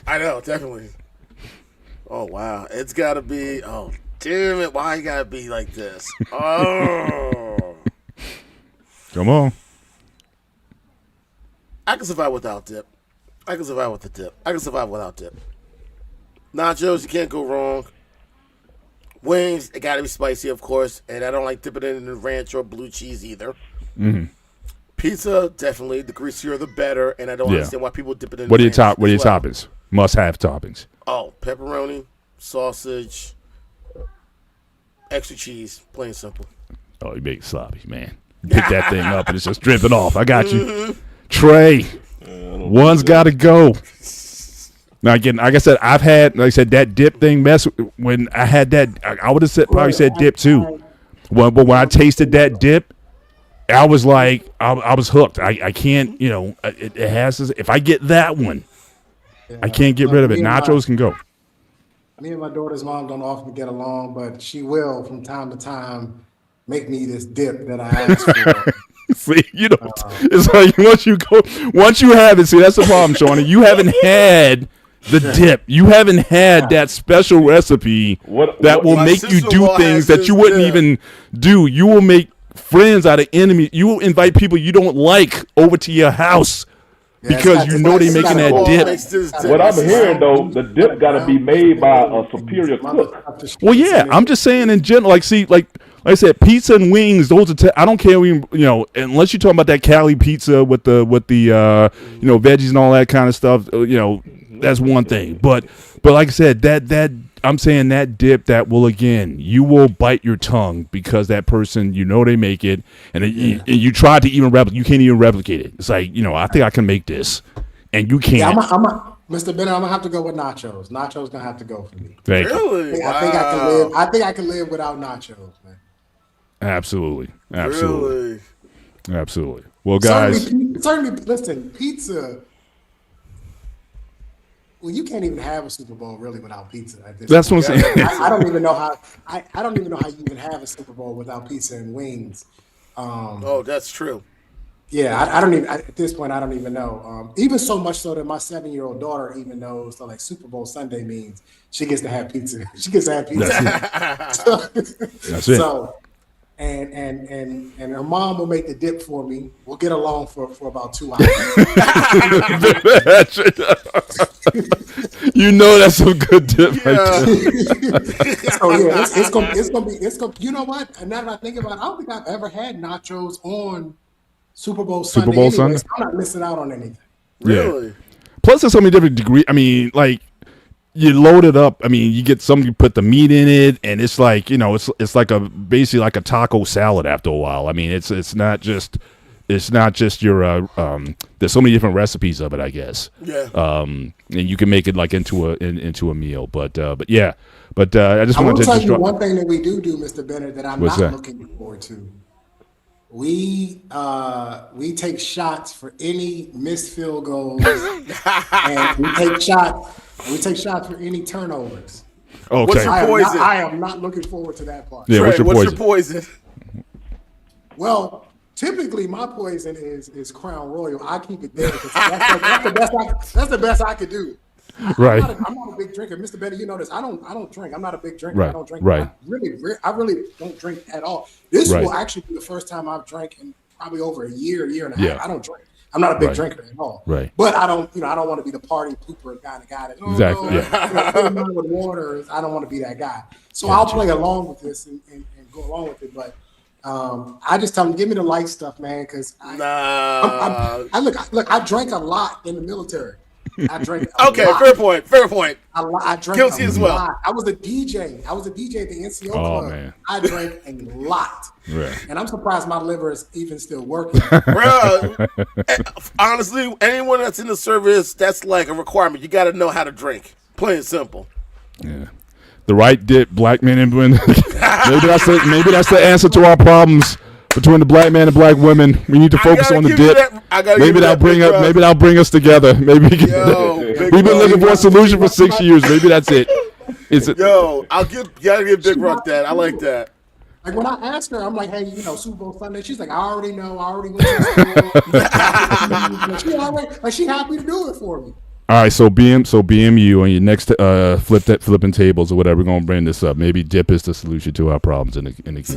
I know, definitely. Oh, wow. It's got to be. Oh, damn it. Why you got to be like this? Oh. Come on. I can survive without dip. I can survive with the dip. I can survive without dip. Nachos, you can't go wrong. Wings, it got to be spicy, of course, and I don't like dipping it in the ranch or blue cheese either. Mm-hmm. Pizza, definitely. The greasier, the better, and I don't understand why people dip it in. What are your toppings? Must have toppings. Oh, pepperoni, sausage, extra cheese, plain and simple. Oh, you make it sloppy, man. Pick that thing up and it's just dripping off. I got you. Trey, one's got to go. Now, again, like I said, that dip thing when I had that, I would have probably said dip too. But when I tasted that dip, I was like, I was hooked. I can't, it has to, if I get that one, I can't get rid of it. Nachos can go. Me and my daughter's mom don't often get along, but she will from time to time make me this dip that I asked for. See, it's like once you have it, see, that's the problem, Shawnee. You haven't had the dip. You haven't had that special recipe that will make you do things that you wouldn't even do. You will make friends out of enemies. You will invite people you don't like over to your house because they're making that dip. What I'm hearing, though, the dip got to be made by a superior cook. Well, yeah, I'm just saying in general, like I said, pizza and wings, those are I don't care, unless you're talking about that Cali pizza with the veggies and all that kind of stuff, that's one thing. But like I said, that I'm saying that dip that will, again, you will bite your tongue because that person, they make it, and you try to even replicate, you can't even replicate it. It's like, I think I can make this, and you can't. Yeah, Mr. Bennett, I'm gonna have to go with nachos. Nachos gonna have to go for me. Really? I think I can live without nachos, man. Absolutely. Really? Absolutely. Well, guys, certainly, listen, pizza. Well, you can't even have a Super Bowl really without pizza. That's what I'm saying. I don't even know how. I don't even know how you even have a Super Bowl without pizza and wings. That's true. Yeah, I don't even. At this point, I don't even know. Even so much so that my 7-year-old daughter even knows that Super Bowl Sunday means she gets to have pizza. She gets to have pizza. That's it. So, and her mom will make the dip for me. We'll get along for about 2 hours. That's some good dip right there. So yeah, it's gonna. You know what? And now that I think about it, I don't think I've ever had nachos on Super Bowl Sunday. So I'm not missing out on anything. Really? Yeah. Plus, there's so many different degrees. I mean, like, you load it up. I mean, you get somebody put the meat in it, and it's like, it's like basically like a taco salad after a while. I mean, it's not just your there's so many different recipes of it, I guess. Yeah. And you can make it like into a meal, but yeah. But I just wanted to tell you one thing that we do, Mr. Bennett, that I'm not looking forward to. We take shots for any missed field goals, and we take shots for any turnovers. Okay. What's your poison? I am not looking forward to that part. Yeah, Trey, what's your poison? Well, typically my poison is Crown Royal. I keep it there because that's the best I could do. Right. I'm not a big drinker, Mr. Betty. You know this. I don't drink. I'm not a big drinker. Right. I don't drink. Right. I really don't drink at all. This will actually be the first time I've drank in probably over a year and a Yeah. half. I don't drink. I'm not a big Right. drinker at all. Right. But I don't want to be the party pooper kind of guy that Exactly, yeah. fill mine with water. I don't want to be that guy. So I'll play along with this and go along with it. But I just tell them, give me the light stuff, man, because I drank a lot in the military. I drank a Okay, lot. fair point. I drank Guilty a as well. lot. I was a DJ. I was a DJ at the NCO club. Man. I drank a lot. Right. And I'm surprised my liver is even still working. Bro, honestly, anyone that's in the service, that's like a requirement. You got to know how to drink. Plain and simple. Yeah. The right dip, black men and women. maybe that's the answer to our problems between the black man and black women. We need to focus on the dip. Maybe that'll bring us together. Maybe we've been looking for a solution for 6 years. Maybe that's it. Gotta give Big Rock that. I like that. Like when I asked her, I'm like, hey, Super Bowl Sunday. She's like, I already know. I already went to school. She happy to do it for me. All right, so BMU on your next flipping tables or whatever, we're gonna bring this up. Maybe dip is the solution to our problems in the community.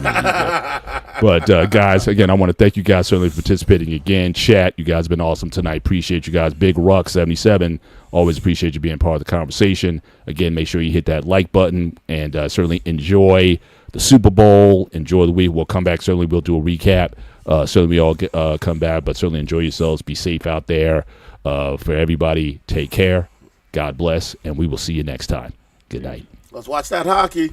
But guys, again, I want to thank you guys certainly for participating again. Chat, you guys have been awesome tonight. Appreciate you guys. Big Ruck 77. Always appreciate you being part of the conversation. Again, make sure you hit that like button and certainly enjoy the Super Bowl. Enjoy the week. We'll come back. Certainly, we'll do a recap. Certainly, we all come back, but certainly enjoy yourselves. Be safe out there. For everybody, take care. God bless, and we will see you next time. Good night. Let's watch that hockey.